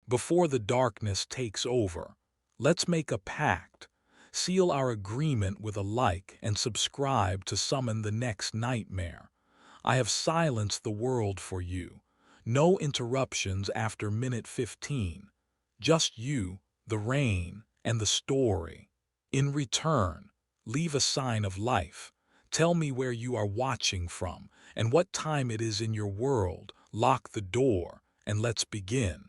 Before the darkness takes over, let's make a pact, seal our agreement with a like and subscribe to summon the next nightmare. I have silenced the world for you. No interruptions after minute 15. Just you, the rain, and the story. In return, leave a sign of life. Tell me where you are watching from and what time it is in your world. Lock the door and let's begin.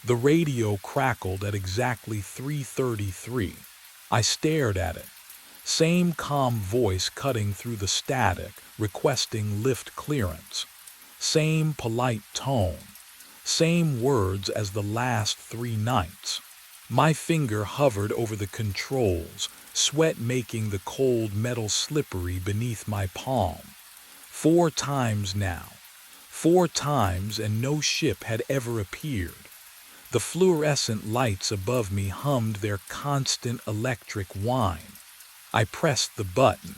The radio crackled at exactly 3:33. I stared at it. Same calm voice cutting through the static, requesting lift clearance. Same polite tone. Same words as the last 3 nights. My finger hovered over the controls, sweat making the cold metal slippery beneath my palm. 4 times now. 4 times, and no ship had ever appeared. The fluorescent lights above me hummed their constant electric whine. I pressed the button.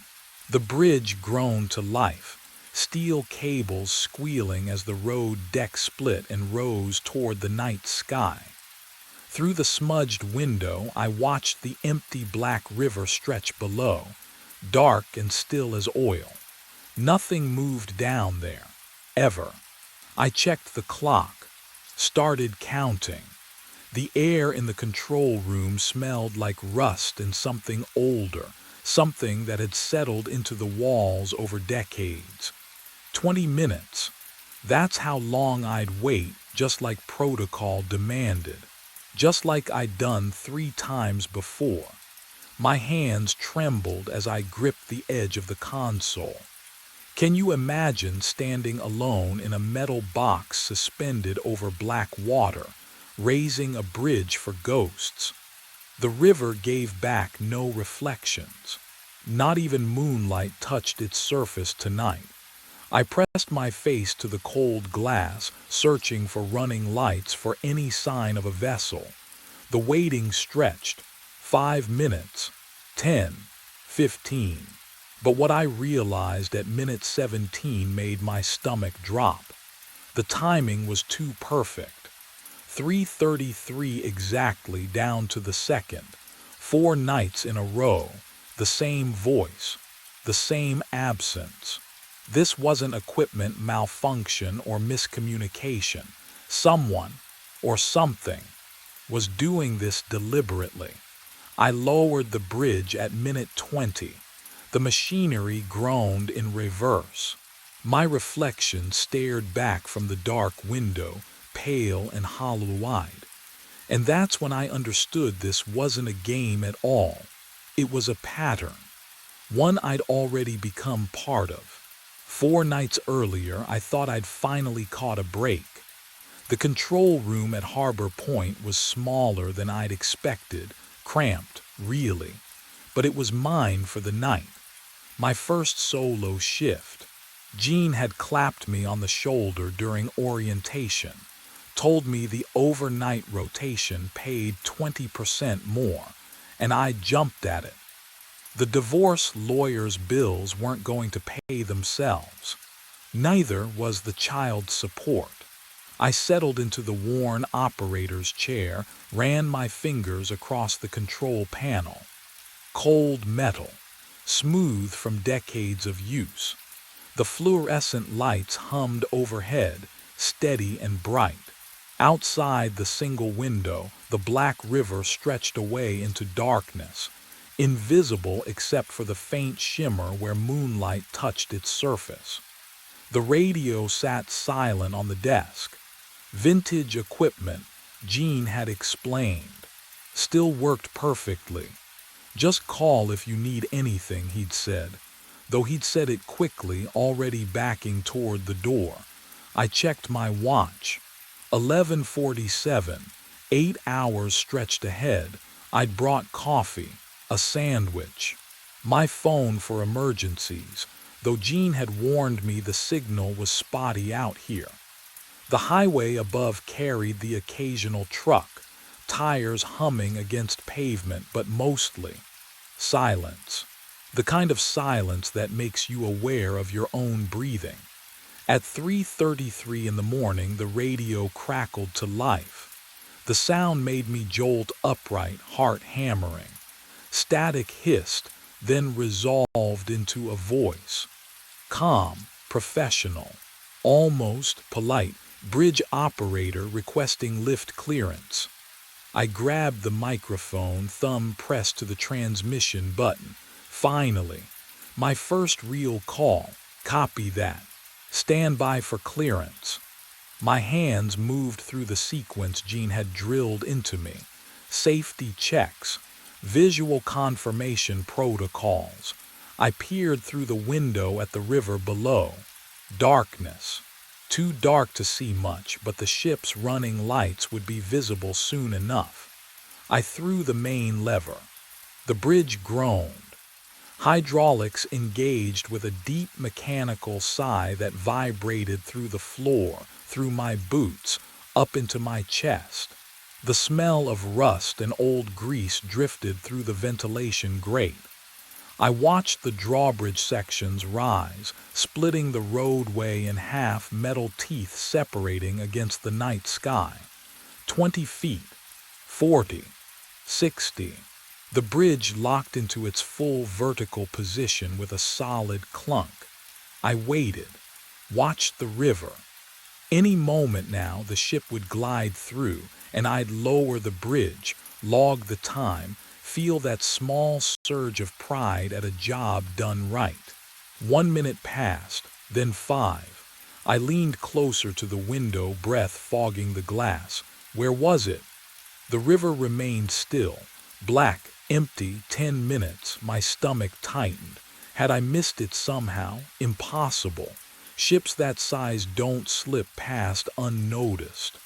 The bridge groaned to life, steel cables squealing as the road deck split and rose toward the night sky. Through the smudged window, I watched the empty black river stretch below, dark and still as oil. Nothing moved down there, ever. I checked the clock, started counting. The air in the control room smelled like rust and something older, something that had settled into the walls over decades. 20 minutes. That's how long I'd wait, just like protocol demanded. Just like I'd done 3 times before. My hands trembled as I gripped the edge of the console. Can you imagine standing alone in a metal box suspended over black water, raising a bridge for ghosts? The river gave back no reflections. Not even moonlight touched its surface tonight. I pressed my face to the cold glass, searching for running lights, for any sign of a vessel. The waiting stretched. 5 minutes. 10. 15. But what I realized at minute 17 made my stomach drop. The timing was too perfect. 3:33 exactly, down to the second. 4 nights in a row. The same voice. The same absence. This wasn't equipment malfunction or miscommunication. Someone, or something, was doing this deliberately. I lowered the bridge at minute 20. The machinery groaned in reverse. My reflection stared back from the dark window, pale and hollow-eyed. And that's when I understood this wasn't a game at all. It was a pattern. One I'd already become part of. 4 nights earlier, I thought I'd finally caught a break. The control room at Harbor Point was smaller than I'd expected, cramped, really. But it was mine for the night. My first solo shift. Jean had clapped me on the shoulder during orientation, told me the overnight rotation paid 20% more, and I jumped at it. The divorce lawyer's bills weren't going to pay themselves. Neither was the child support. I settled into the worn operator's chair, ran my fingers across the control panel. Cold metal, smooth from decades of use. The fluorescent lights hummed overhead, steady and bright. Outside the single window, the black river stretched away into darkness, invisible except for the faint shimmer where moonlight touched its surface. The radio sat silent on the desk. Vintage equipment, Jean had explained. Still worked perfectly. Just call if you need anything, he'd said. Though he'd said it quickly, already backing toward the door. I checked my watch. 11:47. 8 hours stretched ahead. I'd brought coffee, a sandwich. My phone for emergencies, though Jean had warned me the signal was spotty out here. The highway above carried the occasional truck, tires humming against pavement, but mostly silence. The kind of silence that makes you aware of your own breathing. At 3:33 in the morning, the radio crackled to life. The sound made me jolt upright, heart hammering. Static hissed, then resolved into a voice. Calm, professional, almost polite. Bridge operator requesting lift clearance. I grabbed the microphone, thumb pressed to the transmission button. Finally, my first real call. Copy that. Stand by for clearance. My hands moved through the sequence Gene had drilled into me. Safety checks, visual confirmation protocols. I peered through the window at the river below. Darkness. Too dark to see much, but the ship's running lights would be visible soon enough. I threw the main lever. The bridge groaned. Hydraulics engaged with a deep mechanical sigh that vibrated through the floor, through my boots, up into my chest. The smell of rust and old grease drifted through the ventilation grate. I watched the drawbridge sections rise, splitting the roadway in half, metal teeth separating against the night sky. 20 feet, 40, 60. The bridge locked into its full vertical position with a solid clunk. I waited, watched the river. Any moment now the ship would glide through, and I'd lower the bridge, log the time, feel that small surge of pride at a job done right. 1 minute passed, then 5. I leaned closer to the window, breath fogging the glass. Where was it? The river remained still, black, empty. 10 minutes, my stomach tightened. Had I missed it somehow? Impossible. Ships that size don't slip past unnoticed.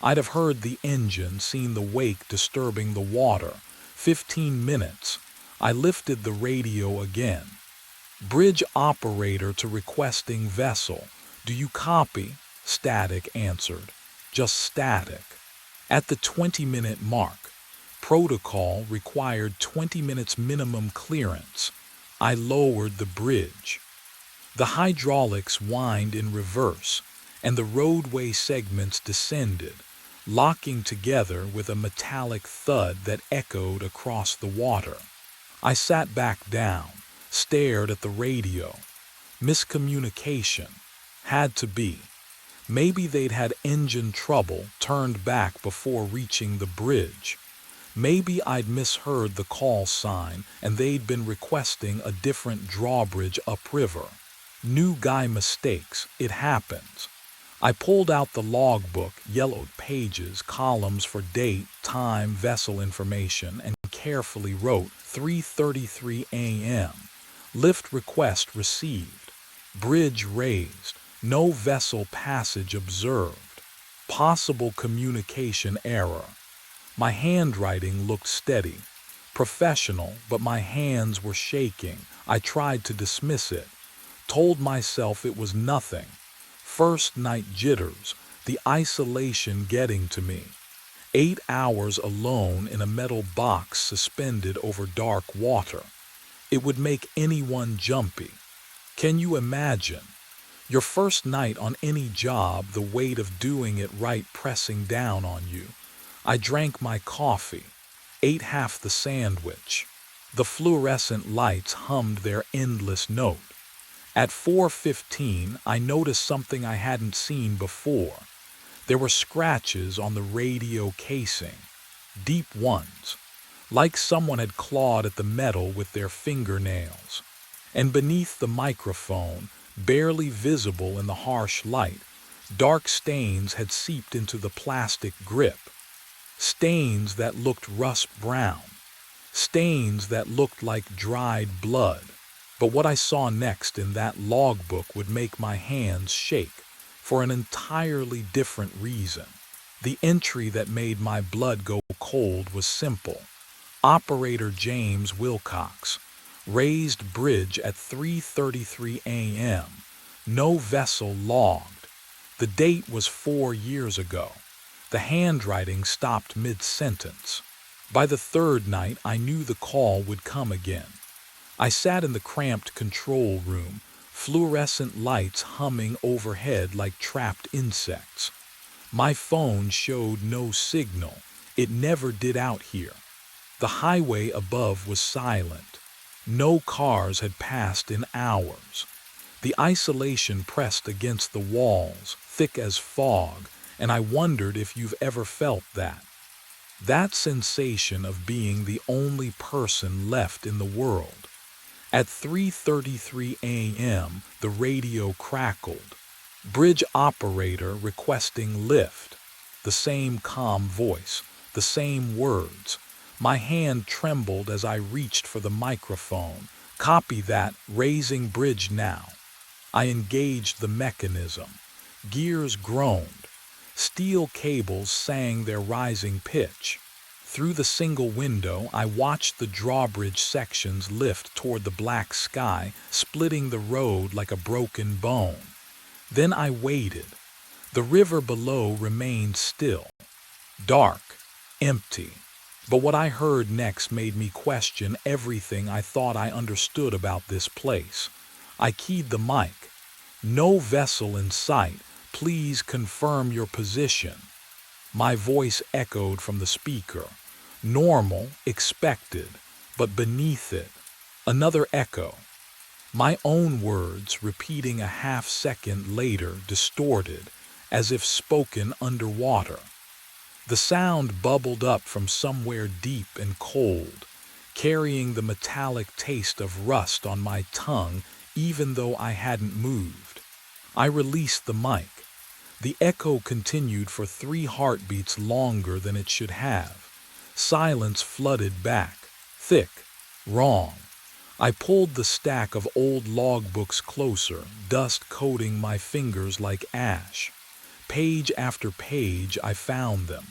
I'd have heard the engine, seen the wake disturbing the water. 15 minutes. I lifted the radio again. Bridge operator to requesting vessel. Do you copy? Static answered. Just static. At the 20-minute mark, protocol required 20 minutes minimum clearance. I lowered the bridge. The hydraulics whined in reverse, and the roadway segments descended, locking together with a metallic thud that echoed across the water. I sat back down, stared at the radio. Miscommunication. Had to be. Maybe they'd had engine trouble, turned back before reaching the bridge. Maybe I'd misheard the call sign and they'd been requesting a different drawbridge upriver. New guy mistakes, it happens. I pulled out the logbook, yellowed pages, columns for date, time, vessel information, and carefully wrote 3:33 a.m. Lift request received. Bridge raised. No vessel passage observed. Possible communication error. My handwriting looked steady, professional, but my hands were shaking. I tried to dismiss it, told myself it was nothing. First night jitters, the isolation getting to me. 8 hours alone in a metal box suspended over dark water. It would make anyone jumpy. Can you imagine? Your first night on any job, the weight of doing it right pressing down on you. I drank my coffee, ate half the sandwich. The fluorescent lights hummed their endless note. At 4:15, I noticed something I hadn't seen before. There were scratches on the radio casing, deep ones, like someone had clawed at the metal with their fingernails. And beneath the microphone, barely visible in the harsh light, dark stains had seeped into the plastic grip. Stains that looked rust brown. Stains that looked like dried blood. But what I saw next in that logbook would make my hands shake, for an entirely different reason. The entry that made my blood go cold was simple. Operator James Wilcox. Raised bridge at 3:33 a.m. No vessel logged. The date was 4 years ago. The handwriting stopped mid-sentence. By the third night, I knew the call would come again. I sat in the cramped control room, fluorescent lights humming overhead like trapped insects. My phone showed no signal. It never did out here. The highway above was silent. No cars had passed in hours. The isolation pressed against the walls, thick as fog, and I wondered if you've ever felt that. That sensation of being the only person left in the world. At 3:33 a.m., the radio crackled. Bridge operator requesting lift. The same calm voice, the same words. My hand trembled as I reached for the microphone. Copy that, raising bridge now. I engaged the mechanism. Gears groaned. Steel cables sang their rising pitch. Through the single window, I watched the drawbridge sections lift toward the black sky, splitting the road like a broken bone. Then I waited. The river below remained still. Dark. Empty. But what I heard next made me question everything I thought I understood about this place. I keyed the mic. No vessel in sight. Please confirm your position. My voice echoed from the speaker. Normal, expected, but beneath it, another echo. My own words, repeating a half-second later, distorted, as if spoken underwater. The sound bubbled up from somewhere deep and cold, carrying the metallic taste of rust on my tongue even though I hadn't moved. I released the mic. The echo continued for 3 heartbeats longer than it should have. Silence flooded back, thick, wrong. I pulled the stack of old logbooks closer, dust coating my fingers like ash. Page after page, I found them.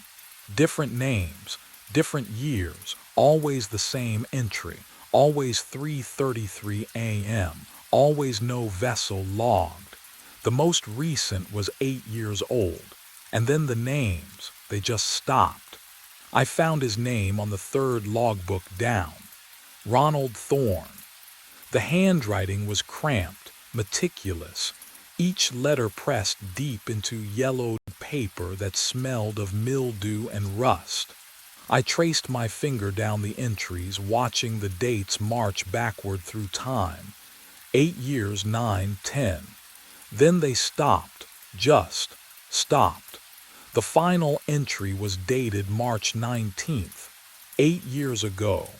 Different names, different years, always the same entry, always 3:33 a.m., always no vessel logged. The most recent was 8 years old, and then the names, they just stopped. I found his name on the 3rd logbook down, Ronald Thorne. The handwriting was cramped, meticulous, each letter pressed deep into yellowed paper that smelled of mildew and rust. I traced my finger down the entries, watching the dates march backward through time. 8 years, 9, 10. Then they stopped, just stopped. The final entry was dated March 19th, 8 years ago,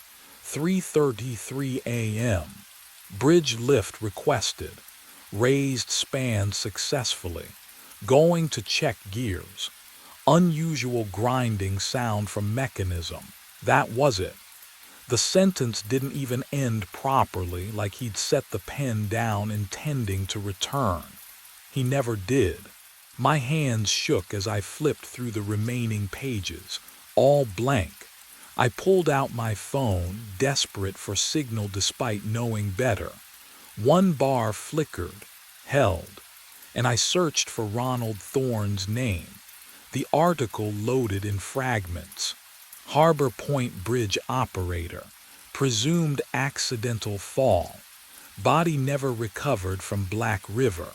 3:33 a.m. Bridge lift requested. Raised span successfully. Going to check gears. Unusual grinding sound from mechanism. That was it. The sentence didn't even end properly, like he'd set the pen down intending to return. He never did. My hands shook as I flipped through the remaining pages, all blank. I pulled out my phone, desperate for signal despite knowing better. 1 bar flickered, held, and I searched for Ronald Thorne's name. The article loaded in fragments. Harbor Point Bridge operator, presumed accidental fall. Body never recovered from Black River.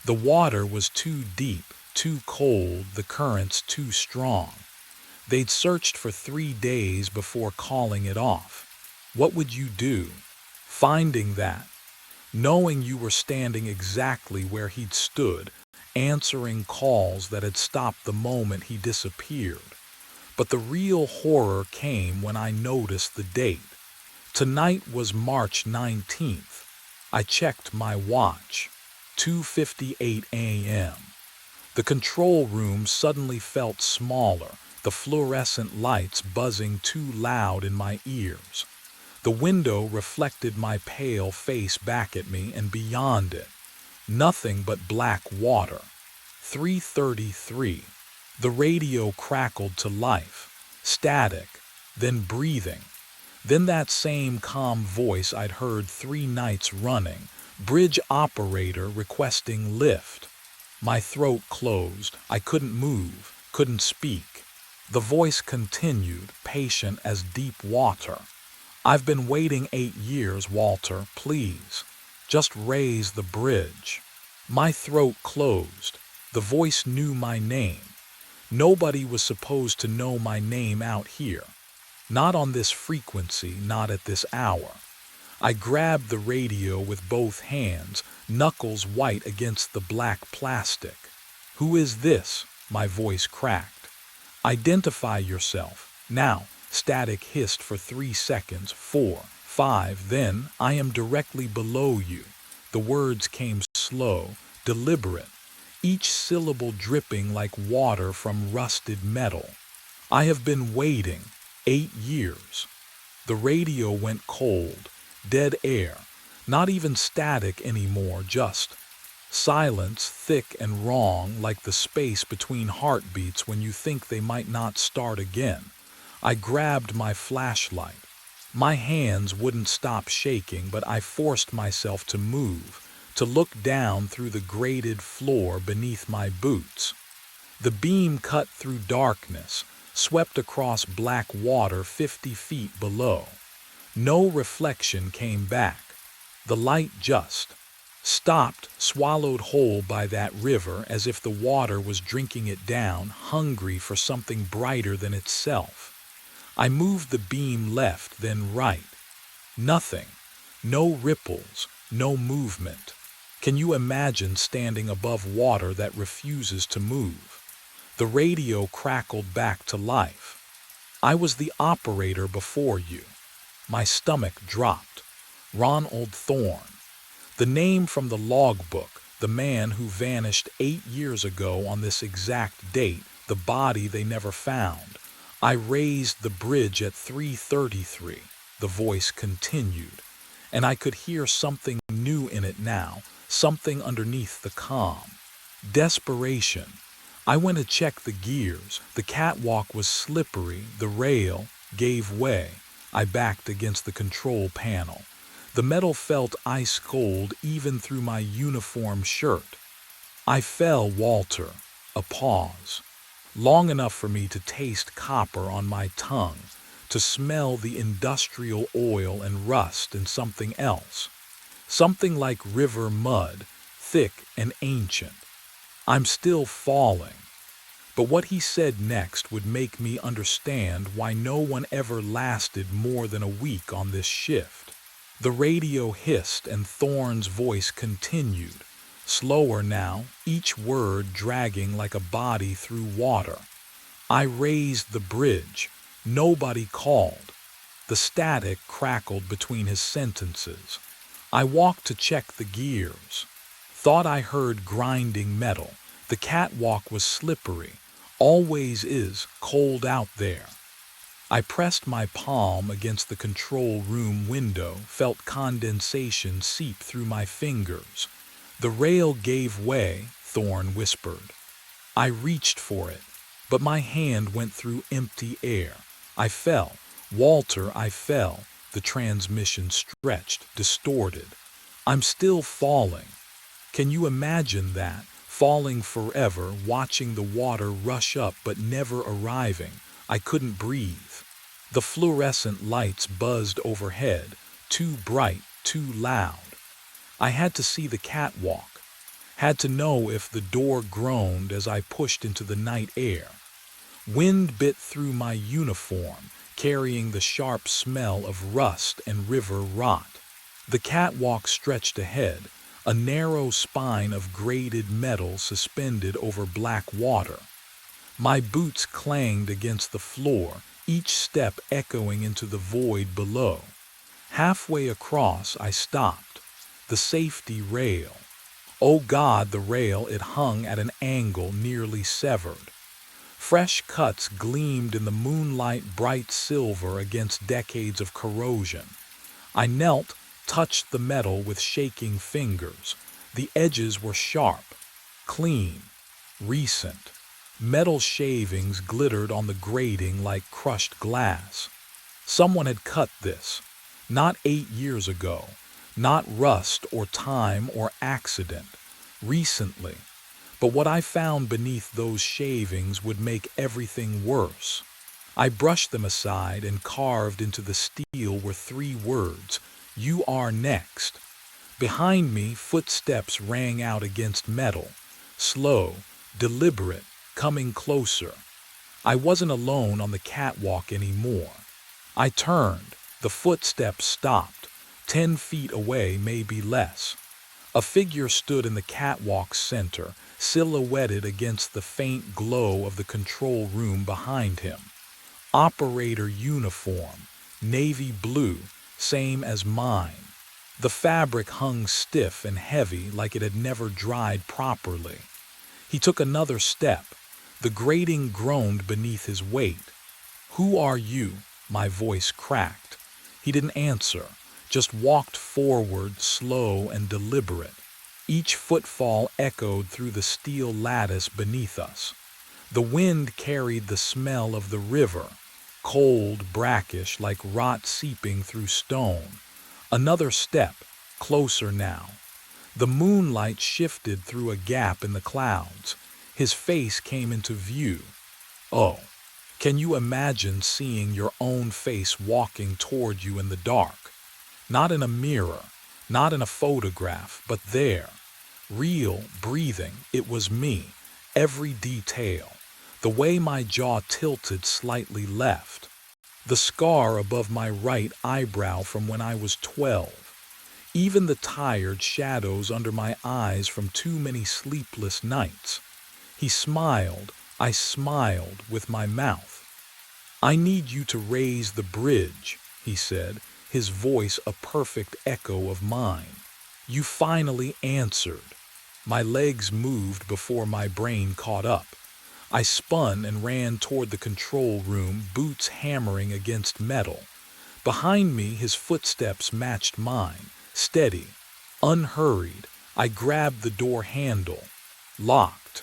The water was too deep, too cold, the currents too strong. They'd searched for 3 days before calling it off. What would you do? Finding that, knowing you were standing exactly where he'd stood, answering calls that had stopped the moment he disappeared. But the real horror came when I noticed the date. Tonight was March 19th. I checked my watch. 2:58 a.m. The control room suddenly felt smaller, the fluorescent lights buzzing too loud in my ears. The window reflected my pale face back at me, and beyond it, nothing but black water. 3:33. The radio crackled to life, static, then breathing. Then that same calm voice I'd heard 3 nights running, bridge operator requesting lift. My throat closed. I couldn't move, couldn't speak. The voice continued, patient as deep water. I've been waiting 8 years, Walter, please. Just raise the bridge. My throat closed. The voice knew my name. Nobody was supposed to know my name out here. Not on this frequency, not at this hour. I grabbed the radio with both hands, knuckles white against the black plastic. Who is this? My voice cracked. Identify yourself. Now. Static hissed for 3 seconds, 4, 5, then, I am directly below you. The words came slow, deliberate, each syllable dripping like water from rusted metal. I have been waiting 8 years. The radio went cold, dead air, not even static anymore, just silence, thick and wrong, like the space between heartbeats when you think they might not start again. I grabbed my flashlight. My hands wouldn't stop shaking, but I forced myself to move, to look down through the grated floor beneath my boots. The beam cut through darkness, swept across black water 50 feet below. No reflection came back. The light just stopped, swallowed whole by that river, as if the water was drinking it down, hungry for something brighter than itself. I moved the beam left, then right. Nothing. No ripples, no movement. Can you imagine standing above water that refuses to move? The radio crackled back to life. I was the operator before you. My stomach dropped. Ronald Thorne. The name from the logbook, the man who vanished 8 years ago on this exact date, the body they never found. I raised the bridge at 3:33, the voice continued, and I could hear something new in it now, something underneath the calm. Desperation. I went to check the gears. The catwalk was slippery, the rail gave way. I backed against the control panel. The metal felt ice cold even through my uniform shirt. I fell, Walter. A pause. Long enough for me to taste copper on my tongue, to smell the industrial oil and rust and something else. Something like river mud, thick and ancient. I'm still falling. But what he said next would make me understand why no one ever lasted more than a week on this shift. The radio hissed and Thorne's voice continued. Slower now, each word dragging like a body through water. I raised the bridge. Nobody called. The static crackled between his sentences. I walked to check the gears. Thought I heard grinding metal. The catwalk was slippery. Always is, cold out there. I pressed my palm against the control room window, felt condensation seep through my fingers. The rail gave way, Thorne whispered. I reached for it, but my hand went through empty air. I fell. Walter, I fell. The transmission stretched, distorted. I'm still falling. Can you imagine that? Falling forever, watching the water rush up but never arriving. I couldn't breathe. The fluorescent lights buzzed overhead, too bright, too loud. I had to see the catwalk, had to know if the door groaned as I pushed into the night air. Wind bit through my uniform, carrying the sharp smell of rust and river rot. The catwalk stretched ahead, a narrow spine of grated metal suspended over black water. My boots clanged against the floor, each step echoing into the void below. Halfway across, I stopped. The safety rail. Oh God, the rail, it hung at an angle nearly severed. Fresh cuts gleamed in the moonlight, bright silver against decades of corrosion. I knelt, touched the metal with shaking fingers. The edges were sharp, clean, recent. Metal shavings glittered on the grating like crushed glass. Someone had cut this, not 8 years ago. Not rust or time or accident. Recently. But what I found beneath those shavings would make everything worse. I brushed them aside, and carved into the steel were 3 words: "You are next." Behind me, footsteps rang out against metal, slow, deliberate, coming closer. I wasn't alone on the catwalk anymore. I turned. The footsteps stopped. 10 feet away, maybe less. A figure stood in the catwalk's center, silhouetted against the faint glow of the control room behind him. Operator uniform, navy blue, same as mine. The fabric hung stiff and heavy, like it had never dried properly. He took another step. The grating groaned beneath his weight. "Who are you?" My voice cracked. He didn't answer, just walked forward, slow and deliberate. Each footfall echoed through the steel lattice beneath us. The wind carried the smell of the river, cold, brackish, like rot seeping through stone. Another step, closer now. The moonlight shifted through a gap in the clouds. His face came into view. Oh, can you imagine seeing your own face walking toward you in the dark? Not in a mirror, not in a photograph, but there. Real, breathing, it was me. Every detail. The way my jaw tilted slightly left. The scar above my right eyebrow from when I was 12. Even the tired shadows under my eyes from too many sleepless nights. He smiled. I smiled with my mouth. "I need you to raise the bridge," he said, his voice a perfect echo of mine. "You finally answered." My legs moved before my brain caught up. I spun and ran toward the control room, boots hammering against metal. Behind me, his footsteps matched mine, steady, unhurried. I grabbed the door handle. Locked.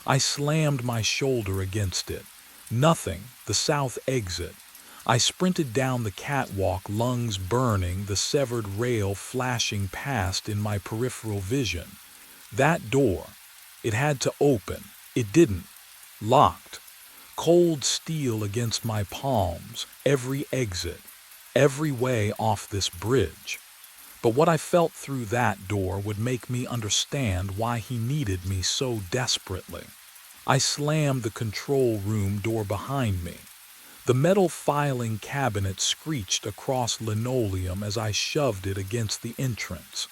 I slammed my shoulder against it. Nothing, the south exit. I sprinted down the catwalk, lungs burning, the severed rail flashing past in my peripheral vision. That door. It had to open. It didn't. Locked. Cold steel against my palms. Every exit. Every way off this bridge. But what I felt through that door would make me understand why he needed me so desperately. I slammed the control room door behind me. The metal filing cabinet screeched across linoleum as I shoved it against the entrance.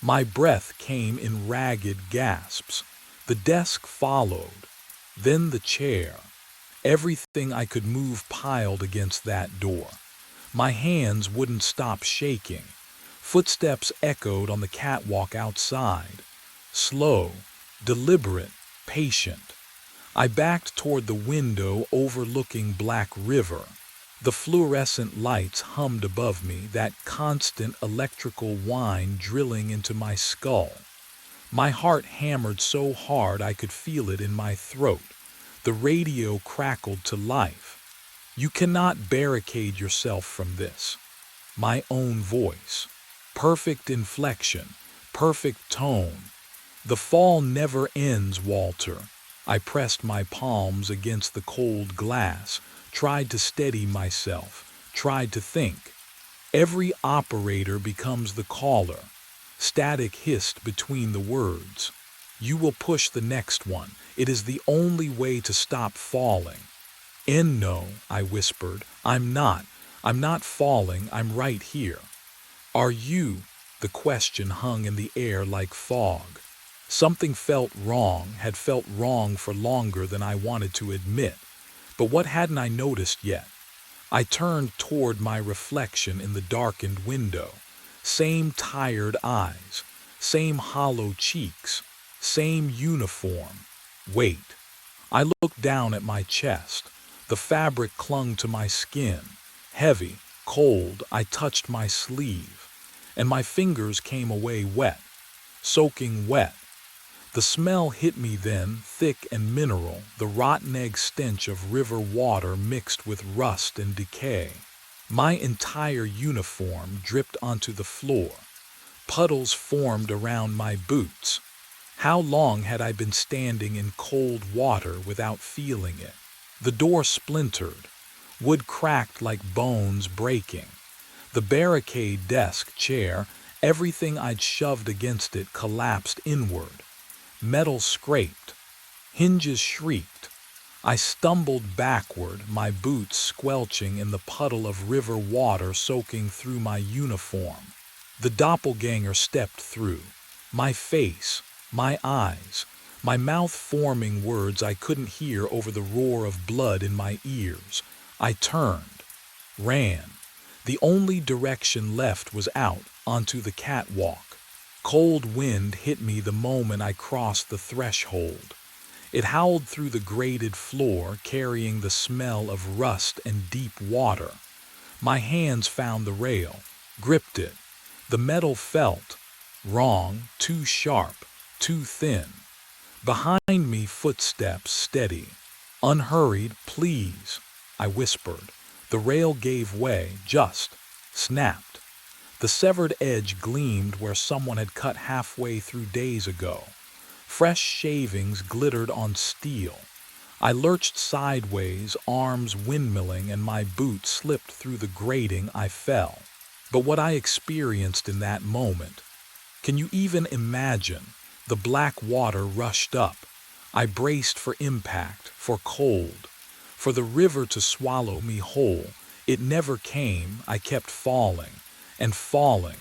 My breath came in ragged gasps. The desk followed. Then the chair. Everything I could move piled against that door. My hands wouldn't stop shaking. Footsteps echoed on the catwalk outside. Slow, deliberate, patient. I backed toward the window overlooking Black River. The fluorescent lights hummed above me, that constant electrical whine drilling into my skull. My heart hammered so hard I could feel it in my throat. The radio crackled to life. "You cannot barricade yourself from this." My own voice. Perfect inflection, perfect tone. "The fall never ends, Walter." I pressed my palms against the cold glass, tried to steady myself, tried to think. Every operator becomes the caller. Static hissed between the words. "You will push the next one. It is the only way to stop falling." "No," I whispered. I'm not falling. I'm right here." "Are you?" The question hung in the air like fog. Something felt wrong, had felt wrong for longer than I wanted to admit. But what hadn't I noticed yet? I turned toward my reflection in the darkened window. Same tired eyes, same hollow cheeks, same uniform. Wait. I looked down at my chest. The fabric clung to my skin. Heavy, cold. I touched my sleeve, and my fingers came away wet, soaking wet. The smell hit me then, thick and mineral, the rotten egg stench of river water mixed with rust and decay. My entire uniform dripped onto the floor. Puddles formed around my boots. How long had I been standing in cold water without feeling it? The door splintered, wood cracked like bones breaking. The barricade desk chair, everything I'd shoved against it collapsed inward. Metal scraped, hinges shrieked. I stumbled backward, my boots squelching in the puddle of river water soaking through my uniform. The doppelganger stepped through. My face, my eyes, my mouth forming words I couldn't hear over the roar of blood in my ears. I turned, ran. The only direction left was out, onto the catwalk. Cold wind hit me the moment I crossed the threshold. It howled through the grated floor, carrying the smell of rust and deep water. My hands found the rail, gripped it. The metal felt wrong, too sharp, too thin. Behind me, footsteps steady. Unhurried, please, I whispered. The rail gave way, just snapped. The severed edge gleamed where someone had cut halfway through days ago. Fresh shavings glittered on steel. I lurched sideways, arms windmilling, and my boot slipped through the grating. I fell. But what I experienced in that moment, can you even imagine? The black water rushed up. I braced for impact, for cold, for the river to swallow me whole. It never came. I kept falling and falling.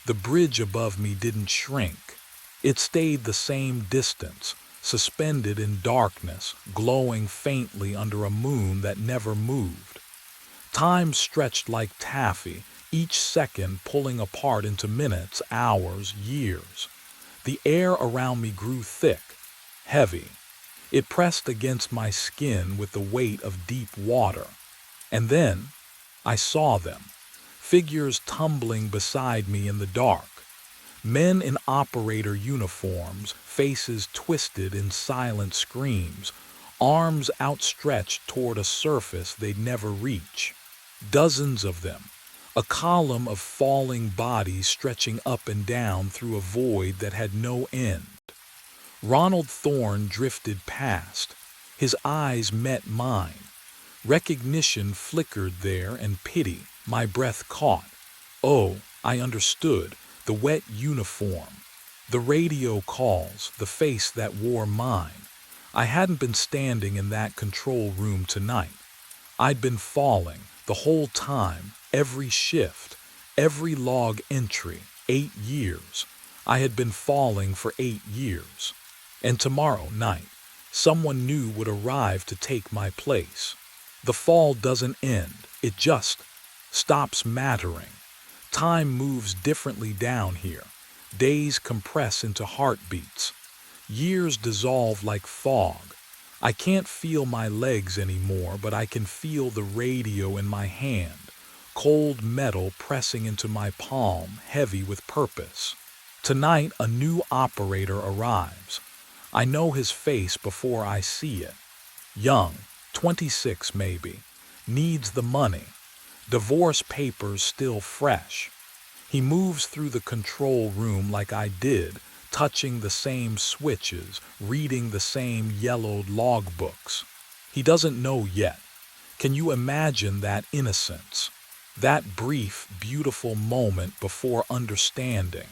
The bridge above me didn't shrink. It stayed the same distance, suspended in darkness, glowing faintly under a moon that never moved. Time stretched like taffy, each second pulling apart into minutes, hours, years. The air around me grew thick, heavy. It pressed against my skin with the weight of deep water. And then I saw them, figures tumbling beside me in the dark. Men in operator uniforms, faces twisted in silent screams, arms outstretched toward a surface they'd never reach. Dozens of them, a column of falling bodies stretching up and down through a void that had no end. Ronald Thorne drifted past. His eyes met mine. Recognition flickered there and pity. My breath caught. Oh, I understood. The wet uniform, the radio calls, the face that wore mine. I hadn't been standing in that control room tonight. I'd been falling the whole time, every shift, every log entry, 8 years. I had been falling for 8 years. And tomorrow night, someone new would arrive to take my place. The fall doesn't end, it just stops mattering. Time moves differently down here. Days compress into heartbeats. Years dissolve like fog. I can't feel my legs anymore, but I can feel the radio in my hand, cold metal pressing into my palm, heavy with purpose. Tonight, a new operator arrives. I know his face before I see it. Young, 26 maybe, needs the money. Divorce papers still fresh. He moves through the control room like I did, touching the same switches, reading the same yellowed logbooks. He doesn't know yet. Can you imagine that innocence? That brief, beautiful moment before understanding.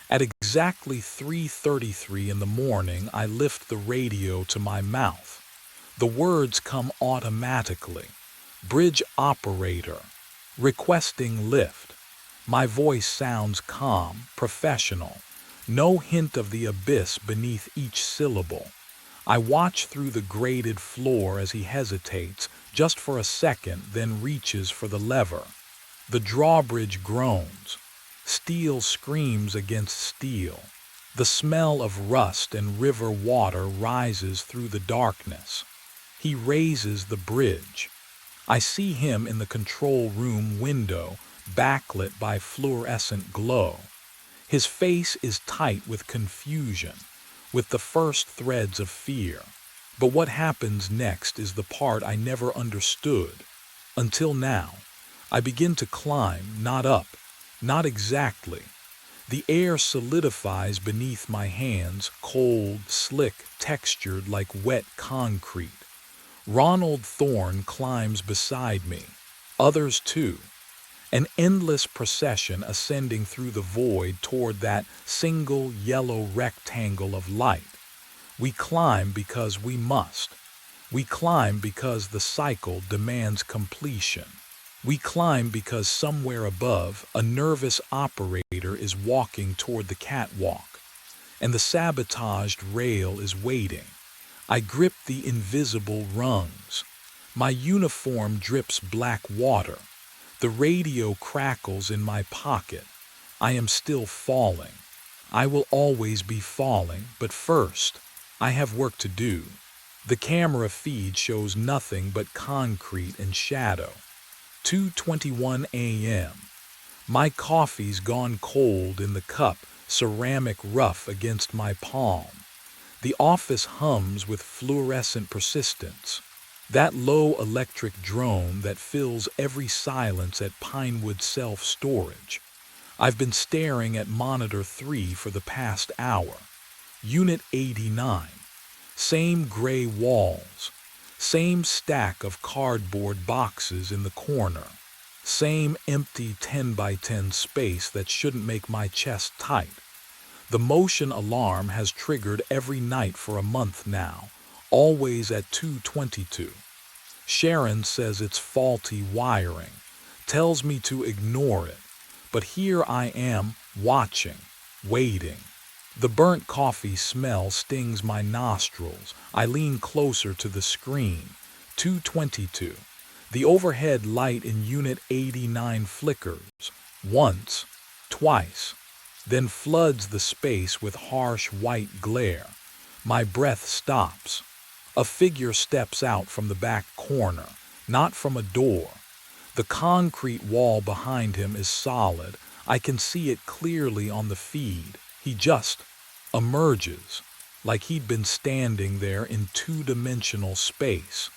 At exactly 3:33 in the morning, I lift the radio to my mouth. The words come automatically. Bridge operator. Requesting lift. My voice sounds calm, professional. No hint of the abyss beneath each syllable. I watch through the grated floor as he hesitates, just for a second, then reaches for the lever. The drawbridge groans. Steel screams against steel. The smell of rust and river water rises through the darkness. He raises the bridge. I see him in the control room window, backlit by fluorescent glow. His face is tight with confusion, with the first threads of fear. But what happens next is the part I never understood. Until now, I begin to climb, not up, not exactly. The air solidifies beneath my hands, cold, slick, textured like wet concrete. Ronald Thorne climbs beside me. Others too. An endless procession ascending through the void toward that single yellow rectangle of light. We climb because we must. We climb because the cycle demands completion. We climb because somewhere above, a nervous operator is walking toward the catwalk, and the sabotaged rail is waiting. I grip the invisible rungs. My uniform drips black water. The radio crackles in my pocket. I am still falling. I will always be falling, but first, I have work to do. The camera feed shows nothing but concrete and shadow. 2:21 a.m. My coffee's gone cold in the cup, ceramic rough against my palm. The office hums with fluorescent persistence. That low electric drone that fills every silence at Pinewood Self-Storage. I've been staring at monitor 3 for the past hour. Unit 89. Same gray walls. Same stack of cardboard boxes in the corner. Same empty 10 by 10 space that shouldn't make my chest tight. The motion alarm has triggered every night for a month now, always at 2:22. Sharon says it's faulty wiring, tells me to ignore it, but here I am, watching, waiting. The burnt coffee smell stings my nostrils. I lean closer to the screen. 2:22. The overhead light in Unit 89 flickers. Once, twice, then floods the space with harsh white glare. My breath stops. A figure steps out from the back corner, not from a door. The concrete wall behind him is solid. I can see it clearly on the feed. He just emerges, like he'd been standing there in two-dimensional space,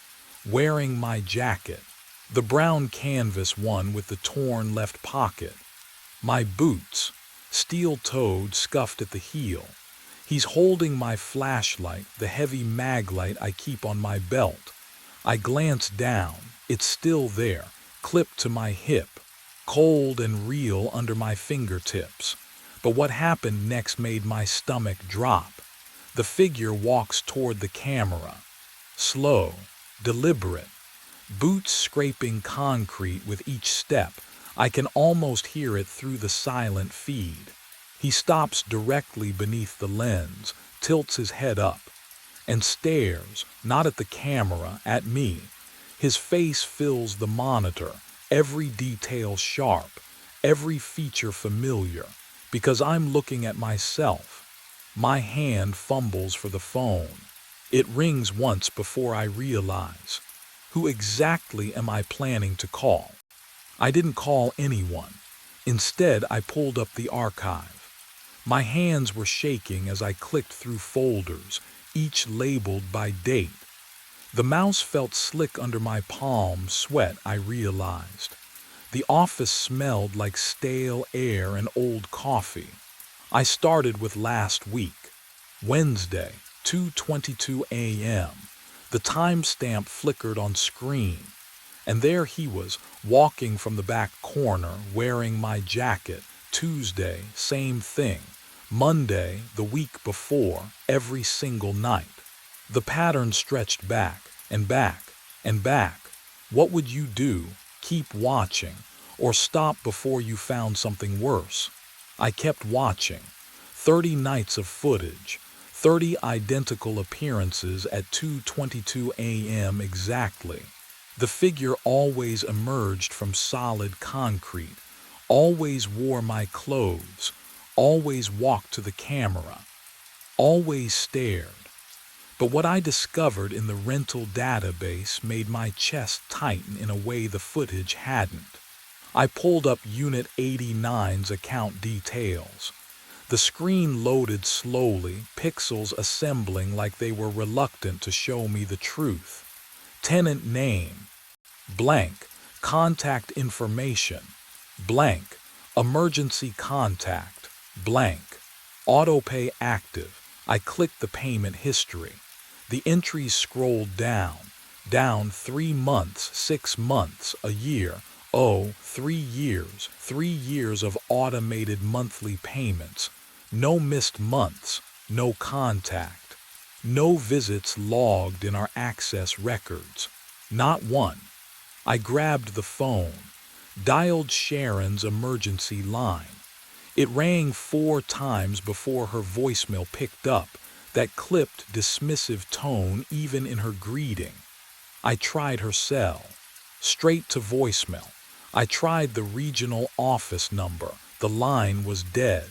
wearing my jacket, the brown canvas one with the torn left pocket. My boots, steel-toed, scuffed at the heel. He's holding my flashlight, the heavy mag light I keep on my belt. I glance down. It's still there, clipped to my hip, cold and real under my fingertips. But what happened next made my stomach drop. The figure walks toward the camera. Slow, deliberate, boots scraping concrete with each step. I can almost hear it through the silent feed. He stops directly beneath the lens, tilts his head up, and stares, not at the camera, at me. His face fills the monitor, every detail sharp, every feature familiar, because I'm looking at myself. My hand fumbles for the phone. It rings once before I realize. Who exactly am I planning to call? I didn't call anyone. Instead, I pulled up the archive. My hands were shaking as I clicked through folders, each labeled by date. The mouse felt slick under my palm, sweat, I realized. The office smelled like stale air and old coffee. I started with last week. Wednesday, 2:22 a.m. The timestamp flickered on screen, and there he was, walking from the back corner, wearing my jacket. Tuesday, same thing. Monday, the week before, every single night. The pattern stretched back and back and back. What would you do? Keep watching, or stop before you found something worse? I kept watching. 30 nights of footage, 30 identical appearances at 2:22 a.m. exactly. The figure always emerged from solid concrete, always wore my clothes, always walked to the camera, always stared. But what I discovered in the rental database made my chest tighten in a way the footage hadn't. I pulled up Unit 89's account details. The screen loaded slowly, pixels assembling like they were reluctant to show me the truth. Tenant name, blank. Contact information, blank. Emergency contact, Blank. Autopay active. I clicked the payment history. The entries scrolled down 3 months, 6 months, a year. Oh, 3 years, 3 years of automated monthly payments. No missed months, no contact. No visits logged in our access records. Not one. I grabbed the phone, dialed Sharon's emergency line. It rang 4 times before her voicemail picked up, that clipped, dismissive tone even in her greeting. I tried her cell. Straight to voicemail. I tried the regional office number. The line was dead.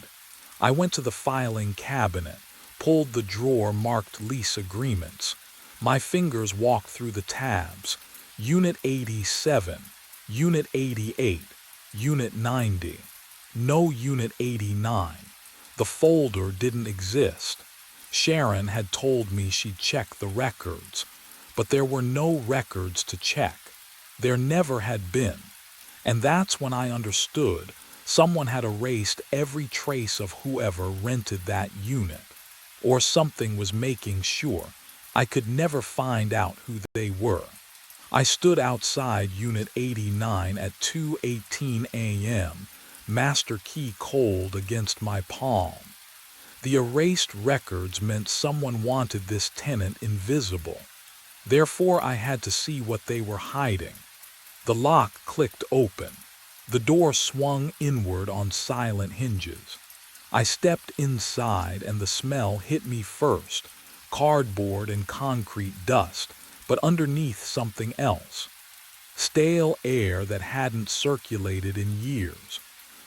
I went to the filing cabinet, pulled the drawer marked lease agreements. My fingers walked through the tabs. Unit 87, Unit 88, Unit 90. No Unit 89. The folder didn't exist. Sharon had told me she'd check the records, but there were no records to check. There never had been. And that's when I understood someone had erased every trace of whoever rented that unit. Or something was making sure I could never find out who they were. I stood outside Unit 89 at 2:18 a.m., master key cold against my palm. The erased records meant someone wanted this tenant invisible. Therefore, I had to see what they were hiding. The lock clicked open. The door swung inward on silent hinges. I stepped inside and the smell hit me first, cardboard and concrete dust, but underneath something else. Stale air that hadn't circulated in years.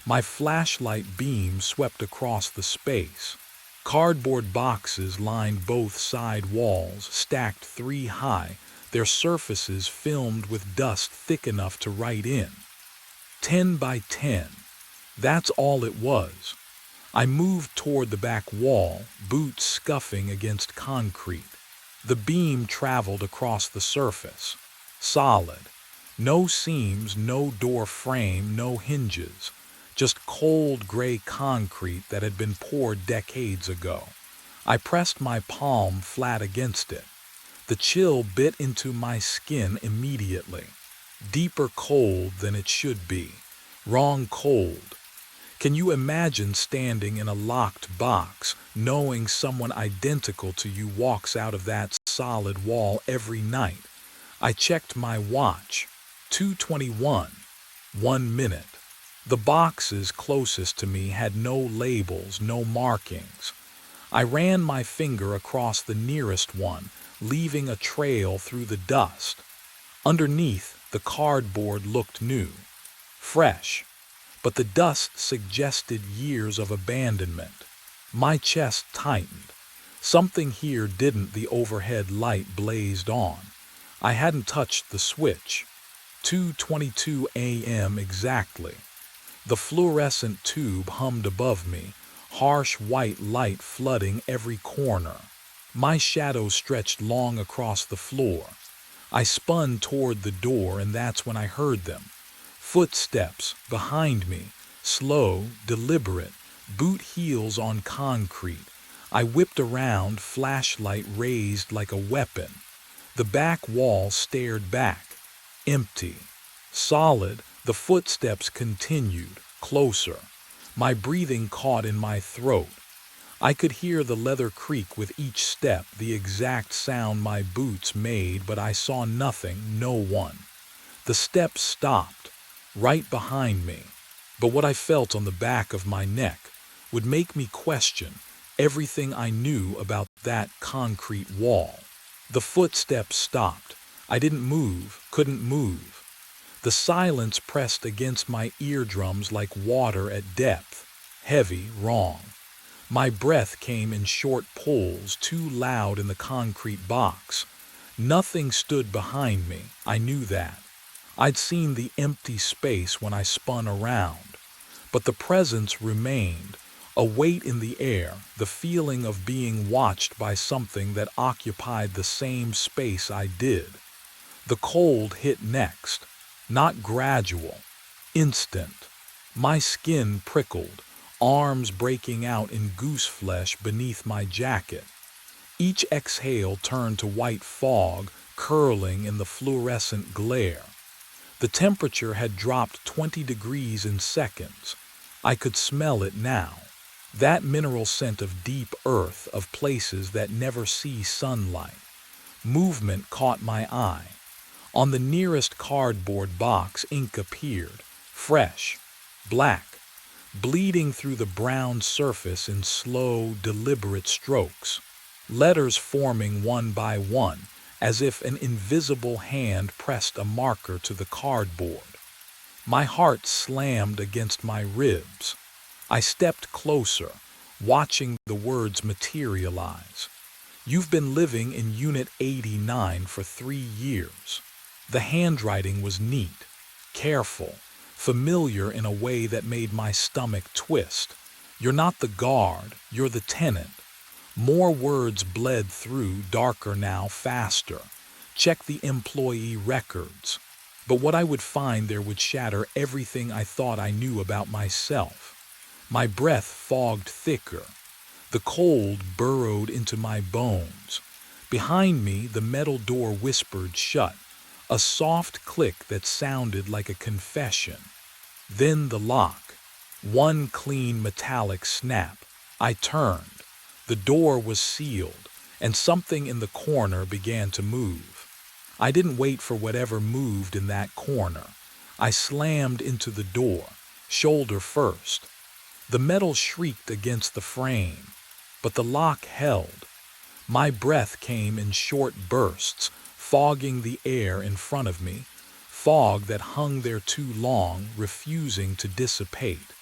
My flashlight beam swept across the space. Cardboard boxes lined both side walls, stacked 3 high, their surfaces filmed with dust thick enough to write in. 10 by 10. That's all it was. I moved toward the back wall, boots scuffing against concrete. The beam traveled across the surface. Solid. No seams, no door frame, no hinges. Just cold gray concrete that had been poured decades ago. I pressed my palm flat against it. The chill bit into my skin immediately. Deeper cold than it should be. Wrong cold. Can you imagine standing in a locked box, knowing someone identical to you walks out of that solid wall every night? I checked my watch. 2:21. 1 minute. The boxes closest to me had no labels, no markings. I ran my finger across the nearest one, leaving a trail through the dust. Underneath, the cardboard looked new, fresh, but the dust suggested years of abandonment. My chest tightened. Something here didn't. The overhead light blazed on. I hadn't touched the switch. 2:22 a.m. exactly. The fluorescent tube hummed above me, harsh white light flooding every corner. My shadow stretched long across the floor. I spun toward the door, and that's when I heard them. Footsteps behind me, slow, deliberate, boot heels on concrete. I whipped around, flashlight raised like a weapon. The back wall stared back. Empty. Solid. The footsteps continued, closer. My breathing caught in my throat. I could hear the leather creak with each step, the exact sound my boots made, but I saw nothing, no one. The steps stopped, right behind me. But what I felt on the back of my neck would make me question everything I knew about that concrete wall. The footsteps stopped. I didn't move, couldn't move. The silence pressed against my eardrums like water at depth. Heavy, wrong. My breath came in short pulls, too loud in the concrete box. Nothing stood behind me, I knew that. I'd seen the empty space when I spun around. But the presence remained, a weight in the air, the feeling of being watched by something that occupied the same space I did. The cold hit next. Not gradual, instant. My skin prickled, arms breaking out in goose flesh beneath my jacket. Each exhale turned to white fog curling in the fluorescent glare. The temperature had dropped 20 degrees in seconds. I could smell it now. That mineral scent of deep earth, of places that never see sunlight. Movement caught my eye. On the nearest cardboard box, ink appeared, fresh, black, bleeding through the brown surface in slow, deliberate strokes. Letters forming one by one, as if an invisible hand pressed a marker to the cardboard. My heart slammed against my ribs. I stepped closer, watching the words materialize. You've been living in Unit 89 for 3 years. The handwriting was neat, careful, familiar in a way that made my stomach twist. You're not the guard, you're the tenant. More words bled through, darker now, faster. Check the employee records. But what I would find there would shatter everything I thought I knew about myself. My breath fogged thicker. The cold burrowed into my bones. Behind me, the metal door whispered shut, a soft click that sounded like a confession. Then the lock. One clean metallic snap. I turned. The door was sealed, and something in the corner began to move. I didn't wait for whatever moved in that corner. I slammed into the door, shoulder first. The metal shrieked against the frame, but the lock held. My breath came in short bursts, fogging the air in front of me, fog that hung there too long, refusing to dissipate.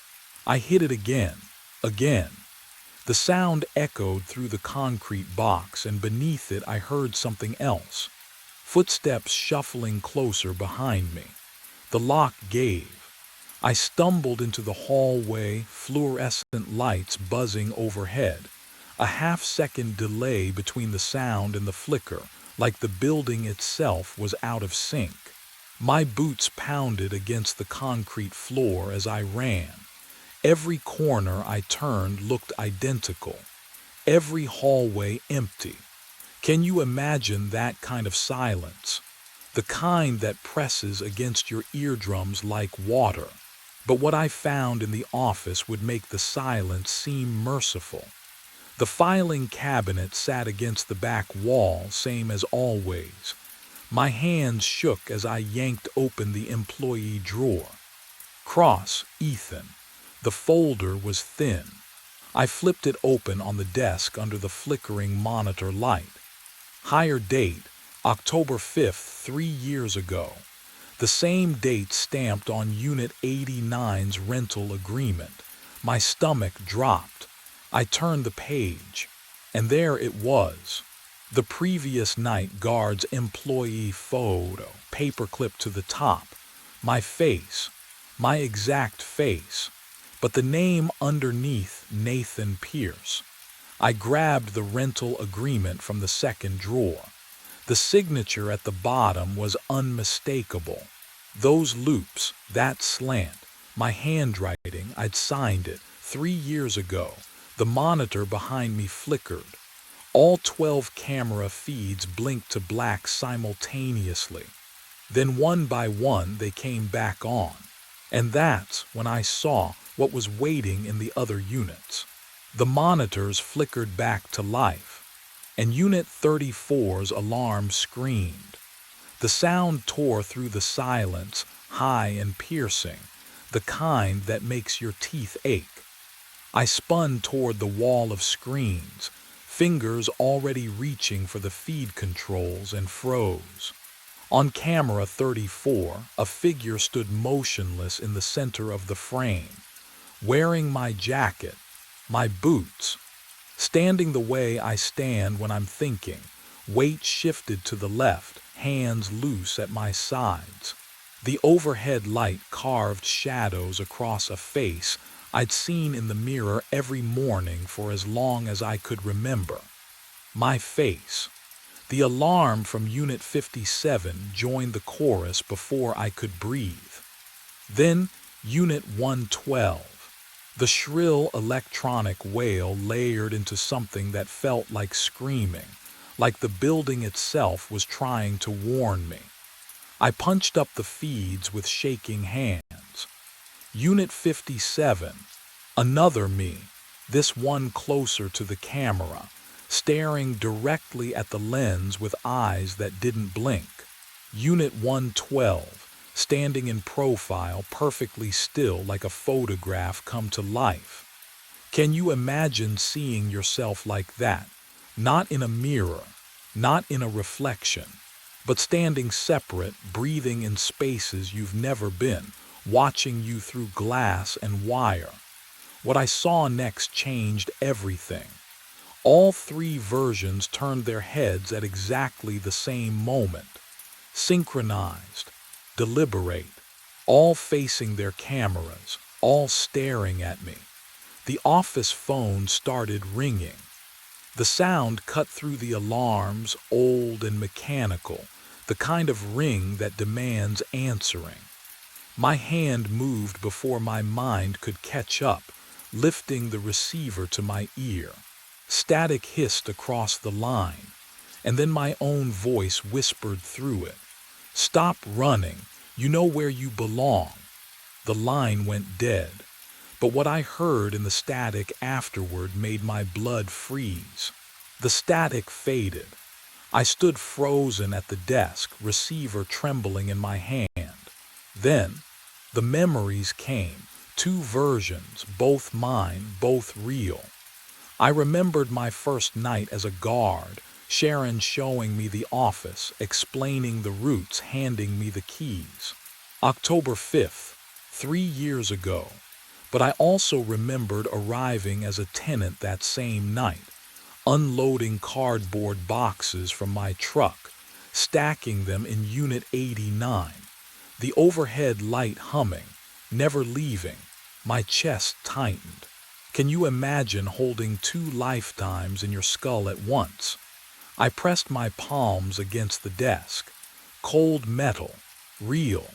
I hit it again, again. The sound echoed through the concrete box, and beneath it I heard something else. Footsteps shuffling closer behind me. The lock gave. I stumbled into the hallway, fluorescent lights buzzing overhead. A half-second delay between the sound and the flicker, like the building itself was out of sync. My boots pounded against the concrete floor as I ran. Every corner I turned looked identical. Every hallway empty. Can you imagine that kind of silence? The kind that presses against your eardrums like water. But what I found in the office would make the silence seem merciful. The filing cabinet sat against the back wall, same as always. My hands shook as I yanked open the employee drawer. Cross, Ethan. The folder was thin. I flipped it open on the desk under the flickering monitor light. Hire date, October 5th, 3 years ago. The same date stamped on Unit 89's rental agreement. My stomach dropped. I turned the page, and there it was. The previous night guard's employee photo, paperclip to the top. My face, my exact face. But the name underneath, Nathan Pierce. I grabbed the rental agreement from the second drawer. The signature at the bottom was unmistakable. Those loops, that slant, my handwriting, I'd signed it 3 years ago. The monitor behind me flickered. All 12 camera feeds blinked to black simultaneously. Then one by one they came back on. And that's when I saw what was waiting in the other units. The monitors flickered back to life, and Unit 34's alarm screamed. The sound tore through the silence, high and piercing, the kind that makes your teeth ache. I spun toward the wall of screens, fingers already reaching for the feed controls, and froze. On camera 34, a figure stood motionless in the center of the frame, wearing my jacket, my boots, standing the way I stand when I'm thinking, weight shifted to the left, hands loose at my sides. The overhead light carved shadows across a face I'd seen in the mirror every morning for as long as I could remember. My face. The alarm from Unit 57 joined the chorus before I could breathe. Then Unit 112. The shrill electronic wail layered into something that felt like screaming, like the building itself was trying to warn me. I punched up the feeds with shaking hands. Unit 57, another me, this one closer to the camera, staring directly at the lens with eyes that didn't blink. Unit 112, standing in profile perfectly still like a photograph come to life. Can you imagine seeing yourself like that? Not in a mirror, not in a reflection, but standing separate, breathing in spaces you've never been, watching you through glass and wire. What I saw next changed everything. All three versions turned their heads at exactly the same moment, synchronized, deliberate, all facing their cameras, all staring at me. The office phone started ringing. The sound cut through the alarms, old and mechanical, the kind of ring that demands answering. My hand moved before my mind could catch up, lifting the receiver to my ear. Static hissed across the line, and then my own voice whispered through it. "Stop running. You know where you belong." The line went dead, but what I heard in the static afterward made my blood freeze. The static faded. I stood frozen at the desk, receiver trembling in my hand. Then, the memories came, two versions, both mine, both real. I remembered my first night as a guard, Sharon showing me the office, explaining the routes, handing me the keys. October 5th, 3 years ago. But I also remembered arriving as a tenant that same night, unloading cardboard boxes from my truck, stacking them in Unit 89, the overhead light humming, never leaving, my chest tightened. Can you imagine holding two lifetimes in your skull at once? I pressed my palms against the desk. Cold metal, real.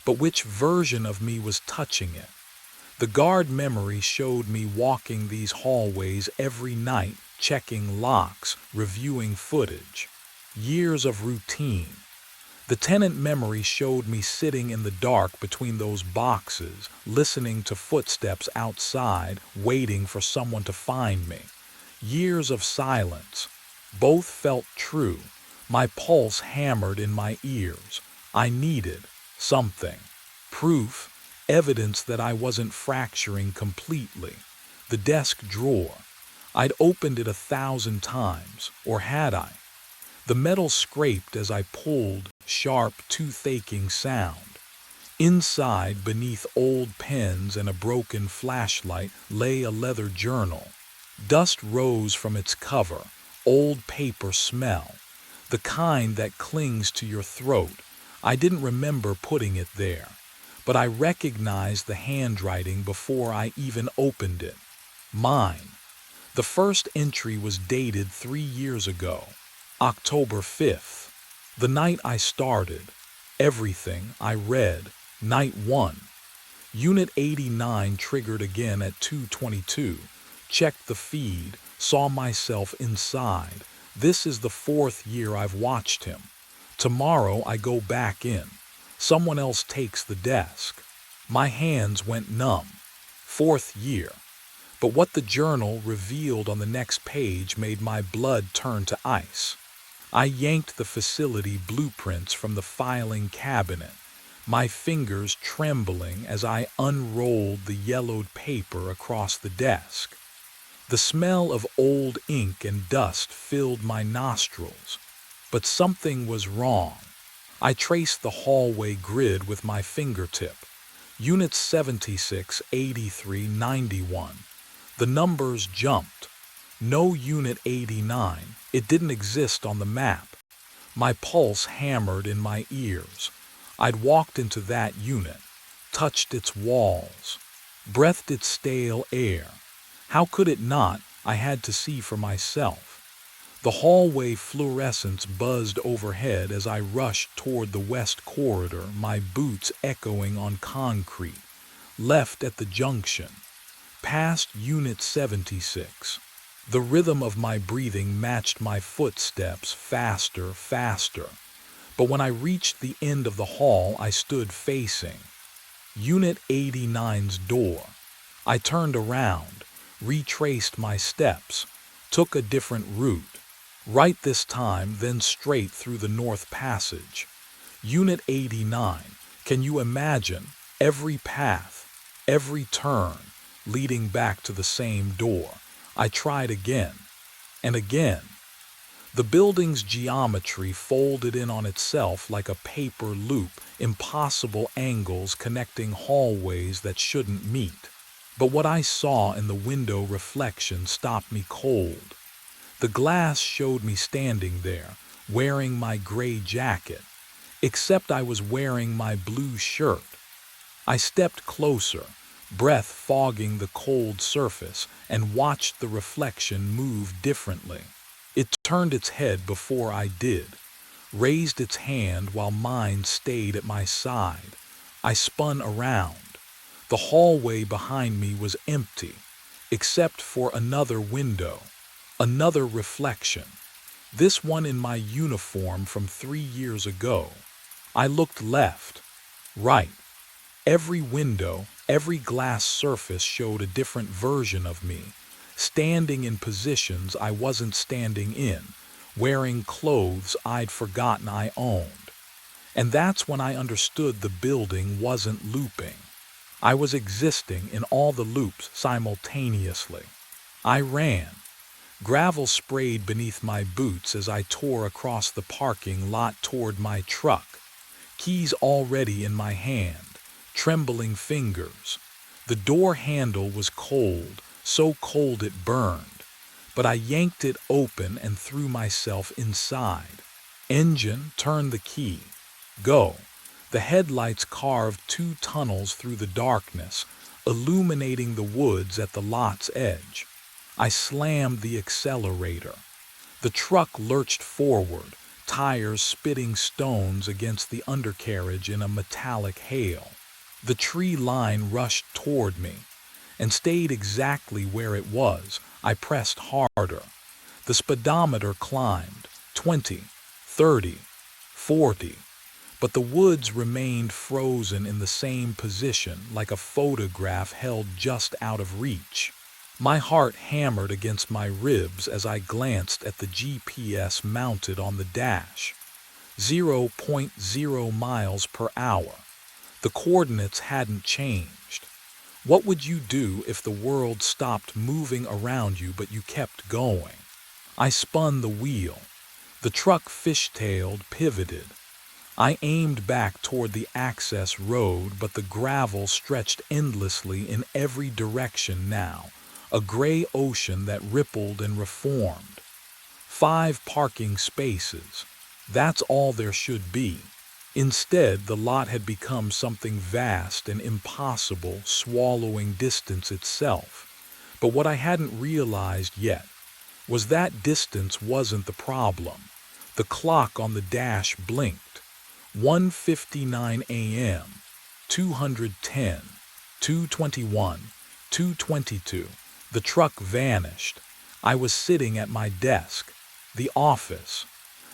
But which version of me was touching it? The guard memory showed me walking these hallways every night, checking locks, reviewing footage. Years of routine. The tenant memory showed me sitting in the dark between those boxes, listening to footsteps outside, waiting for someone to find me. Years of silence. Both felt true. My pulse hammered in my ears. I needed something. Proof, evidence that I wasn't fracturing completely. The desk drawer. I'd opened it 1,000 times, or had I? The metal scraped as I pulled, sharp, tooth-aching sound. Inside, beneath old pens and a broken flashlight, lay a leather journal. Dust rose from its cover, old paper smell, the kind that clings to your throat. I didn't remember putting it there, but I recognized the handwriting before I even opened it. Mine. The first entry was dated 3 years ago. October 5th, the night I started. Everything I read, night 1. Unit 89 triggered again at 2:22. Checked the feed, saw myself inside. This is the 4th year I've watched him. Tomorrow I go back in. Someone else takes the desk. My hands went numb. 4th year. But what the journal revealed on the next page made my blood turn to ice. I yanked the facility blueprints from the filing cabinet, my fingers trembling as I unrolled the yellowed paper across the desk. The smell of old ink and dust filled my nostrils, but something was wrong. I traced the hallway grid with my fingertip. Units 76, 83, 91. The numbers jumped. No Unit 89, it didn't exist on the map. My pulse hammered in my ears. I'd walked into that unit, touched its walls, breathed its stale air. How could it not? I had to see for myself. The hallway fluorescence buzzed overhead as I rushed toward the west corridor, my boots echoing on concrete. Left at the junction. passed Unit 76. The rhythm of my breathing matched my footsteps, faster, faster. But when I reached the end of the hall I stood facing, Unit 89's door, I turned around, retraced my steps, took a different route. Right this time, then straight through the North Passage. Unit 89, can you imagine? Every path, every turn, leading back to the same door. I tried again, and again. The building's geometry folded in on itself like a paper loop, impossible angles connecting hallways that shouldn't meet. But what I saw in the window reflection stopped me cold. The glass showed me standing there, wearing my gray jacket, except I was wearing my blue shirt. I stepped closer, breath fogging the cold surface, and watched the reflection move differently. It turned its head before I did, raised its hand while mine stayed at my side. I spun around. The hallway behind me was empty, except for another window, another reflection, this one in my uniform from 3 years ago. I looked left, right. Every window, every glass surface showed a different version of me, standing in positions I wasn't standing in, wearing clothes I'd forgotten I owned. And that's when I understood the building wasn't looping. I was existing in all the loops simultaneously. I ran. Gravel sprayed beneath my boots as I tore across the parking lot toward my truck, keys already in my hand, trembling fingers. The door handle was cold, so cold it burned, but I yanked it open and threw myself inside. Engine, turn the key. Go. The headlights carved 2 tunnels through the darkness, illuminating the woods at the lot's edge. I slammed the accelerator. The truck lurched forward, tires spitting stones against the undercarriage in a metallic hail. The tree line rushed toward me and stayed exactly where it was. I pressed harder. The speedometer climbed, 20, 30, 40. But the woods remained frozen in the same position, like a photograph held just out of reach. My heart hammered against my ribs as I glanced at the GPS mounted on the dash. 0.0 miles per hour. The coordinates hadn't changed. What would you do if the world stopped moving around you but you kept going? I spun the wheel. The truck fishtailed, pivoted. I aimed back toward the access road, but the gravel stretched endlessly in every direction now, a gray ocean that rippled and reformed. 5 parking spaces. That's all there should be. Instead, the lot had become something vast and impossible, swallowing distance itself. But what I hadn't realized yet was that distance wasn't the problem. The clock on the dash blinked. 1:59 a.m., 210, 221, 222. The truck vanished. I was sitting at my desk, the office.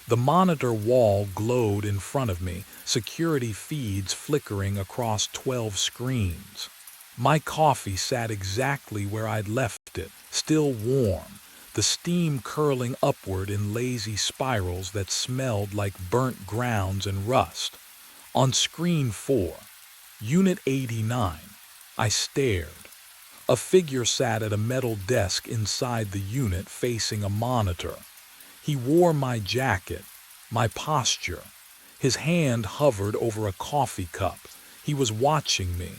The monitor wall glowed in front of me, security feeds flickering across 12 screens. My coffee sat exactly where I'd left it, still warm, the steam curling upward in lazy spirals that smelled like burnt grounds and rust. On screen 4, Unit 89, I stared. A figure sat at a metal desk inside the unit facing a monitor. He wore my jacket, my posture. His hand hovered over a coffee cup. He was watching me.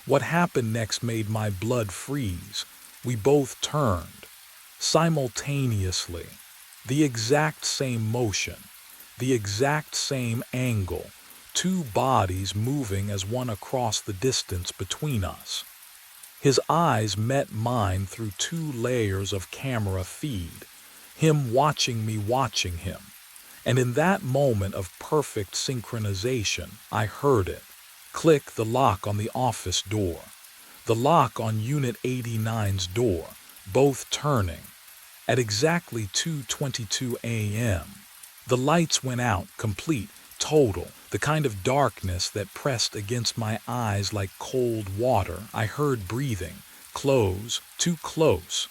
What happened next made my blood freeze. We both turned. Simultaneously. The exact same motion. The exact same angle. 2 bodies moving as one across the distance between us. His eyes met mine through 2 layers of camera feed. Him watching me watching him. And in that moment of perfect synchronization, I heard it. Click the lock on the office door. the lock on Unit 89's door, both turning. At exactly 2:22 a.m., the lights went out, complete, total, the kind of darkness that pressed against my eyes like cold water. I heard breathing. Close, too close.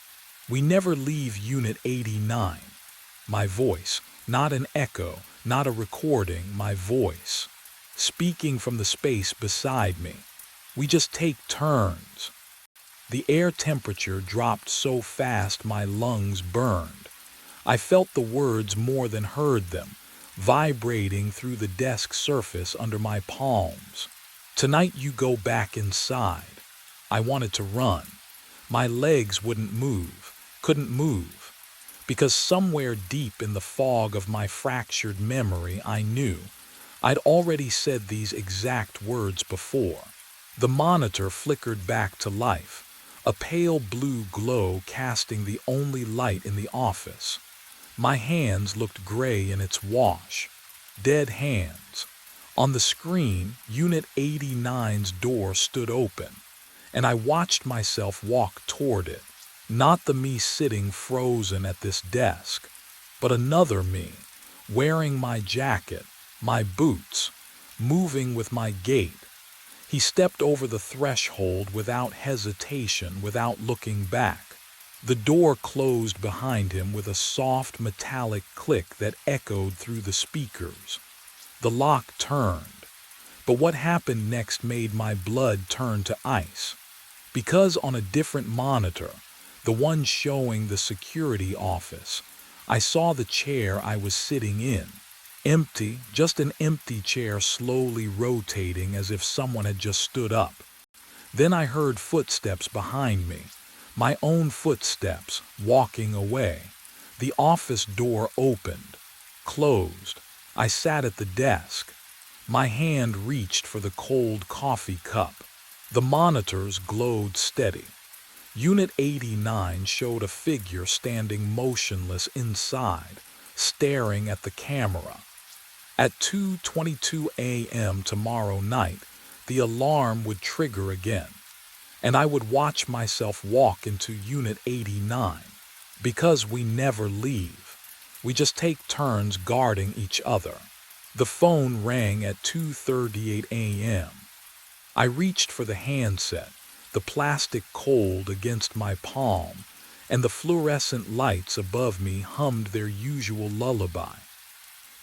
We never leave Unit 89. My voice, not an echo, not a recording, my voice, speaking from the space beside me. We just take turns. The air temperature dropped so fast my lungs burned. I felt the words more than heard them, vibrating through the desk surface under my palms. Tonight you go back inside. I wanted to run. My legs wouldn't move, couldn't move, because somewhere deep in the fog of my fractured memory I knew I'd already said these exact words before. The monitor flickered back to life, a pale blue glow casting the only light in the office. My hands looked gray in its wash. Dead hands. On the screen, Unit 89's door stood open, and I watched myself walk toward it. Not the me sitting frozen at this desk, but another me, wearing my jacket, my boots, moving with my gait. He stepped over the threshold without hesitation, without looking back. The door closed behind him with a soft metallic click that echoed through the speakers. The lock turned. But what happened next made my blood turn to ice. Because on a different monitor, the one showing the security office, I saw the chair I was sitting in. Empty, just an empty chair slowly rotating as if someone had just stood up. Then I heard footsteps behind me, my own footsteps, walking away. The office door opened, closed. I sat at the desk. My hand reached for the cold coffee cup. The monitors glowed steady. Unit 89 showed a figure standing motionless inside, staring at the camera. At 2:22 a.m. tomorrow night, the alarm would trigger again, and I would watch myself walk into Unit 89. Because we never leave. We just take turns guarding each other. The phone rang at 2:38 a.m. I reached for the handset, the plastic cold against my palm, and the fluorescent lights above me hummed their usual lullaby.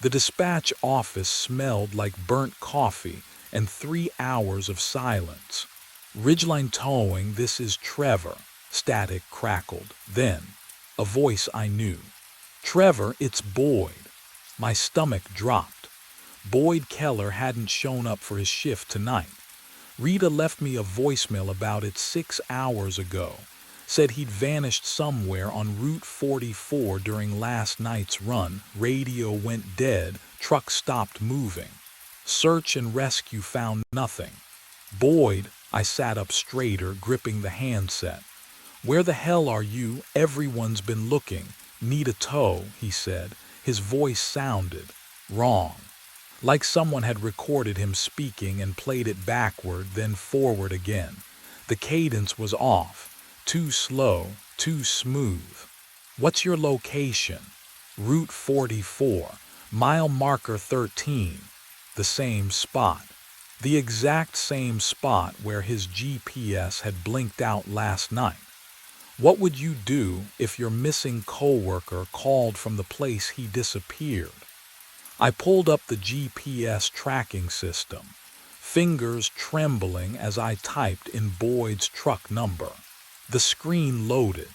The dispatch office smelled like burnt coffee and 3 hours of silence. Ridgeline Towing, this is Trevor, static crackled. Then, a voice I knew. Trevor, it's Boyd. My stomach dropped. Boyd Keller hadn't shown up for his shift tonight. Rita left me a voicemail about it 6 hours ago. Said he'd vanished somewhere on Route 44 during last night's run. Radio went dead, truck stopped moving. Search and rescue found nothing. Boyd, I sat up straighter, gripping the handset. Where the hell are you? Everyone's been looking. Need a tow, he said. His voice sounded wrong. Like someone had recorded him speaking and played it backward, then forward again. The cadence was off. Too slow, too smooth. What's your location? Route 44, mile marker 13. The same spot. The exact same spot where his GPS had blinked out last night. What would you do if your missing coworker called from the place he disappeared? I pulled up the GPS tracking system, fingers trembling as I typed in Boyd's truck number. The screen loaded.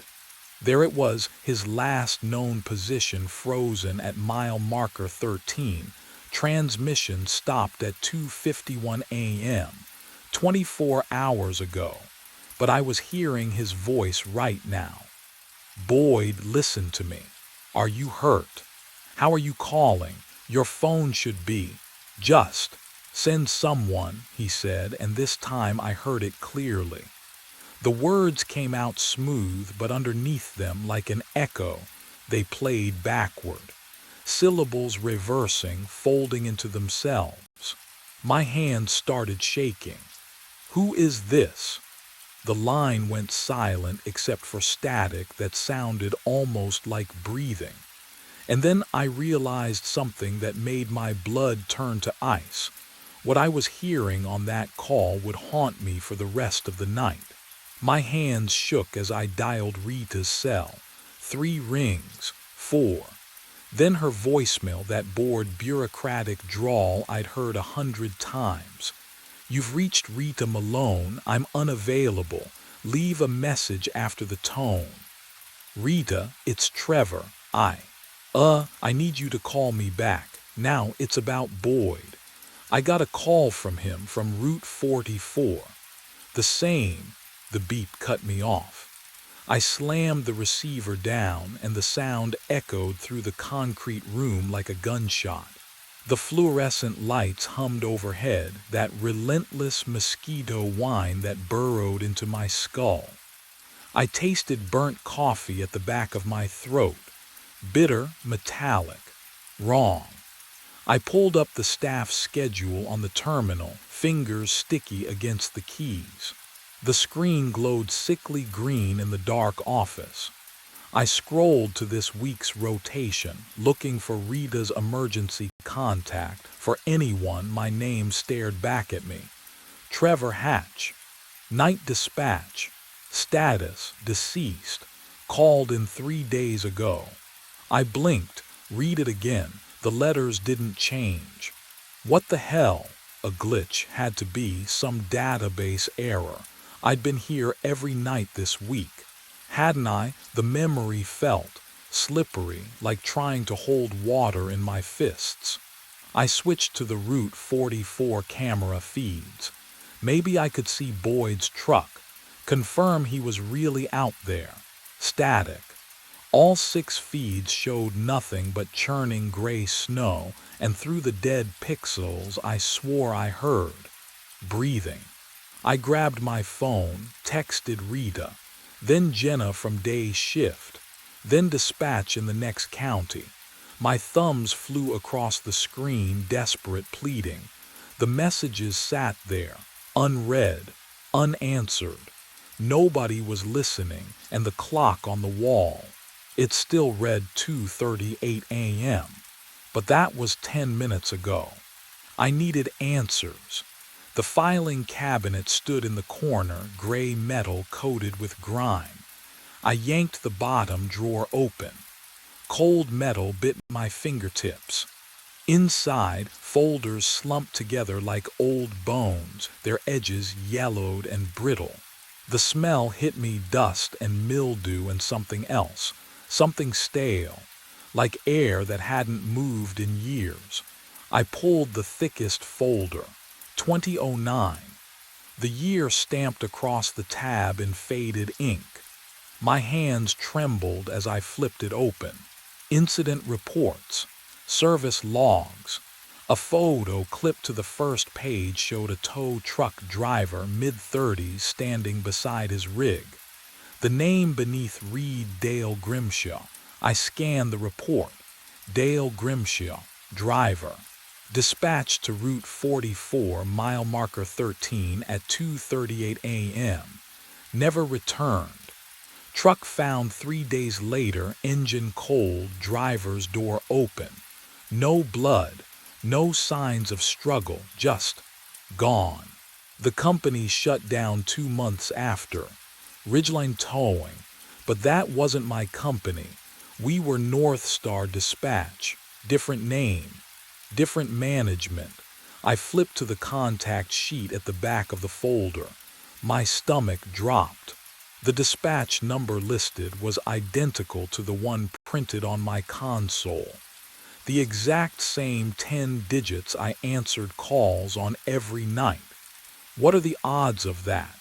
There it was, his last known position frozen at mile marker 13. Transmission stopped at 2:51 a.m., 24 hours ago. But I was hearing his voice right now. Boyd, listen to me. Are you hurt? How are you calling? Your phone should be. Just send someone, he said, and this time I heard it clearly. The words came out smooth, but underneath them, like an echo, they played backward. Syllables reversing, folding into themselves. My hands started shaking. Who is this? The line went silent except for static that sounded almost like breathing. And then I realized something that made my blood turn to ice. What I was hearing on that call would haunt me for the rest of the night. My hands shook as I dialed Rita's cell. 3 rings, 4. Then her voicemail, that bored bureaucratic drawl I'd heard 100 times. "You've reached Rita Malone. I'm unavailable. Leave a message after the tone." "Rita, it's Trevor. I need you to call me back. Now it's about Boyd. I got a call from him from Route 44. The same." The beep cut me off. I slammed the receiver down and the sound echoed through the concrete room like a gunshot. The fluorescent lights hummed overhead, that relentless mosquito whine that burrowed into my skull. I tasted burnt coffee at the back of my throat. Bitter, metallic, wrong. I pulled up the staff schedule on the terminal, fingers sticky against the keys. The screen glowed sickly green in the dark office. I scrolled to this week's rotation, looking for Rita's emergency contact. For anyone, my name stared back at me. Trevor Hatch. Night dispatch. Status, deceased. Called in 3 days ago. I blinked, read it again. The letters didn't change. What the hell? A glitch, had to be, some database error. I'd been here every night this week. Hadn't I? The memory felt slippery, like trying to hold water in my fists. I switched to the Route 44 camera feeds. Maybe I could see Boyd's truck. Confirm he was really out there. Static. All 6 feeds showed nothing but churning gray snow, and through the dead pixels I swore I heard breathing. I grabbed my phone, texted Rita, then Jenna from day's shift, then dispatch in the next county. My thumbs flew across the screen, desperate pleading. The messages sat there, unread, unanswered. Nobody was listening, and the clock on the wall. It still read 2:38 a.m., but that was 10 minutes ago. I needed answers. The filing cabinet stood in the corner, gray metal coated with grime. I yanked the bottom drawer open. Cold metal bit my fingertips. Inside, folders slumped together like old bones, their edges yellowed and brittle. The smell hit me, dust and mildew and something else. Something stale, like air that hadn't moved in years. I pulled the thickest folder, 2009. The year stamped across the tab in faded ink. My hands trembled as I flipped it open. Incident reports, service logs. A photo clipped to the first page showed a tow truck driver, mid-30s, standing beside his rig. The name beneath read Dale Grimshaw. I scanned the report. Dale Grimshaw, driver. Dispatched to Route 44, mile marker 13 at 2:38 a.m. Never returned. Truck found 3 days later, engine cold, driver's door open. No blood, no signs of struggle, just gone. The company shut down 2 months after. Ridgeline Towing, but that wasn't my company. We were North Star Dispatch, different name, different management. I flipped to the contact sheet at the back of the folder. My stomach dropped. The dispatch number listed was identical to the one printed on my console. The exact same 10 digits I answered calls on every night. What are the odds of that?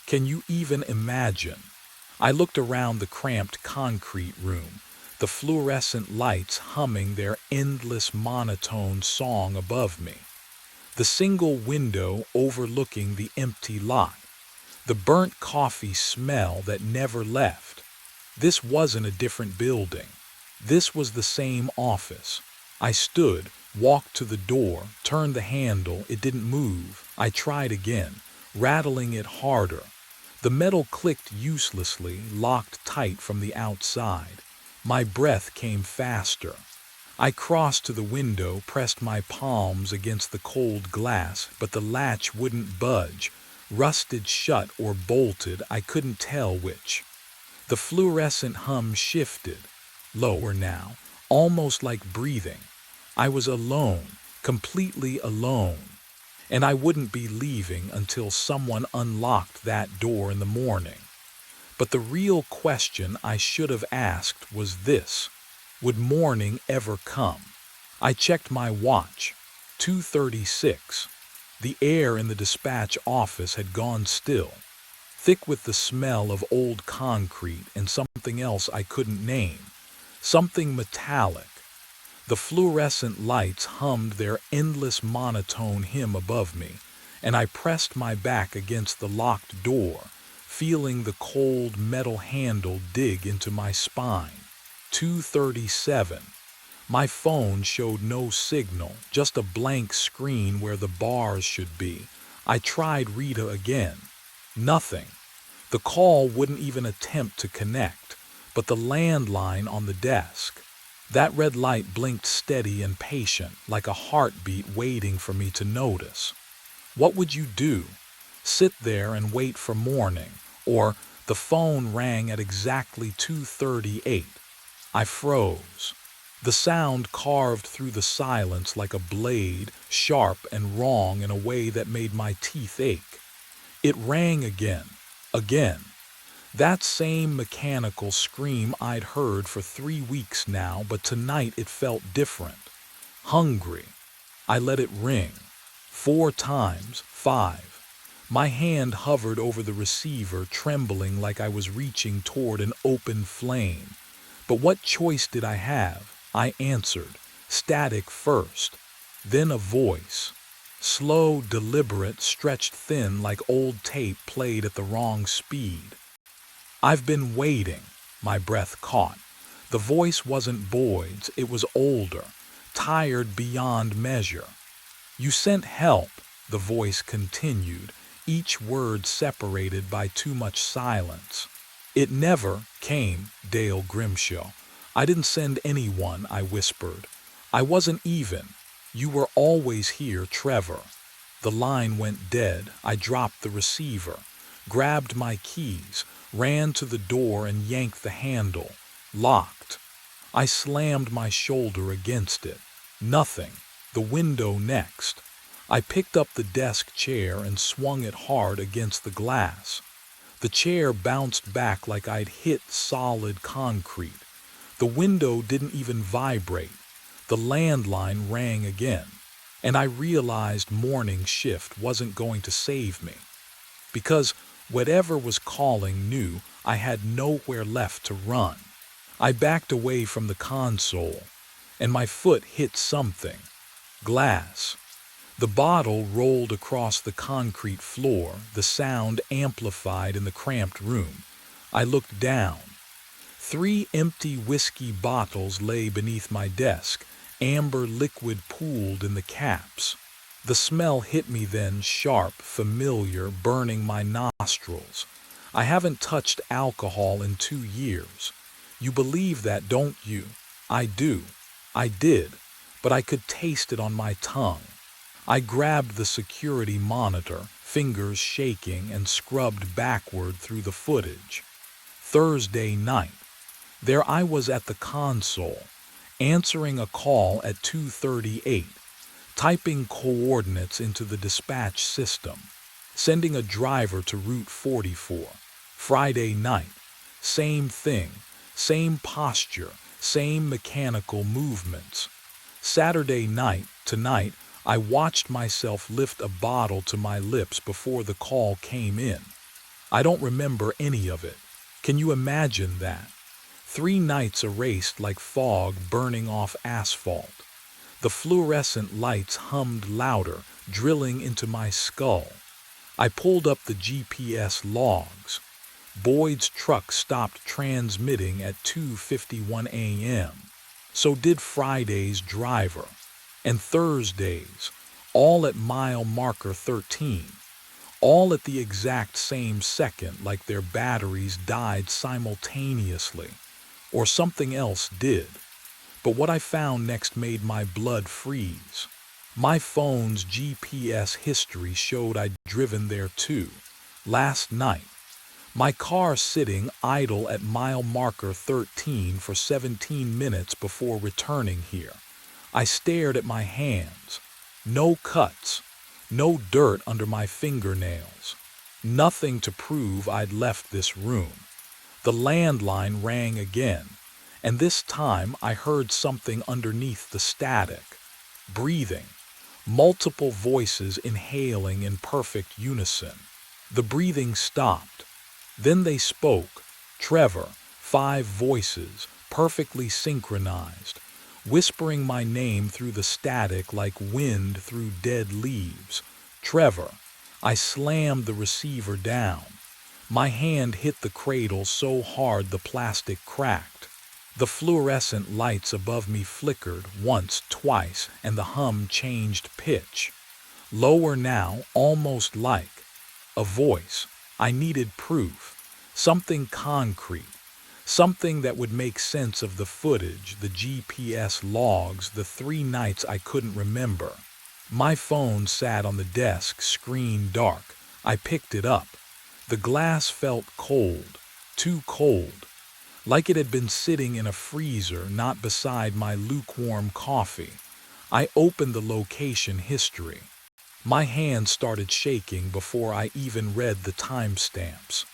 Can you even imagine? I looked around the cramped concrete room, the fluorescent lights humming their endless monotone song above me. The single window overlooking the empty lot. The burnt coffee smell that never left. This wasn't a different building. This was the same office. I stood, walked to the door, turned the handle. It didn't move. I tried again, rattling it harder. The metal clicked uselessly, locked tight from the outside. My breath came faster. I crossed to the window, pressed my palms against the cold glass, but the latch wouldn't budge. Rusted shut or bolted, I couldn't tell which. The fluorescent hum shifted, lower now, almost like breathing. I was alone, completely alone. And I wouldn't be leaving until someone unlocked that door in the morning. But the real question I should have asked was this: would morning ever come? I checked my watch. 2:36. The air in the dispatch office had gone still, thick with the smell of old concrete and something else I couldn't name, something metallic. The fluorescent lights hummed their endless monotone hymn above me, and I pressed my back against the locked door, feeling the cold metal handle dig into my spine. 2:37. My phone showed no signal, just a blank screen where the bars should be. I tried Rita again. Nothing. The call wouldn't even attempt to connect, but the landline on the desk. That red light blinked steady and patient, like a heartbeat waiting for me to notice. What would you do? Sit there and wait for morning, or the phone rang at exactly 2:38. I froze. The sound carved through the silence like a blade, sharp and wrong in a way that made my teeth ache. It rang again, again. That same mechanical scream I'd heard for 3 weeks now, but tonight it felt different. Hungry. I let it ring. 4 times, 5. My hand hovered over the receiver, trembling like I was reaching toward an open flame. But what choice did I have? I answered, static first, then a voice. Slow, deliberate, stretched thin like old tape played at the wrong speed. I've been waiting, my breath caught. The voice wasn't Boyd's, it was older, tired beyond measure. You sent help, the voice continued, each word separated by too much silence. It never came, Dale Grimshaw. I didn't send anyone, I whispered. I wasn't even. You were always here, Trevor. The line went dead. I dropped the receiver, grabbed my keys, ran to the door and yanked the handle. Locked. I slammed my shoulder against it. Nothing. The window next. I picked up the desk chair and swung it hard against the glass. The chair bounced back like I'd hit solid concrete. The window didn't even vibrate. The landline rang again, and I realized morning shift wasn't going to save me. Because whatever was calling knew I had nowhere left to run. I backed away from the console, and my foot hit something. Glass. The bottle rolled across the concrete floor, the sound amplified in the cramped room. I looked down. 3 empty whiskey bottles lay beneath my desk, amber liquid pooled in the caps. The smell hit me then, sharp, familiar, burning my nostrils. I haven't touched alcohol in 2 years. You believe that, don't you? I do. I did, but I could taste it on my tongue. I grabbed the security monitor, fingers shaking, and scrubbed backward through the footage. Thursday night. There I was at the console, answering a call at 2:38, typing coordinates into the dispatch system, sending a driver to Route 44. Friday night. Same thing, same posture, same mechanical movements. Saturday night, tonight, I watched myself lift a bottle to my lips before the call came in. I don't remember any of it. Can you imagine that? 3 nights erased like fog burning off asphalt. The fluorescent lights hummed louder, drilling into my skull. I pulled up the GPS logs. Boyd's truck stopped transmitting at 2:51 a.m. So did Friday's driver. And Thursday's, all at mile marker 13. all at the exact same second, like their batteries died simultaneously, or something else did. But what I found next made my blood freeze. My phone's GPS history showed I'd driven there too, last night. My car sitting idle at mile marker 13 for 17 minutes before returning here. I stared at my hands. No cuts, no dirt under my fingernails. Nothing to prove I'd left this room. The landline rang again, and this time I heard something underneath the static. Breathing. Multiple voices inhaling in perfect unison. The breathing stopped. Then they spoke. Trevor, 5 voices, perfectly synchronized, whispering my name through the static like wind through dead leaves. Trevor. I slammed the receiver down. My hand hit the cradle so hard the plastic cracked. The fluorescent lights above me flickered once, twice, and the hum changed pitch. Lower now, almost like a voice. I needed proof, something concrete, something that would make sense of the footage, the GPS logs, the 3 nights I couldn't remember. My phone sat on the desk, screen dark. I picked it up. The glass felt cold, too cold, like it had been sitting in a freezer, not beside my lukewarm coffee. I opened the location history. My hand started shaking before I even read the timestamps.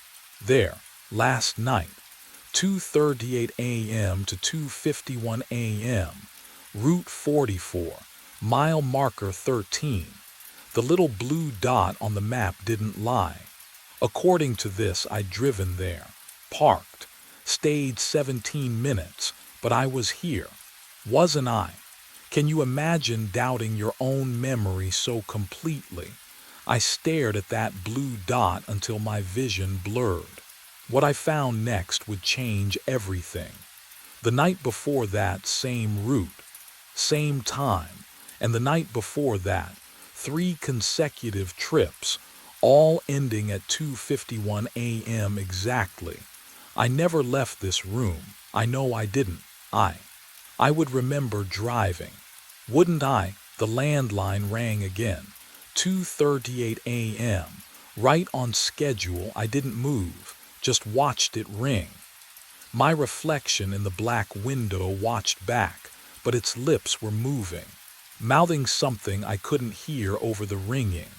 There, last night, 2:38 a.m. to 2:51 a.m., Route 44, mile marker 13. The little blue dot on the map didn't lie. According to this, I'd driven there, parked, stayed 17 minutes, but I was here, wasn't I? Can you imagine doubting your own memory so completely? I stared at that blue dot until my vision blurred. What I found next would change everything. The night before that, same route, same time, and the night before that, 3 consecutive trips, all ending at 2:51 a.m. exactly. I never left this room. I know I didn't. I would remember driving. Wouldn't I? The landline rang again. 2:38 a.m. Right on schedule. I didn't move, just watched it ring. My reflection in the black window watched back, but its lips were moving, mouthing something I couldn't hear over the ringing.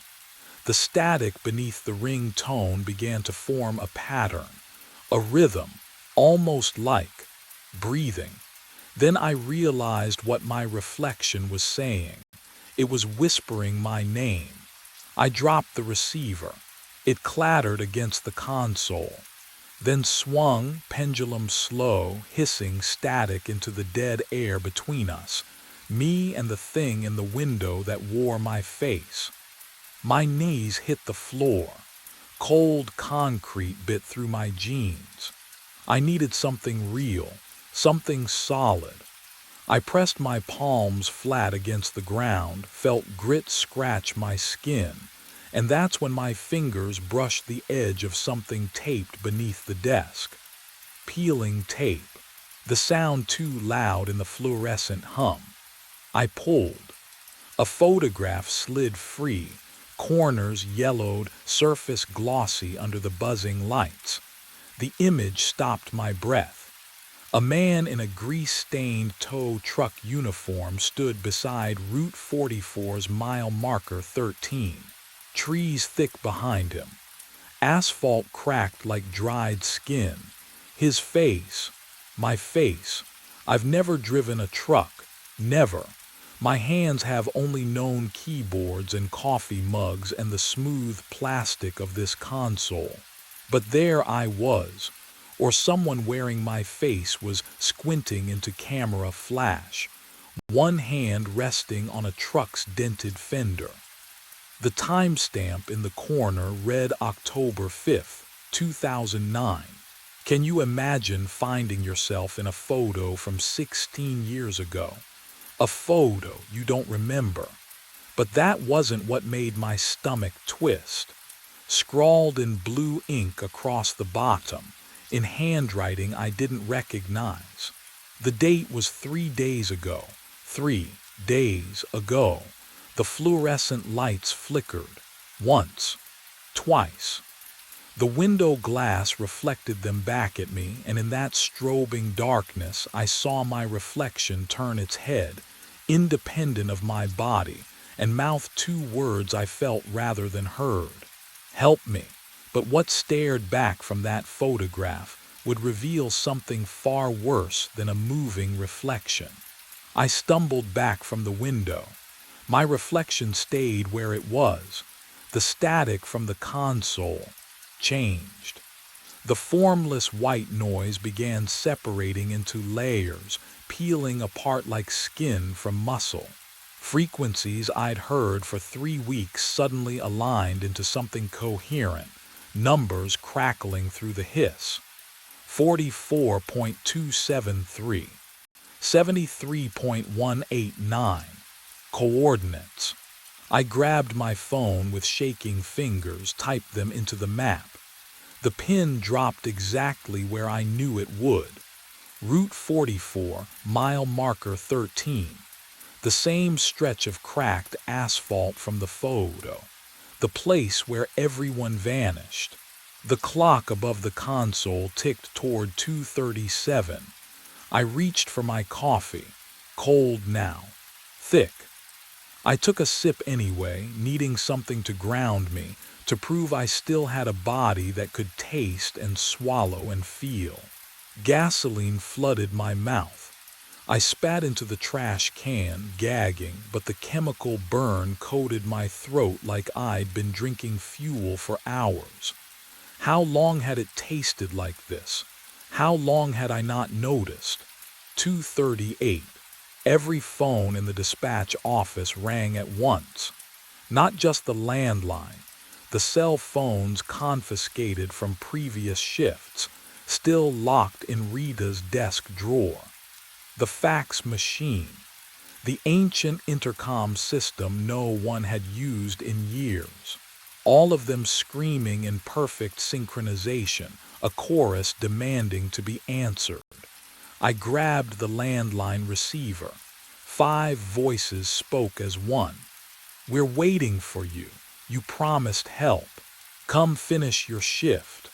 The static beneath the ring tone began to form a pattern, a rhythm, almost like breathing. Then I realized what my reflection was saying. It was whispering my name. I dropped the receiver. It clattered against the console, then swung, pendulum slow, hissing static into the dead air between us, me and the thing in the window that wore my face. My knees hit the floor. Cold concrete bit through my jeans. I needed something real, something solid. I pressed my palms flat against the ground, felt grit scratch my skin, and that's when my fingers brushed the edge of something taped beneath the desk. Peeling tape. The sound too loud in the fluorescent hum. I pulled. A photograph slid free, corners yellowed, surface glossy under the buzzing lights. The image stopped my breath. A man in a grease-stained tow truck uniform stood beside Route 44's mile marker 13. Trees thick behind him. Asphalt cracked like dried skin. His face, my face. I've never driven a truck, never. My hands have only known keyboards and coffee mugs and the smooth plastic of this console. But there I was, or someone wearing my face was squinting into camera flash, one hand resting on a truck's dented fender. The timestamp in the corner read October 5th, 2009. Can you imagine finding yourself in a photo from 16 years ago? A photo you don't remember. But that wasn't what made my stomach twist. scrawled in blue ink across the bottom, in handwriting I didn't recognize. The date was 3 days ago. 3 days ago. The fluorescent lights flickered. Once. Twice. The window glass reflected them back at me, and in that strobing darkness I saw my reflection turn its head, independent of my body, and mouth 2 words I felt rather than heard. Help me. But what stared back from that photograph would reveal something far worse than a moving reflection. I stumbled back from the window. My reflection stayed where it was. The static from the console changed. The formless white noise began separating into layers, peeling apart like skin from muscle. Frequencies I'd heard for 3 weeks suddenly aligned into something coherent, numbers crackling through the hiss. 44.273, 73.189, coordinates. I grabbed my phone with shaking fingers, typed them into the map. The pin dropped exactly where I knew it would. Route 44, mile marker 13. The same stretch of cracked asphalt from the photo. The place where everyone vanished. The clock above the console ticked toward 2:37. I reached for my coffee, cold now, thick. I took a sip anyway, needing something to ground me, to prove I still had a body that could taste and swallow and feel. Gasoline flooded my mouth. I spat into the trash can, gagging, but the chemical burn coated my throat like I'd been drinking fuel for hours. How long had it tasted like this? How long had I not noticed? 2:38. Every phone in the dispatch office rang at once. Not just the landline, the cell phones confiscated from previous shifts, still locked in Rita's desk drawer. The fax machine, the ancient intercom system no one had used in years. All of them screaming in perfect synchronization, a chorus demanding to be answered. I grabbed the landline receiver. 5 voices spoke as one. We're waiting for you. You promised help. Come finish your shift.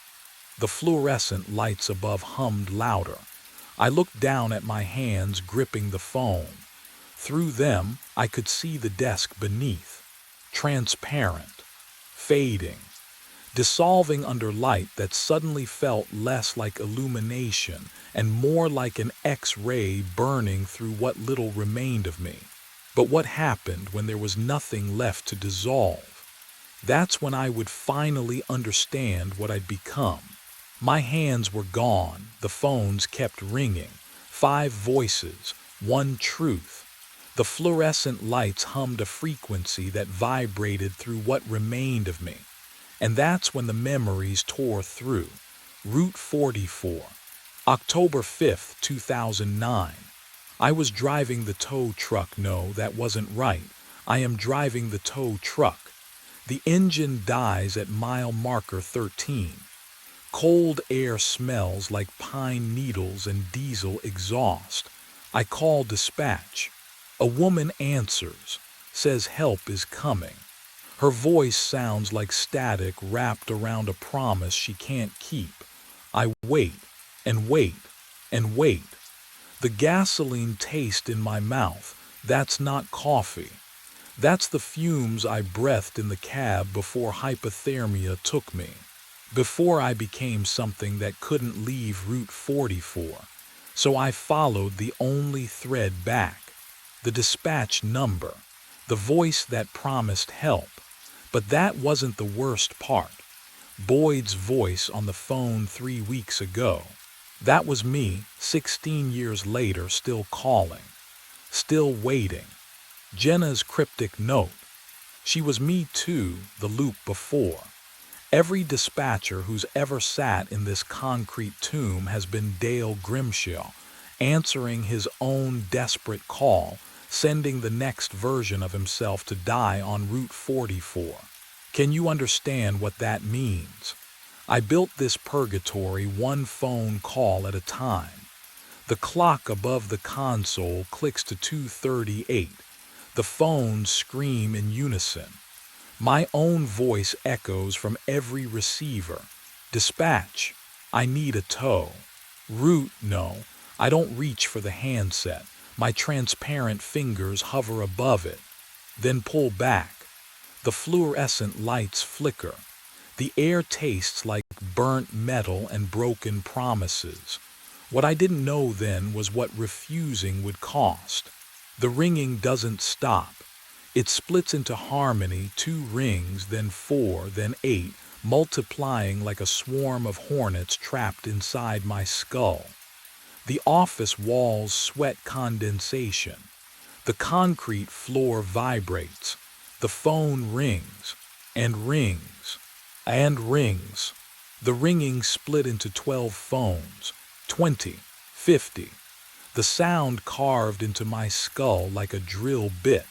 The fluorescent lights above hummed louder. I looked down at my hands gripping the phone. Through them, I could see the desk beneath. Transparent. Fading. Dissolving under light that suddenly felt less like illumination and more like an X-ray burning through what little remained of me. But what happened when there was nothing left to dissolve? That's when I would finally understand what I'd become. My hands were gone, the phones kept ringing. 5 voices, one truth. The fluorescent lights hummed a frequency that vibrated through what remained of me. And that's when the memories tore through. Route 44, October 5th, 2009. I was driving the tow truck. No, that wasn't right. I am driving the tow truck. The engine dies at mile marker 13. Cold air smells like pine needles and diesel exhaust. I call dispatch. A woman answers, says help is coming. Her voice sounds like static wrapped around a promise she can't keep. I wait, and wait, and wait. The gasoline taste in my mouth, that's not coffee. That's the fumes I breathed in the cab before hypothermia took me. Before I became something that couldn't leave Route 44. So I followed the only thread back. The dispatch number. The voice that promised help. But that wasn't the worst part. Boyd's voice on the phone 3 weeks ago. That was me, 16 years later, still calling. Still waiting. Jenna's cryptic note. She was me too, the loop before. Every dispatcher who's ever sat in this concrete tomb has been Dale Grimshaw, answering his own desperate call, sending the next version of himself to die on Route 44. Can you understand what that means? I built this purgatory one phone call at a time. The clock above the console clicks to 2:38. The phones scream in unison. My own voice echoes from every receiver. Dispatch, I need a tow. Route, no, I don't reach for the handset. My transparent fingers hover above it, then pull back. The fluorescent lights flicker. The air tastes like burnt metal and broken promises. What I didn't know then was what refusing would cost. The ringing doesn't stop. It splits into harmony, 2 rings, then 4, then 8, multiplying like a swarm of hornets trapped inside my skull. The office walls sweat condensation. The concrete floor vibrates. The phone rings, and rings, and rings. The ringing split into 12 phones, 20, 50. The sound carved into my skull like a drill bit.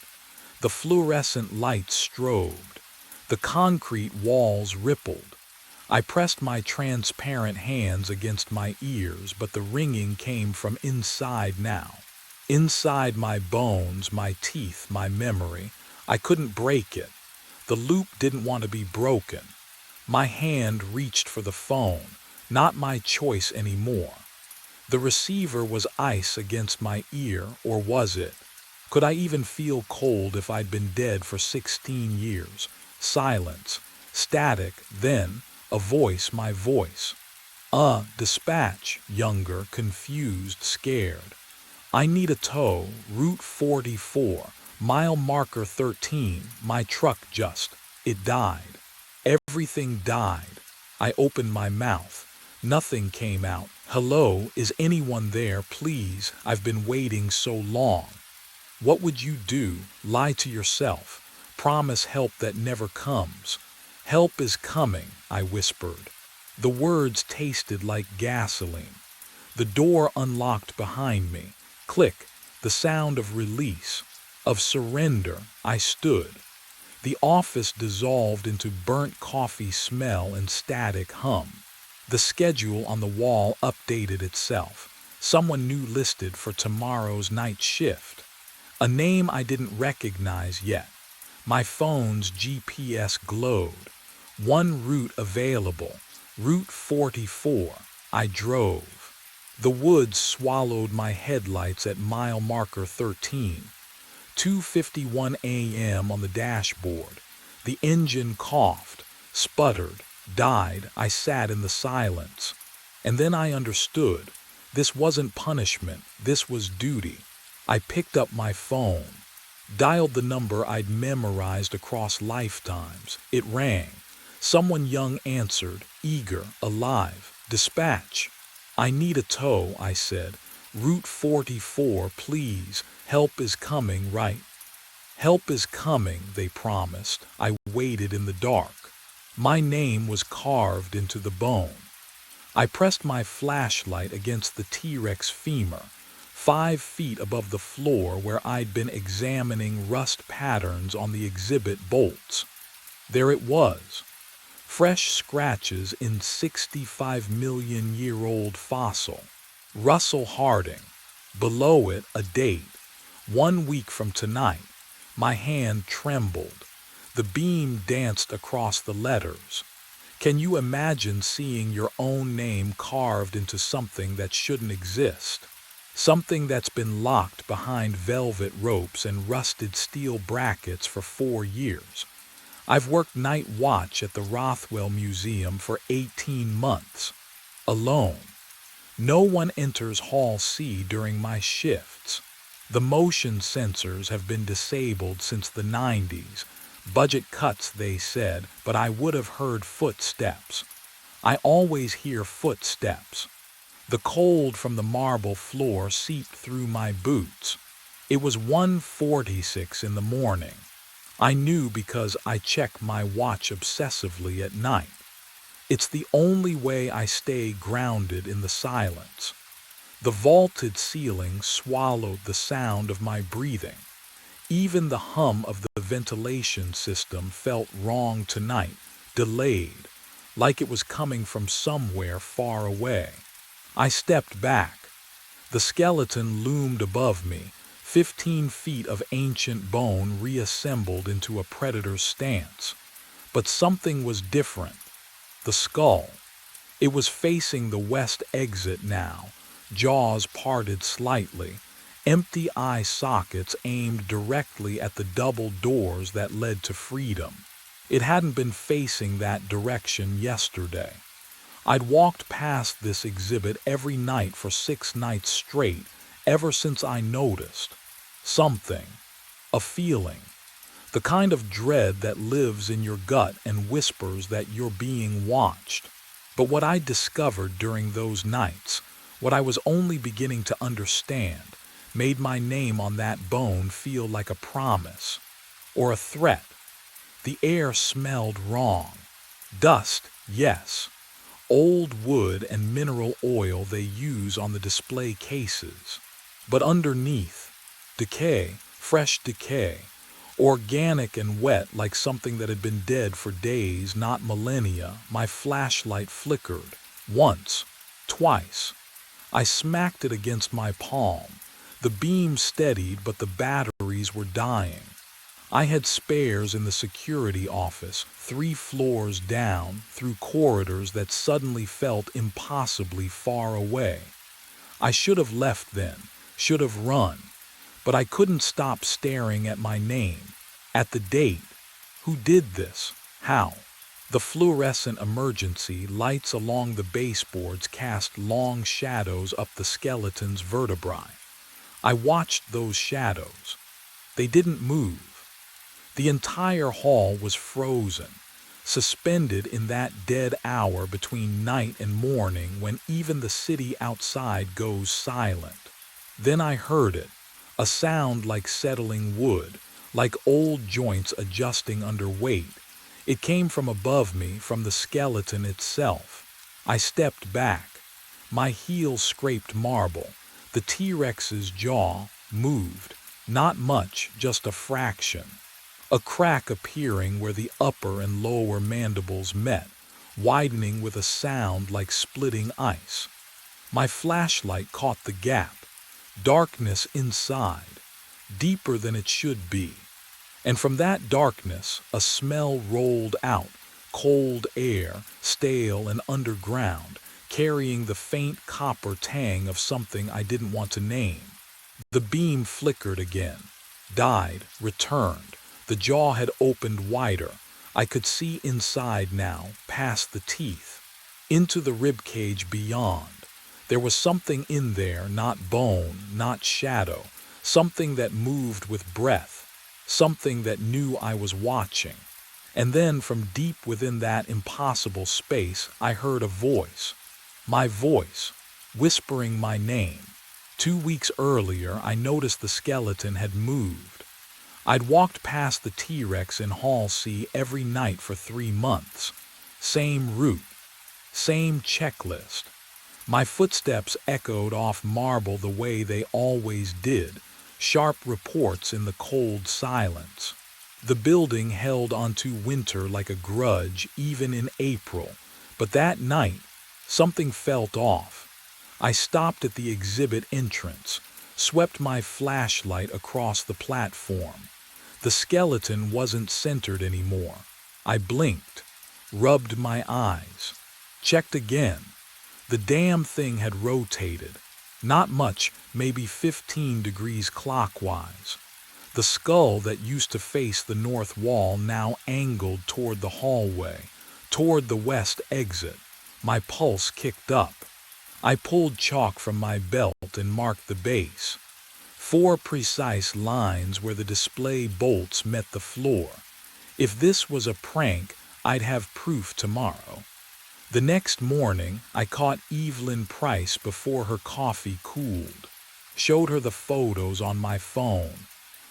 The fluorescent lights strobed. The concrete walls rippled. I pressed my transparent hands against my ears, but the ringing came from inside now. Inside my bones, my teeth, my memory. I couldn't break it. The loop didn't want to be broken. My hand reached for the phone, not my choice anymore. The receiver was ice against my ear, or was it? Could I even feel cold if I'd been dead for 16 years? Silence, static, then a voice, my voice. Dispatch, younger, confused, scared. I need a tow, Route 44, mile marker 13, my truck it died. Everything died. I opened my mouth. Nothing came out. Hello, is anyone there, please? I've been waiting so long. What would you do? Lie to yourself. Promise help that never comes. Help is coming, I whispered. The words tasted like gasoline. The door unlocked behind me. Click, the sound of release, of surrender. I stood. The office dissolved into burnt coffee smell and static hum. The schedule on the wall updated itself. Someone new listed for tomorrow's night shift. A name I didn't recognize yet. My phone's GPS glowed. One route available, Route 44. I drove. The woods swallowed my headlights at mile marker 13. 2:51 a.m. on the dashboard. The engine coughed, sputtered, died. I sat in the silence. And then I understood. This wasn't punishment. This was duty. I picked up my phone, dialed the number I'd memorized across lifetimes. It rang. Someone young answered, eager, alive. Dispatch. I need a tow, I said. Route 44, please. Help is coming, right? Help is coming, they promised. I waited in the dark. My name was carved into the bone. I pressed my flashlight against the T-Rex femur, 5 feet above the floor where I'd been examining rust patterns on the exhibit bolts. There it was. Fresh scratches in 65-million-year-old fossil. Russell Harding. Below it, a date. 1 week from tonight. My hand trembled. The beam danced across the letters. Can you imagine seeing your own name carved into something that shouldn't exist? Something that's been locked behind velvet ropes and rusted steel brackets for 4 years. I've worked night watch at the Rothwell Museum for 18 months. Alone. No one enters Hall C during my shifts. The motion sensors have been disabled since the 90s. Budget cuts, they said, but I would have heard footsteps. I always hear footsteps. The cold from the marble floor seeped through my boots. It was 1:46 in the morning. I knew because I check my watch obsessively at night. It's the only way I stay grounded in the silence. The vaulted ceiling swallowed the sound of my breathing. Even the hum of the ventilation system felt wrong tonight, delayed, like it was coming from somewhere far away. I stepped back. The skeleton loomed above me, 15 feet of ancient bone reassembled into a predator's stance. But something was different. The skull. It was facing the west exit now, jaws parted slightly, empty eye sockets aimed directly at the double doors that led to freedom. It hadn't been facing that direction yesterday. I'd walked past this exhibit every night for 6 nights straight, ever since I noticed. Something. A feeling. The kind of dread that lives in your gut and whispers that you're being watched. But what I discovered during those nights, what I was only beginning to understand, made my name on that bone feel like a promise. Or a threat. The air smelled wrong. Dust, yes. Old wood and mineral oil they use on the display cases. But underneath, decay, fresh decay, organic and wet like something that had been dead for days, not millennia. My flashlight flickered. Once, twice. I smacked it against my palm. The beam steadied, but the batteries were dying. I had spares in the security office, 3 floors down, through corridors that suddenly felt impossibly far away. I should have left then, should have run, but I couldn't stop staring at my name, at the date. Who did this? How? The fluorescent emergency lights along the baseboards cast long shadows up the skeleton's vertebrae. I watched those shadows. They didn't move. The entire hall was frozen, suspended in that dead hour between night and morning when even the city outside goes silent. Then I heard it, a sound like settling wood, like old joints adjusting under weight. It came from above me, from the skeleton itself. I stepped back. My heel scraped marble. The T-Rex's jaw moved. Not much, just a fraction. A crack appearing where the upper and lower mandibles met, widening with a sound like splitting ice. My flashlight caught the gap. Darkness inside, deeper than it should be. And from that darkness, a smell rolled out, cold air, stale and underground, carrying the faint copper tang of something I didn't want to name. The beam flickered again, died, returned. The jaw had opened wider. I could see inside now, past the teeth, into the ribcage beyond. There was something in there, not bone, not shadow, something that moved with breath, something that knew I was watching. And then from deep within that impossible space, I heard a voice. My voice, whispering my name. 2 weeks earlier, I noticed the skeleton had moved. I'd walked past the T-Rex in Hall C every night for 3 months. Same route, same checklist. My footsteps echoed off marble the way they always did, sharp reports in the cold silence. The building held onto winter like a grudge even in April, but that night, something felt off. I stopped at the exhibit entrance, swept my flashlight across the platform. The skeleton wasn't centered anymore. I blinked, rubbed my eyes, checked again. The damn thing had rotated. Not much, maybe 15 degrees clockwise. The skull that used to face the north wall now angled toward the hallway, toward the west exit. My pulse kicked up. I pulled chalk from my belt and marked the base. 4 precise lines where the display bolts met the floor. If this was a prank, I'd have proof tomorrow. The next morning, I caught Evelyn Price before her coffee cooled. Showed her the photos on my phone.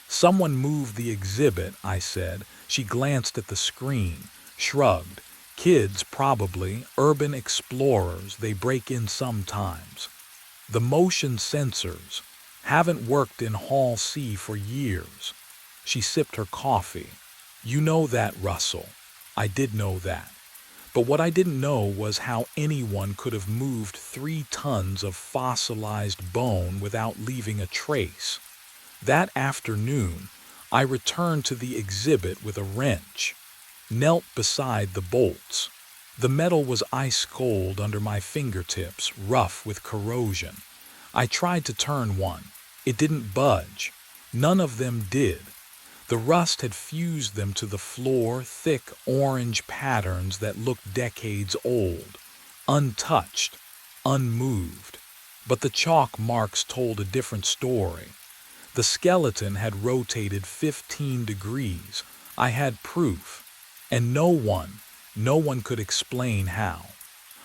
Someone moved the exhibit, I said. She glanced at the screen, shrugged. Kids, probably, urban explorers, they break in sometimes. The motion sensors haven't worked in Hall C for years. She sipped her coffee. You know that, Russell. I did know that. But what I didn't know was how anyone could have moved 3 tons of fossilized bone without leaving a trace. That afternoon, I returned to the exhibit with a wrench, knelt beside the bolts. The metal was ice cold under my fingertips, rough with corrosion. I tried to turn one. It didn't budge. None of them did. The rust had fused them to the floor, thick orange patterns that looked decades old, untouched, unmoved. But the chalk marks told a different story. The skeleton had rotated 15 degrees. I had proof. And no one could explain how.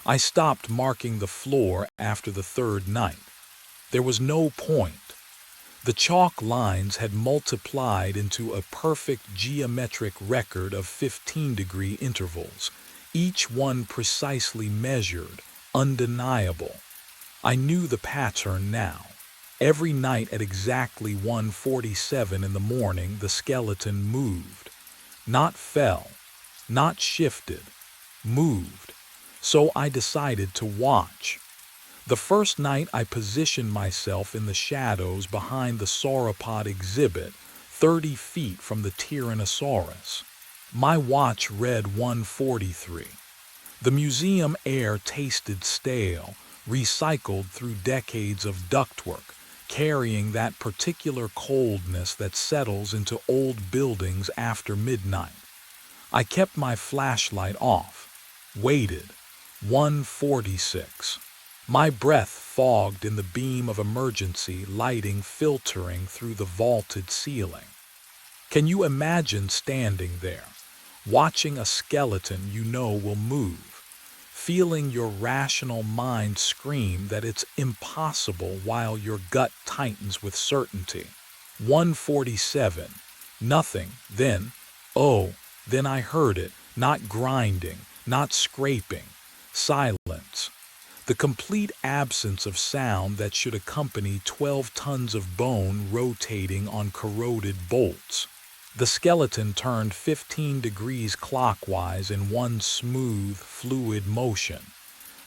I stopped marking the floor after the third night. There was no point. The chalk lines had multiplied into a perfect geometric record of 15-degree intervals, each one precisely measured, undeniable. I knew the pattern now. Every night at exactly 1:47 in the morning, the skeleton moved. Not fell, not shifted, moved. So I decided to watch. The first night I positioned myself in the shadows behind the sauropod exhibit, 30 feet from the Tyrannosaurus. My watch read 1:43. The museum air tasted stale, recycled through decades of ductwork, carrying that particular coldness that settles into old buildings after midnight. I kept my flashlight off, waited. 1:46. My breath fogged in the beam of emergency lighting filtering through the vaulted ceiling. Can you imagine standing there, watching a skeleton you know will move, feeling your rational mind scream that it's impossible while your gut tightens with certainty? 1:47. Nothing. Then I heard it, not grinding, not scraping. Silence. The complete absence of sound that should accompany 12 tons of bone rotating on corroded bolts. The skeleton turned 15 degrees clockwise in one smooth, fluid motion.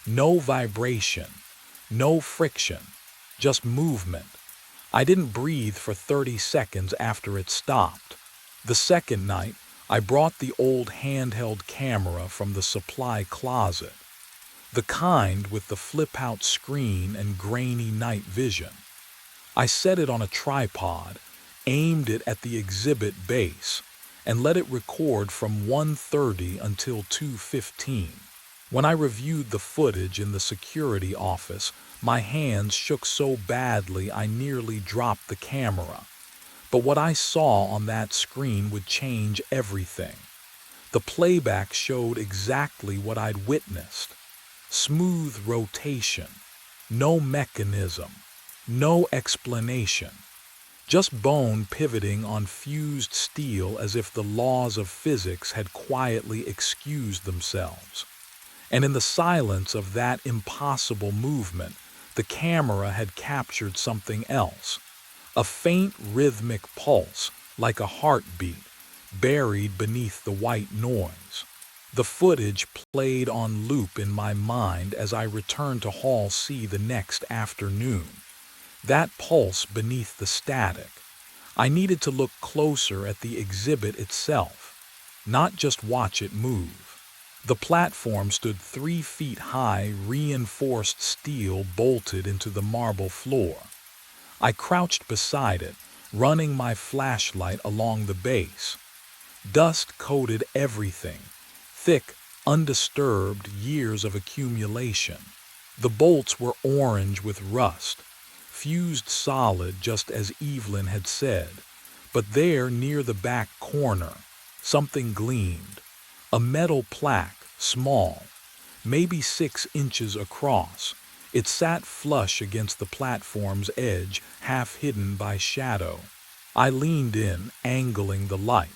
No vibration, no friction, just movement. I didn't breathe for 30 seconds after it stopped. The second night, I brought the old handheld camera from the supply closet. The kind with the flip-out screen and grainy night vision. I set it on a tripod, aimed it at the exhibit base, and let it record from 1:30 until 2:15. When I reviewed the footage in the security office, my hands shook so badly I nearly dropped the camera. But what I saw on that screen would change everything. The playback showed exactly what I'd witnessed. Smooth rotation, no mechanism, no explanation. Just bone pivoting on fused steel as if the laws of physics had quietly excused themselves. And in the silence of that impossible movement, the camera had captured something else. A faint rhythmic pulse, like a heartbeat, buried beneath the white noise. The footage played on loop in my mind as I returned to Hall C the next afternoon. That pulse beneath the static. I needed to look closer at the exhibit itself, not just watch it move. The platform stood 3 feet high, reinforced steel bolted into the marble floor. I crouched beside it, running my flashlight along the base. Dust coated everything. Thick, undisturbed years of accumulation. The bolts were orange with rust, fused solid just as Evelyn had said. But there, near the back corner, something gleamed. A metal plaque, small, maybe 6 inches across. It sat flush against the platform's edge, half hidden by shadow. I leaned in, angling the light.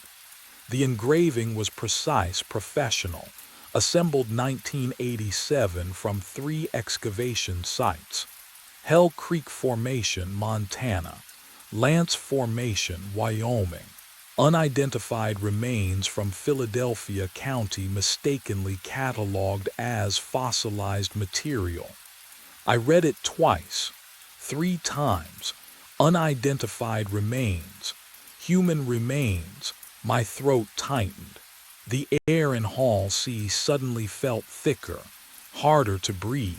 The engraving was precise, professional, assembled 1987 from 3 excavation sites. Hell Creek Formation, Montana, Lance Formation, Wyoming. Unidentified remains from Philadelphia County mistakenly cataloged as fossilized material. I read it twice, 3 times. Unidentified remains, human remains. My throat tightened. The air in Hall C suddenly felt thicker, harder to breathe.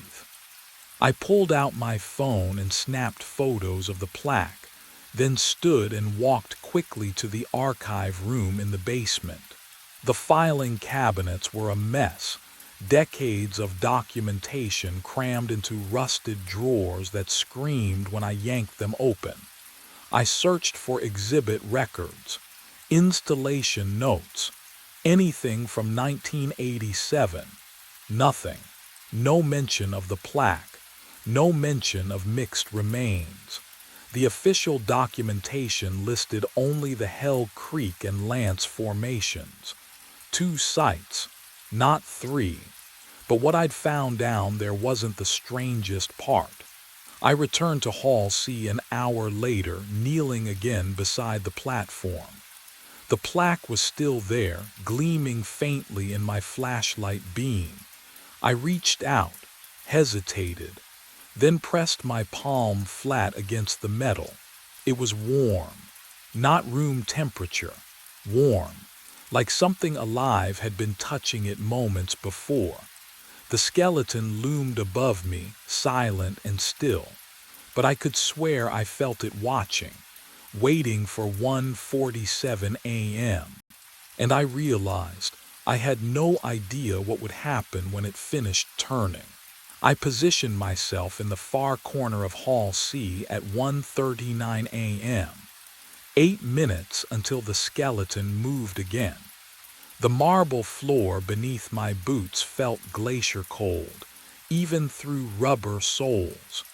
I pulled out my phone and snapped photos of the plaque, then stood and walked quickly to the archive room in the basement. The filing cabinets were a mess, decades of documentation crammed into rusted drawers that screamed when I yanked them open. I searched for exhibit records, installation notes, anything from 1987. Nothing. No mention of the plaque. No mention of mixed remains. The official documentation listed only the Hell Creek and Lance formations. 2 sites, not 3. But what I'd found down there wasn't the strangest part. I returned to Hall C an hour later, kneeling again beside the platform. The plaque was still there, gleaming faintly in my flashlight beam. I reached out, hesitated, then pressed my palm flat against the metal. It was warm, not room temperature, warm, like something alive had been touching it moments before. The skeleton loomed above me, silent and still, but I could swear I felt it watching, waiting for 1:47 a.m. And I realized I had no idea what would happen when it finished turning. I positioned myself in the far corner of Hall C at 1:39 a.m. 8 minutes until the skeleton moved again. The marble floor beneath my boots felt glacier cold, even through rubber soles.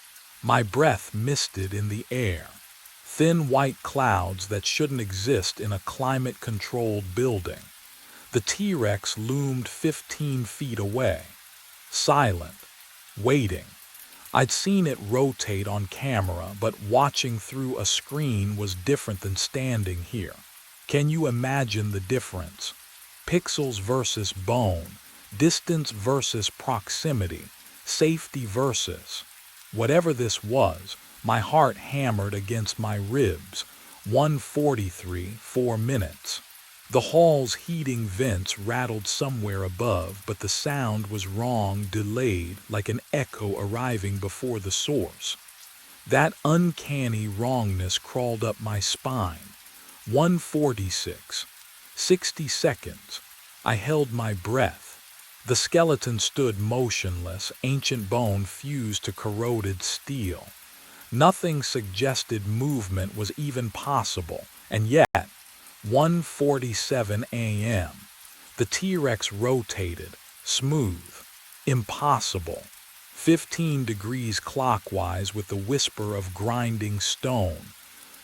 My breath misted in the air, thin white clouds that shouldn't exist in a climate-controlled building. The T-Rex loomed 15 feet away, silent, waiting. I'd seen it rotate on camera, but watching through a screen was different than standing here. Can you imagine the difference? Pixels versus bone, distance versus proximity, safety versus... Whatever this was, my heart hammered against my ribs. 1:43, 4 minutes. The hall's heating vents rattled somewhere above, but the sound was wrong, delayed, like an echo arriving before the source. That uncanny wrongness crawled up my spine. 1:46, 60 seconds. I held my breath. The skeleton stood motionless, ancient bone fused to corroded steel. Nothing suggested movement was even possible, and yet, 1:47 a.m. The T-Rex rotated, smooth, impossible, 15 degrees clockwise with the whisper of grinding stone.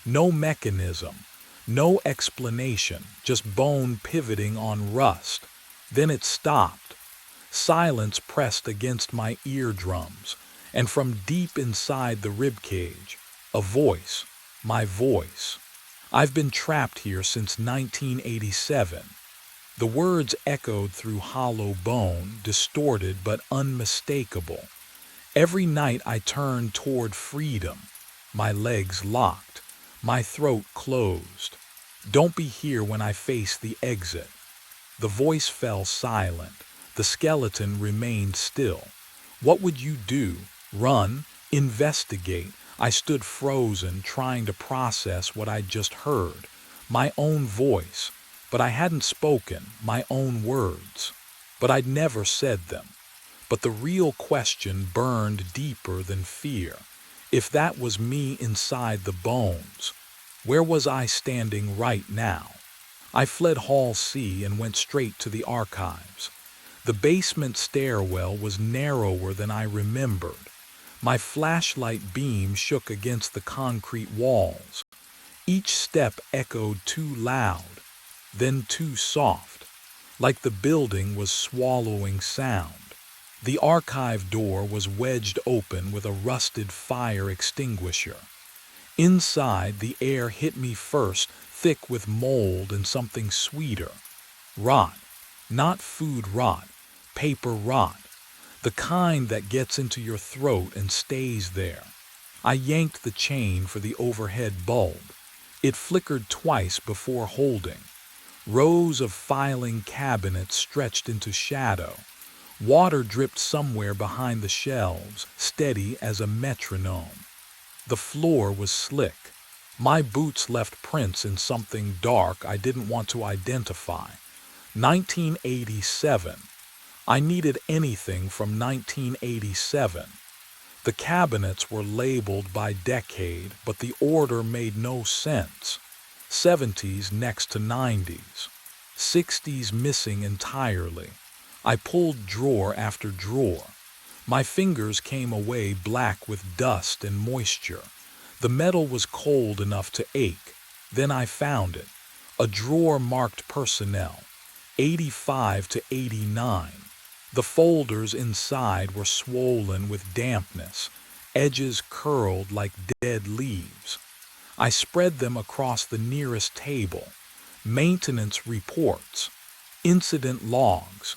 No mechanism, no explanation, just bone pivoting on rust. Then it stopped. Silence pressed against my eardrums, and from deep inside the ribcage, a voice, my voice. I've been trapped here since 1987. The words echoed through hollow bone, distorted but unmistakable. Every night I turned toward freedom, my legs locked, my throat closed. Don't be here when I face the exit. The voice fell silent. The skeleton remained still. What would you do? Run? Investigate? I stood frozen, trying to process what I'd just heard. My own voice. But I hadn't spoken, my own words. But I'd never said them. But the real question burned deeper than fear. If that was me inside the bones, where was I standing right now? I fled Hall C and went straight to the archives. The basement stairwell was narrower than I remembered. My flashlight beam shook against the concrete walls. Each step echoed too loud, then too soft, like the building was swallowing sound. The archive door was wedged open with a rusted fire extinguisher. Inside, the air hit me first, thick with mold and something sweeter. Rot. Not food rot, paper rot. The kind that gets into your throat and stays there. I yanked the chain for the overhead bulb. It flickered twice before holding. Rows of filing cabinets stretched into shadow. Water dripped somewhere behind the shelves, steady as a metronome. The floor was slick. My boots left prints in something dark I didn't want to identify. 1987. I needed anything from 1987. The cabinets were labeled by decade, but the order made no sense. 70s next to 90s. 60s missing entirely. I pulled drawer after drawer. My fingers came away black with dust and moisture. The metal was cold enough to ache. Then I found it. A drawer marked personnel. 85 to 89. The folders inside were swollen with dampness, edges curled like dead leaves. I spread them across the nearest table. Maintenance reports, incident logs,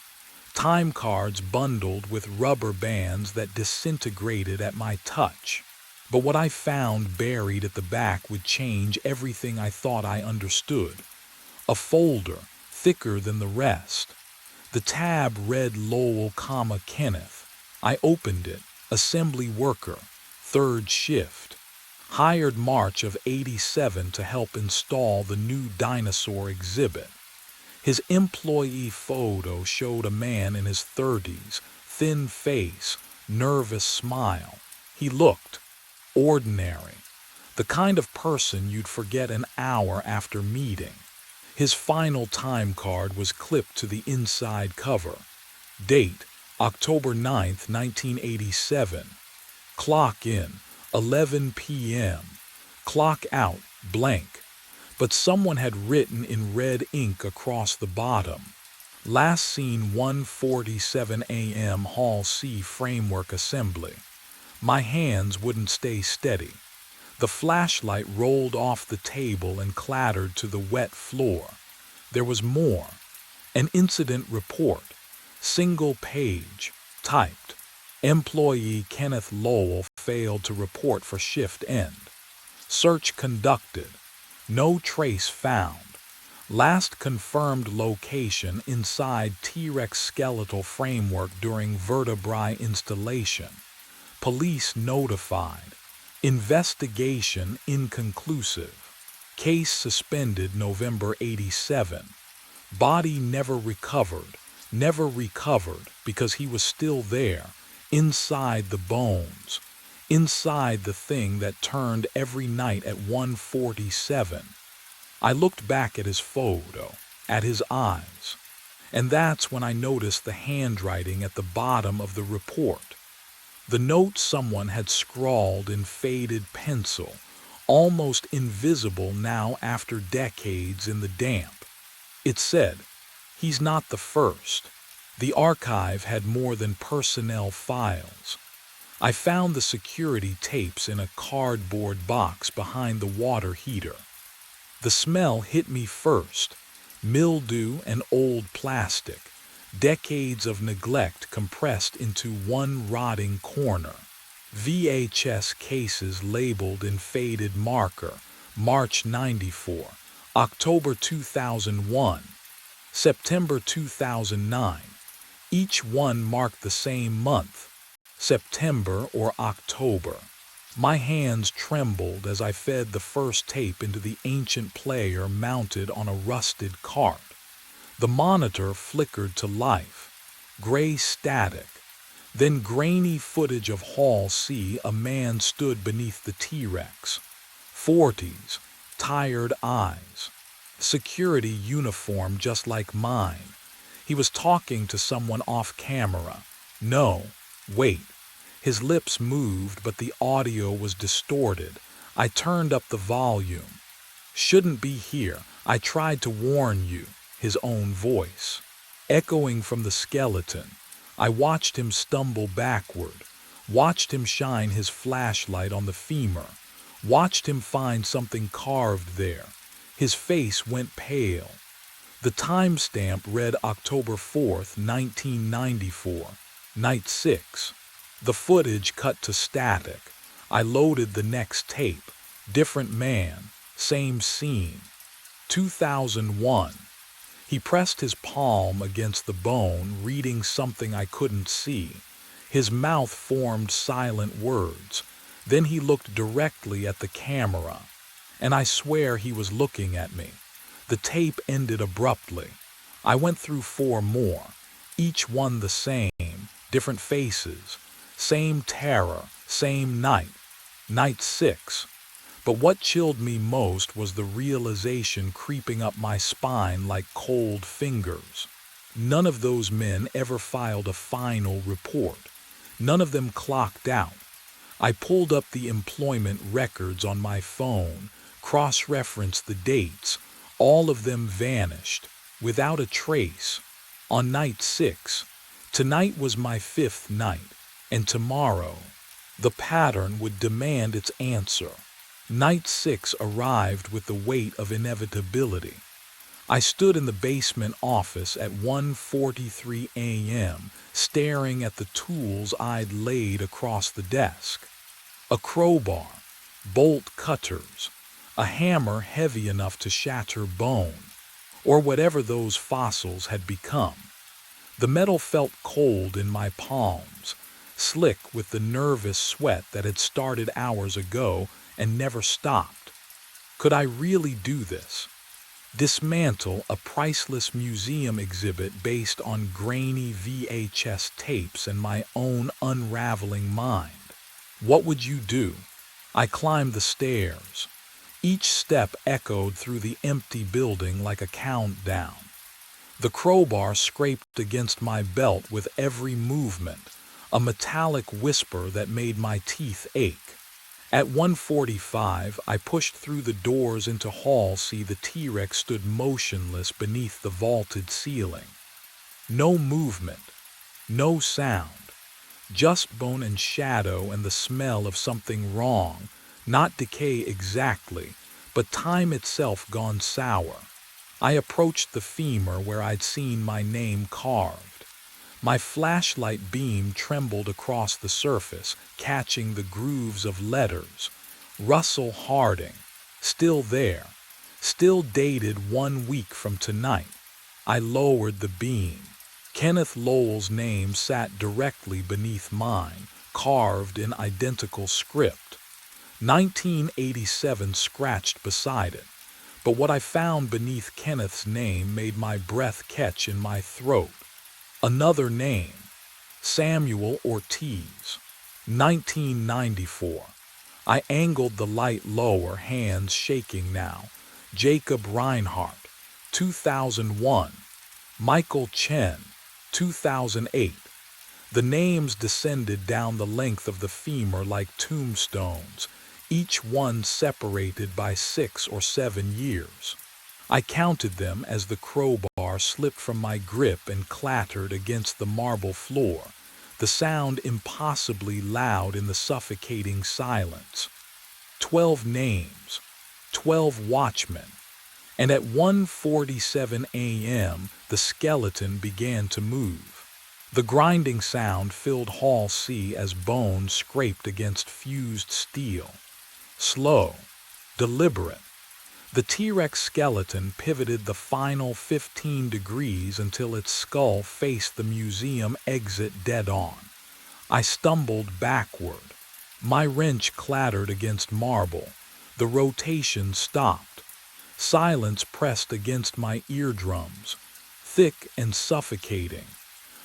time cards bundled with rubber bands that disintegrated at my touch. But what I found buried at the back would change everything I thought I understood. A folder, thicker than the rest. The tab read Lowell, Kenneth. I opened it. Assembly worker, third shift. Hired March of '87 to help install the new dinosaur exhibit. His employee photo showed a man in his 30s, thin face, nervous smile. He looked ordinary, the kind of person you'd forget an hour after meeting. His final time card was clipped to the inside cover. Date, October 9th, 1987. Clock in, 11 p.m. Clock out, blank. But someone had written in red ink across the bottom. Last seen 1:47 a.m. Hall C framework assembly. My hands wouldn't stay steady. The flashlight rolled off the table and clattered to the wet floor. There was more. An incident report. Single page. Typed. Employee Kenneth Lowell failed to report for shift end. Search conducted. No trace found. Last confirmed location inside T-Rex skeletal framework during vertebrae installation. Police notified. Investigation inconclusive. Case suspended November '87. Body never recovered because he was still there, inside the bones, inside the thing that turned every night at 1:47. I looked back at his photo, at his eyes, and that's when I noticed the handwriting at the bottom of the report. The note someone had scrawled in faded pencil, almost invisible now after decades in the damp. It said, "He's not the first." The archive had more than personnel files. I found the security tapes in a cardboard box behind the water heater. The smell hit me first. Mildew and old plastic. Decades of neglect compressed into one rotting corner. VHS cases labeled in faded marker, March '94, October 2001, September 2009. Each one marked the same month, September or October. My hands trembled as I fed the first tape into the ancient player mounted on a rusted cart. The monitor flickered to life, gray static. Then grainy footage of Hall C. A man stood beneath the T-Rex. 40s, tired eyes. Security uniform just like mine. He was talking to someone off camera. No, wait. His lips moved, but the audio was distorted. I turned up the volume. "Shouldn't be here. I tried to warn you." His own voice. Echoing from the skeleton. I watched him stumble backward. Watched him shine his flashlight on the femur. Watched him find something carved there. His face went pale. The timestamp read October 4th, 1994, night 6. The footage cut to static. I loaded the next tape. Different man, same scene. 2001. He pressed his palm against the bone, reading something I couldn't see. His mouth formed silent words. Then he looked directly at the camera. And I swear he was looking at me. The tape ended abruptly. I went through 4 more, each one the same, different faces, same terror, same night, night 6. But what chilled me most was the realization creeping up my spine like cold fingers. None of those men ever filed a final report. None of them clocked out. I pulled up the employment records on my phone, cross-referenced the dates. All of them vanished, without a trace. On night 6, tonight was my 5th night, and tomorrow, the pattern would demand its answer. Night 6 arrived with the weight of inevitability. I stood in the basement office at 1:43 a.m., staring at the tools I'd laid across the desk. A crowbar, bolt cutters, a hammer heavy enough to shatter bone, or whatever those fossils had become. The metal felt cold in my palms, slick with the nervous sweat that had started hours ago and never stopped. Could I really do this? Dismantle a priceless museum exhibit based on grainy VHS tapes and my own unraveling mind? What would you do? I climbed the stairs. Each step echoed through the empty building like a countdown. The crowbar scraped against my belt with every movement, a metallic whisper that made my teeth ache. At 1:45, I pushed through the doors into Hall C. The T-Rex stood motionless beneath the vaulted ceiling. No movement, no sound, just bone and shadow and the smell of something wrong, not decay exactly, but time itself gone sour. I approached the femur where I'd seen my name carved. My flashlight beam trembled across the surface, catching the grooves of letters. Russell Harding, still there, still dated 1 week from tonight. I lowered the beam. Kenneth Lowell's name sat directly beneath mine, carved in identical script. 1987 scratched beside it, but what I found beneath Kenneth's name made my breath catch in my throat. Another name, Samuel Ortiz, 1994. I angled the light lower, hands shaking now. Jacob Reinhardt, 2001. Michael Chen, 2008. The names descended down the length of the femur like tombstones, each one separated by 6 or 7 years. I counted them as the crowbar slipped from my grip and clattered against the marble floor, the sound impossibly loud in the suffocating silence. 12 names, 12 watchmen, and at 1:47 a.m. the skeleton began to move. The grinding sound filled Hall C as bones scraped against fused steel. Slow, deliberate. The T-Rex skeleton pivoted the final 15 degrees until its skull faced the museum exit dead-on. I stumbled backward. My wrench clattered against marble. The rotation stopped. Silence pressed against my eardrums, thick and suffocating.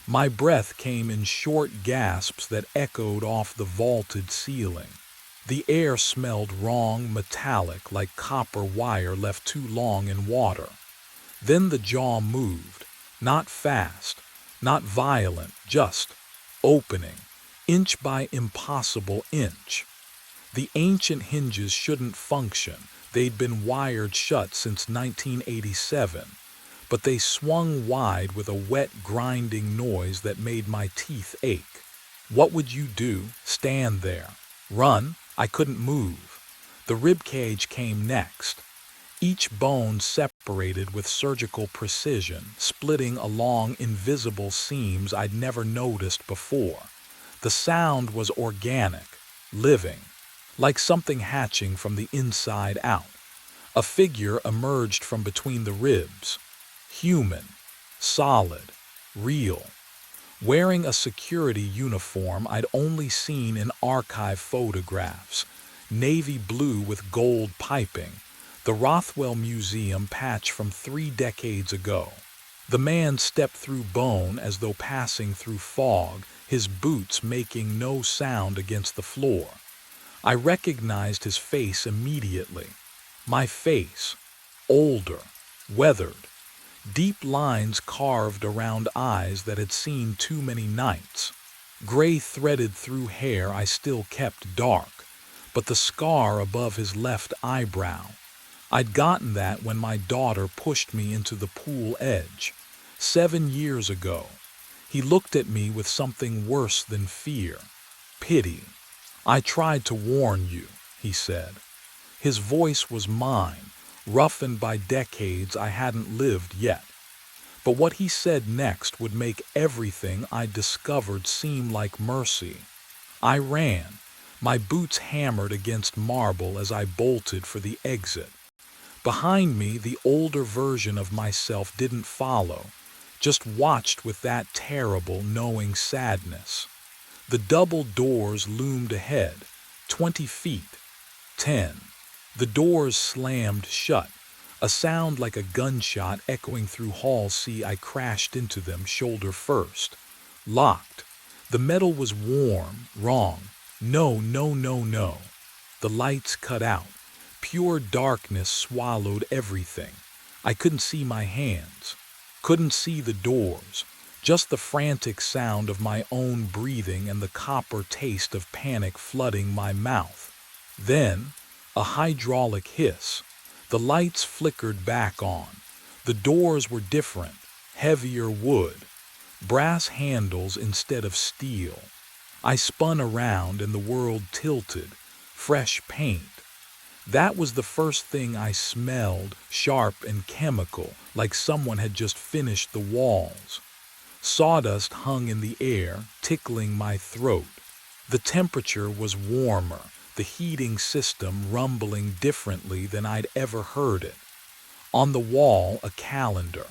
My breath came in short gasps that echoed off the vaulted ceiling. The air smelled wrong, metallic, like copper wire left too long in water. Then the jaw moved, not fast, not violent, just opening, inch by impossible inch. The ancient hinges shouldn't function. They'd been wired shut since 1987, but they swung wide with a wet, grinding noise that made my teeth ache. What would you do? Stand there? Run? I couldn't move. The ribcage came next. each bone separated with surgical precision, splitting along invisible seams I'd never noticed before. The sound was organic, living, like something hatching from the inside out. A figure emerged from between the ribs. Human, solid, real. Wearing a security uniform I'd only seen in archive photographs. Navy blue with gold piping. The Rothwell Museum patch from 3 decades ago. The man stepped through bone as though passing through fog, his boots making no sound against the floor. I recognized his face immediately. My face, older, weathered, deep lines carved around eyes that had seen too many nights. Gray threaded through hair I still kept dark, but the scar above his left eyebrow. I'd gotten that when my daughter pushed me into the pool edge. 7 years ago. He looked at me with something worse than fear. Pity. "I tried to warn you," he said. His voice was mine, roughened by decades I hadn't lived yet. But what he said next would make everything I discovered seem like mercy. I ran, my boots hammered against marble as I bolted for the exit. Behind me, the older version of myself didn't follow, just watched with that terrible, knowing sadness. The double doors loomed ahead, 20 feet, 10. The doors slammed shut, a sound like a gunshot echoing through Hall C. I crashed into them shoulder first. Locked. The metal was warm, wrong. No, no, no, no. The lights cut out. Pure darkness swallowed everything. I couldn't see my hands. Couldn't see the doors. Just the frantic sound of my own breathing and the copper taste of panic flooding my mouth. Then, a hydraulic hiss. The lights flickered back on. The doors were different, heavier wood, brass handles instead of steel. I spun around and the world tilted, fresh paint. That was the first thing I smelled, sharp and chemical, like someone had just finished the walls. Sawdust hung in the air, tickling my throat. The temperature was warmer, the heating system rumbling differently than I'd ever heard it. On the wall, a calendar.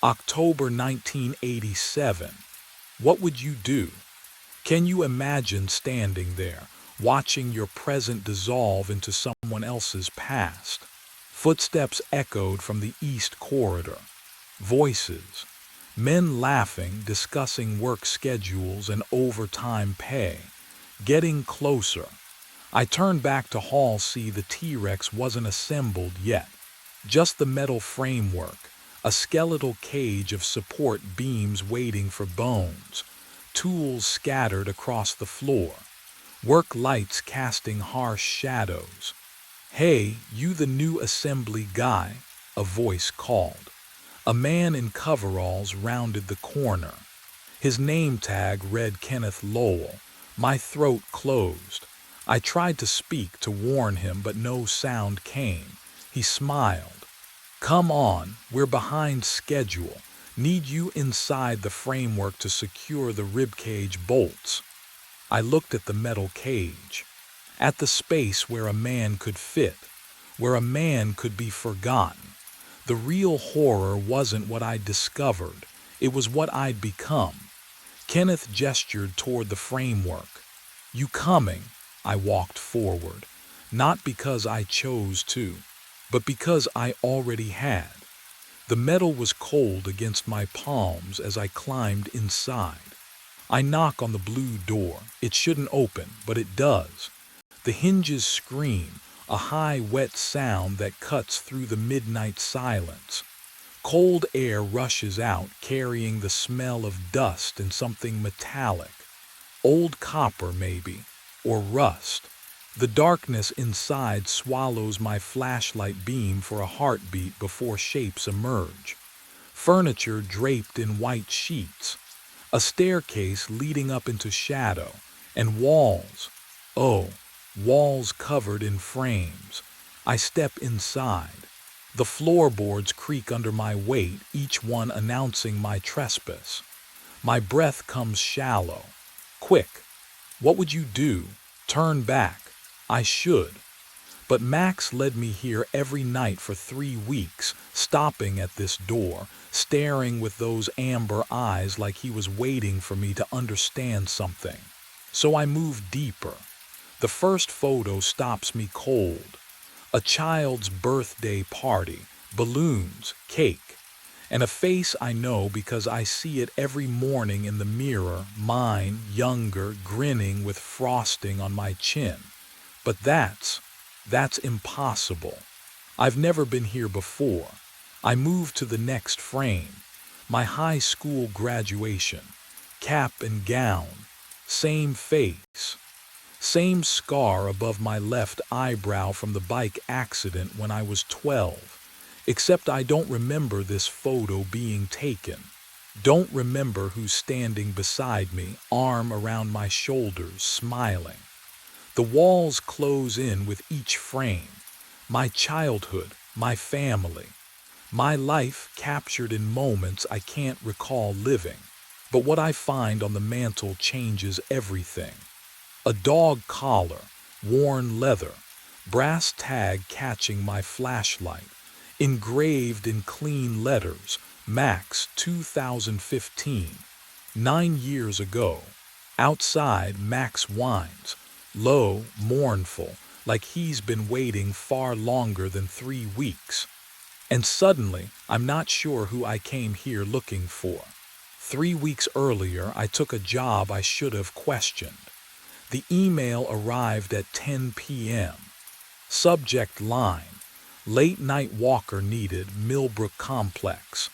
October 1987. What would you do? Can you imagine standing there, watching your present dissolve into someone else's past? Footsteps echoed from the east corridor. Voices. Men laughing, discussing work schedules and overtime pay. Getting closer. I turned back to Hall C. The T-Rex wasn't assembled yet. Just the metal framework, a skeletal cage of support beams waiting for bones. Tools scattered across the floor. Work lights casting harsh shadows. "Hey, you the new assembly guy," a voice called. A man in coveralls rounded the corner. His name tag read Kenneth Lowell. My throat closed. I tried to speak, to warn him, but no sound came. He smiled. "Come on, we're behind schedule. Need you inside the framework to secure the ribcage bolts." I looked at the metal cage. At the space where a man could fit, where a man could be forgotten. The real horror wasn't what I'd discovered, it was what I'd become. Kenneth gestured toward the framework. "You coming?" I walked forward, not because I chose to, but because I already had. The metal was cold against my palms as I climbed inside. I knock on the blue door. It shouldn't open, but it does. The hinges scream, a high, wet sound that cuts through the midnight silence. Cold air rushes out, carrying the smell of dust and something metallic. Old copper, maybe, or rust. The darkness inside swallows my flashlight beam for a heartbeat before shapes emerge. Furniture draped in white sheets. A staircase leading up into shadow. And walls. Oh, walls covered in frames. I step inside. The floorboards creak under my weight, each one announcing my trespass. My breath comes shallow. Quick. What would you do? Turn back. I should. But Max led me here every night for 3 weeks, stopping at this door, staring with those amber eyes like he was waiting for me to understand something. So I move deeper. The first photo stops me cold. A child's birthday party, balloons, cake, and a face I know because I see it every morning in the mirror, mine, younger, grinning with frosting on my chin. But that's impossible. I've never been here before. I move to the next frame. My high school graduation, cap and gown, same face. Same scar above my left eyebrow from the bike accident when I was 12. Except I don't remember this photo being taken. Don't remember who's standing beside me, arm around my shoulders, smiling. The walls close in with each frame. My childhood, my family, my life captured in moments I can't recall living. But what I find on the mantel changes everything. A dog collar, worn leather, brass tag catching my flashlight, engraved in clean letters, Max 2015, 9 years ago. Outside, Max whines, low, mournful, like he's been waiting far longer than 3 weeks. And suddenly, I'm not sure who I came here looking for. 3 weeks earlier, I took a job I should have questioned. The email arrived at 10 p.m. Subject line, late night walker needed, Millbrook Complex.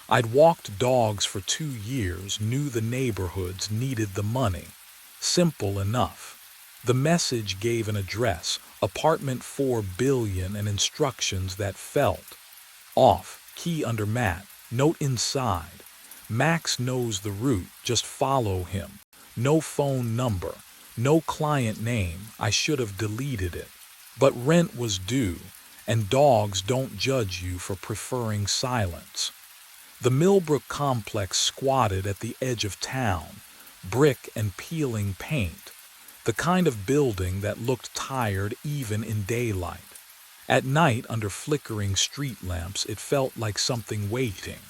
I'd walked dogs for 2 years, knew the neighborhoods, needed the money. Simple enough. The message gave an address, apartment 4 billion, and instructions that felt off, key under mat, note inside. Max knows the route, just follow him. No phone number. No client name. I should have deleted it. But rent was due, and dogs don't judge you for preferring silence. The Millbrook Complex squatted at the edge of town, brick and peeling paint, the kind of building that looked tired even in daylight. At night, under flickering street lamps, it felt like something waiting.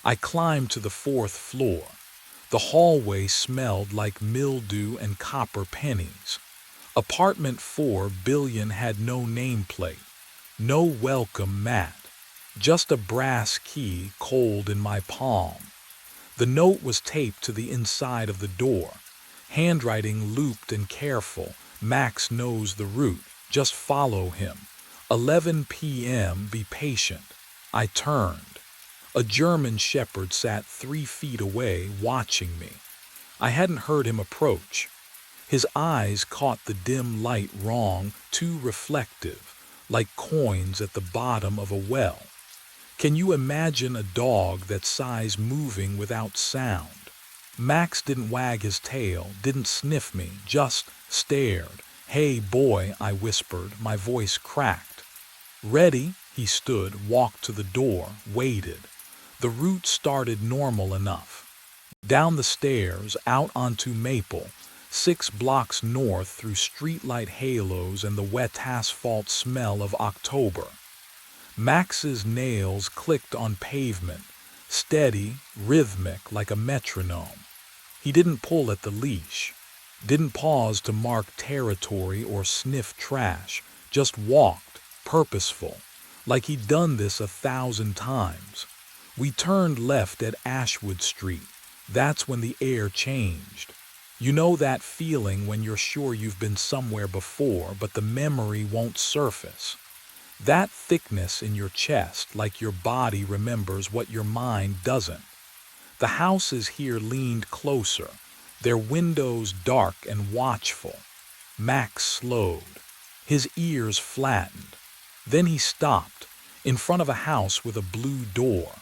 I climbed to the 4th floor. The hallway smelled like mildew and copper pennies. Apartment 4 billion had no nameplate, no welcome mat, just a brass key cold in my palm. The note was taped to the inside of the door, handwriting looped and careful. Max knows the route, just follow him. 11 p.m., be patient. I turned. A German shepherd sat 3 feet away, watching me. I hadn't heard him approach. His eyes caught the dim light wrong, too reflective, like coins at the bottom of a well. Can you imagine a dog that size moving without sound? Max didn't wag his tail, didn't sniff me, just stared. Hey boy, I whispered, my voice cracked. Ready? He stood, walked to the door, waited. The route started normal enough. Down the stairs, out onto Maple, 6 blocks north through streetlight halos and the wet asphalt smell of October. Max's nails clicked on pavement, steady, rhythmic like a metronome. He didn't pull at the leash, didn't pause to mark territory or sniff trash, just walked, purposeful, like he'd done this 1,000 times. We turned left at Ashwood Street. That's when the air changed. You know that feeling when you're sure you've been somewhere before, but the memory won't surface. That thickness in your chest, like your body remembers what your mind doesn't. The houses here leaned closer, their windows dark and watchful. Max slowed. His ears flattened. Then he stopped, in front of a house with a blue door.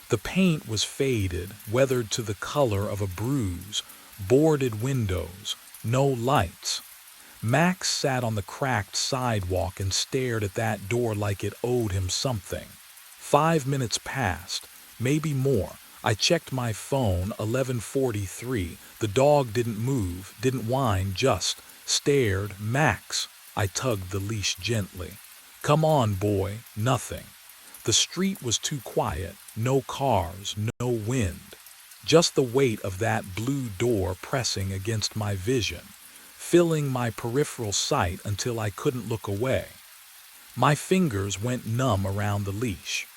The paint was faded, weathered to the color of a bruise, boarded windows, no lights. Max sat on the cracked sidewalk and stared at that door like it owed him something. 5 minutes passed, maybe more. I checked my phone, 11:43. The dog didn't move, didn't whine, just stared. Max. I tugged the leash gently. Come on, boy. Nothing. The street was too quiet. No cars, no wind. Just the weight of that blue door pressing against my vision, filling my peripheral sight until I couldn't look away. My fingers went numb around the leash.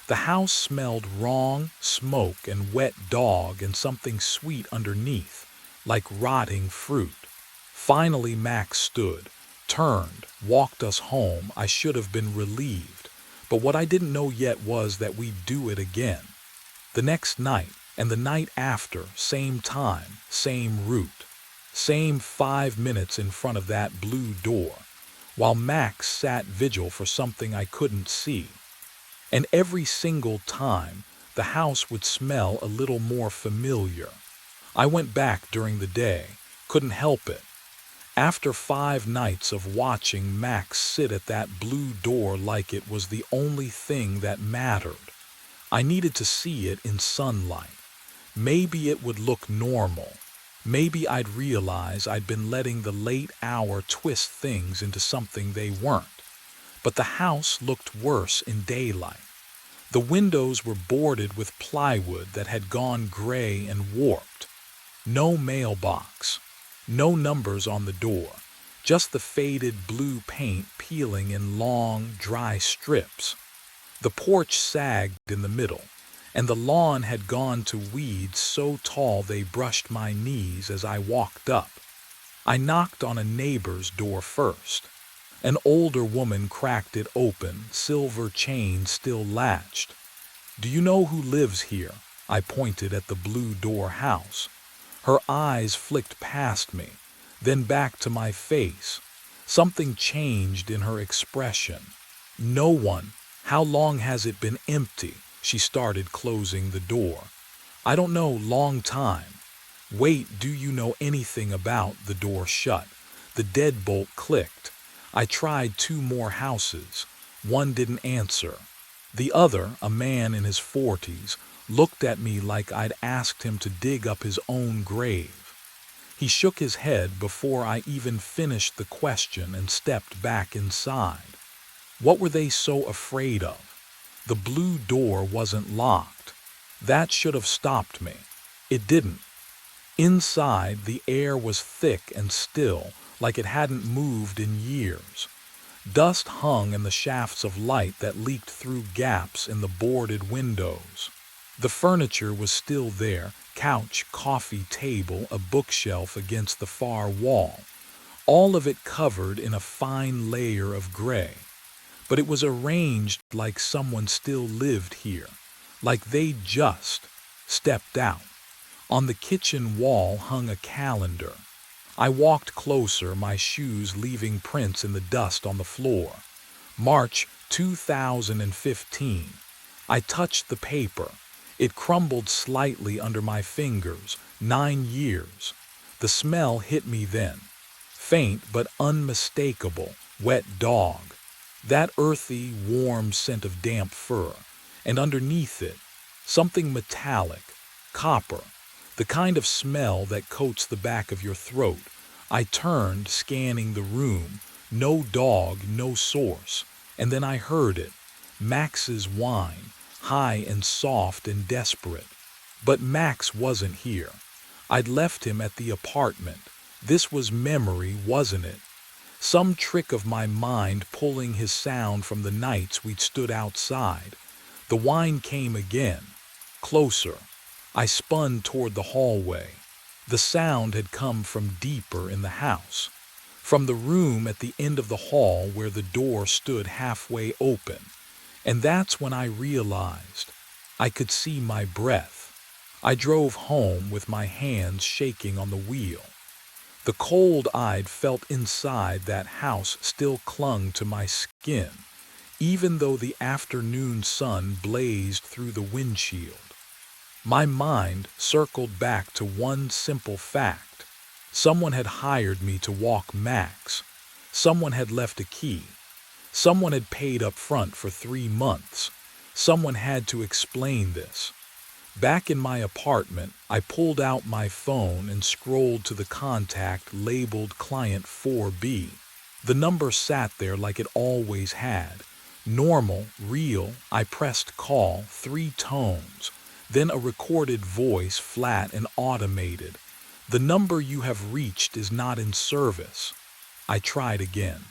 The house smelled wrong, smoke and wet dog and something sweet underneath, like rotting fruit. Finally Max stood, turned, walked us home. I should have been relieved, but what I didn't know yet was that we'd do it again. The next night, and the night after, same time, same route. Same 5 minutes in front of that blue door, while Max sat vigil for something I couldn't see. And every single time, the house would smell a little more familiar. I went back during the day, couldn't help it. After 5 nights of watching Max sit at that blue door like it was the only thing that mattered, I needed to see it in sunlight. Maybe it would look normal. Maybe I'd realize I'd been letting the late hour twist things into something they weren't. But the house looked worse in daylight. The windows were boarded with plywood that had gone gray and warped. No mailbox. No numbers on the door. Just the faded blue paint peeling in long, dry strips. The porch sagged in the middle, and the lawn had gone to weeds so tall they brushed my knees as I walked up. I knocked on a neighbor's door first. An older woman cracked it open, silver chain still latched. Do you know who lives here? I pointed at the blue door house. Her eyes flicked past me, then back to my face. Something changed in her expression. No one. How long has it been empty? She started closing the door. I don't know, long time. Wait, do you know anything about the door shut? The deadbolt clicked. I tried 2 more houses. One didn't answer. The other, a man in his 40s, looked at me like I'd asked him to dig up his own grave. He shook his head before I even finished the question and stepped back inside. What were they so afraid of? The blue door wasn't locked. That should have stopped me. It didn't. Inside, the air was thick and still, like it hadn't moved in years. Dust hung in the shafts of light that leaked through gaps in the boarded windows. The furniture was still there, couch, coffee table, a bookshelf against the far wall, all of it covered in a fine layer of gray. But it was arranged like someone still lived here, like they'd just stepped out. On the kitchen wall hung a calendar. I walked closer, my shoes leaving prints in the dust on the floor. March 2015. I touched the paper. It crumbled slightly under my fingers. 9 years. The smell hit me then. Faint but unmistakable, wet dog. That earthy, warm scent of damp fur, and underneath it, something metallic, copper, the kind of smell that coats the back of your throat. I turned, scanning the room, no dog, no source, and then I heard it, Max's whine, high and soft and desperate. But Max wasn't here. I'd left him at the apartment. This was memory, wasn't it? Some trick of my mind pulling his sound from the nights we'd stood outside. The whine came again, closer. I spun toward the hallway. The sound had come from deeper in the house, from the room at the end of the hall where the door stood halfway open. And that's when I realized I could see my breath. I drove home with my hands shaking on the wheel. The cold I'd felt inside that house still clung to my skin, even though the afternoon sun blazed through the windshield. My mind circled back to one simple fact. Someone had hired me to walk Max. Someone had left a key. Someone had paid up front for 3 months. Someone had to explain this. Back in my apartment, I pulled out my phone and scrolled to the contact labeled Client 4B. The number sat there like it always had. Normal, real. I pressed call, 3 tones. Then a recorded voice, flat and automated. The number you have reached is not in service. I tried again.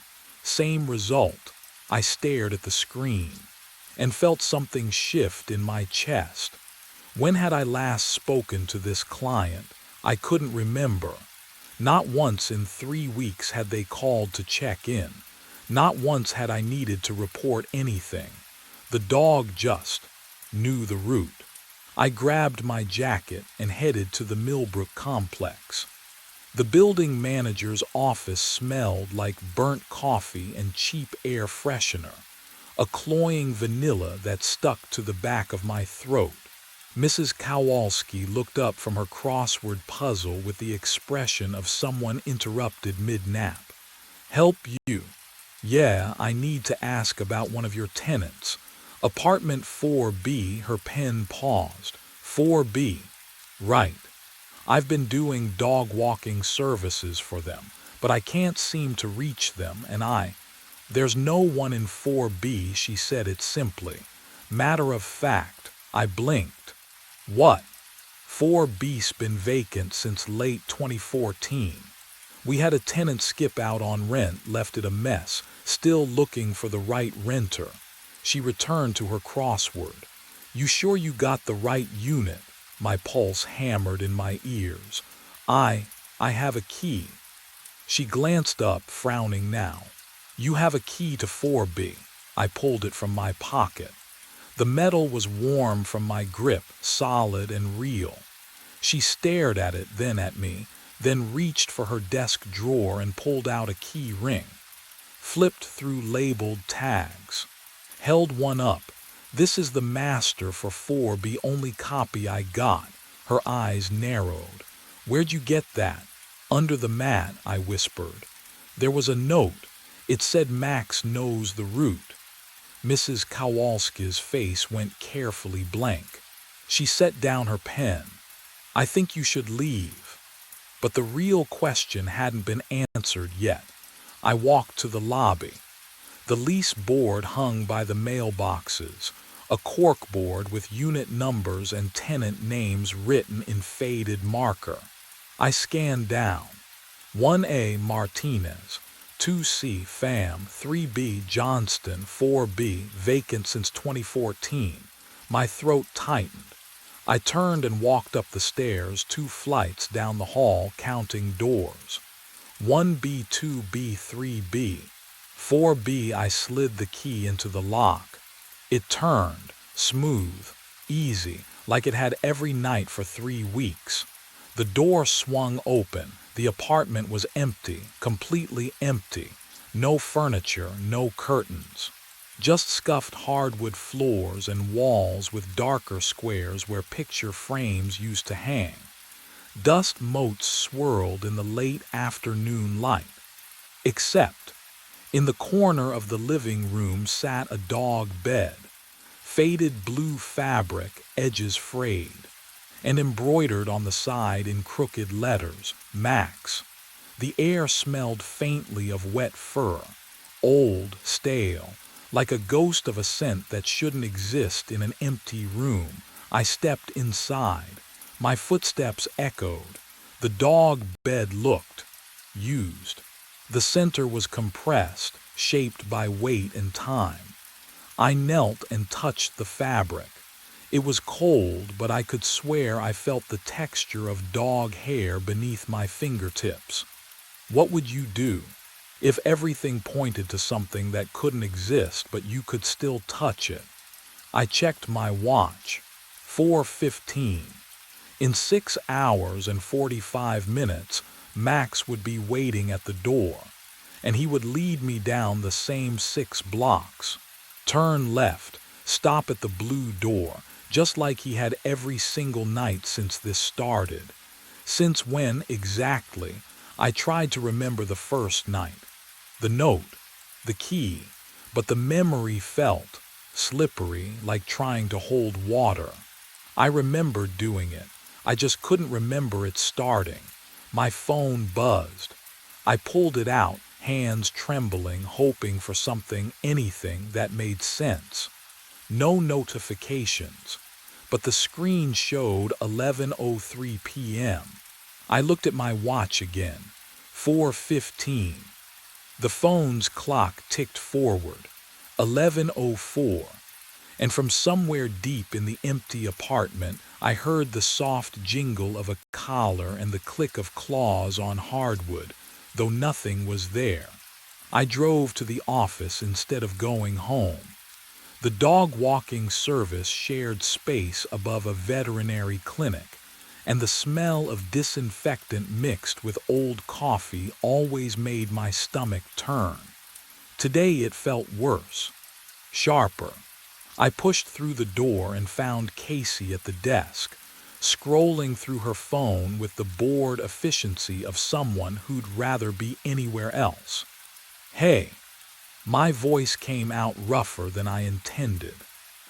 Same result. I stared at the screen and felt something shift in my chest. When had I last spoken to this client? I couldn't remember. Not once in 3 weeks had they called to check in. Not once had I needed to report anything. The dog just knew the route. I grabbed my jacket and headed to the Millbrook complex. The building manager's office smelled like burnt coffee and cheap air freshener, a cloying vanilla that stuck to the back of my throat. Mrs. Kowalski looked up from her crossword puzzle with the expression of someone interrupted mid-nap. Help you? Yeah, I need to ask about one of your tenants. Apartment 4B, her pen paused. 4B. Right. I've been doing dog walking services for them, but I can't seem to reach them, and there's no one in 4B, she said it simply. Matter of fact, I blinked. What? 4B's been vacant since late 2014. We had a tenant skip out on rent, left it a mess, still looking for the right renter. She returned to her crossword. You sure you got the right unit? My pulse hammered in my ears. I have a key. She glanced up, frowning now. You have a key to 4B. I pulled it from my pocket. The metal was warm from my grip, solid and real. She stared at it, then at me, then reached for her desk drawer and pulled out a key ring. Flipped through labeled tags. Held one up. This is the master for 4B, only copy I got. Her eyes narrowed. Where'd you get that? Under the mat, I whispered. There was a note. It said Max knows the route. Mrs. Kowalski's face went carefully blank. She set down her pen. I think you should leave. But the real question hadn't been answered yet. I walked to the lobby. The lease board hung by the mailboxes, a cork board with unit numbers and tenant names written in faded marker. I scanned down. 1A Martinez, 2C Pham, 3B Johnston, 4B vacant since 2014. My throat tightened. I turned and walked up the stairs, 2 flights down the hall, counting doors. 1B, 2B, 3B. 4B, I slid the key into the lock. It turned, smooth, easy, like it had every night for 3 weeks. The door swung open. The apartment was empty, completely empty. No furniture, no curtains. Just scuffed hardwood floors and walls with darker squares where picture frames used to hang. Dust motes swirled in the late afternoon light. Except, in the corner of the living room sat a dog bed. Faded blue fabric, edges frayed, and embroidered on the side in crooked letters, Max. The air smelled faintly of wet fur, old, stale, like a ghost of a scent that shouldn't exist in an empty room. I stepped inside. My footsteps echoed. The dog bed looked used. The center was compressed, shaped by weight and time. I knelt and touched the fabric. It was cold, but I could swear I felt the texture of dog hair beneath my fingertips. What would you do if everything pointed to something that couldn't exist, but you could still touch it? I checked my watch. 4:15. In 6 hours and 45 minutes, Max would be waiting at the door, and he would lead me down the same 6 blocks. Turn left, stop at the blue door, just like he had every single night since this started. Since when exactly? I tried to remember the first night, the note, the key, but the memory felt slippery, like trying to hold water. I remembered doing it. I just couldn't remember it starting. My phone buzzed. I pulled it out, hands trembling, hoping for something, anything that made sense. No notifications, but the screen showed 11:03 p.m. I looked at my watch again. 4:15. The phone's clock ticked forward. 11:04. And from somewhere deep in the empty apartment, I heard the soft jingle of a collar and the click of claws on hardwood, though nothing was there. I drove to the office instead of going home. The dog walking service shared space above a veterinary clinic, and the smell of disinfectant mixed with old coffee always made my stomach turn. Today it felt worse, sharper. I pushed through the door and found Casey at the desk, scrolling through her phone with the bored efficiency of someone who'd rather be anywhere else. "Hey." My voice came out rougher than I intended.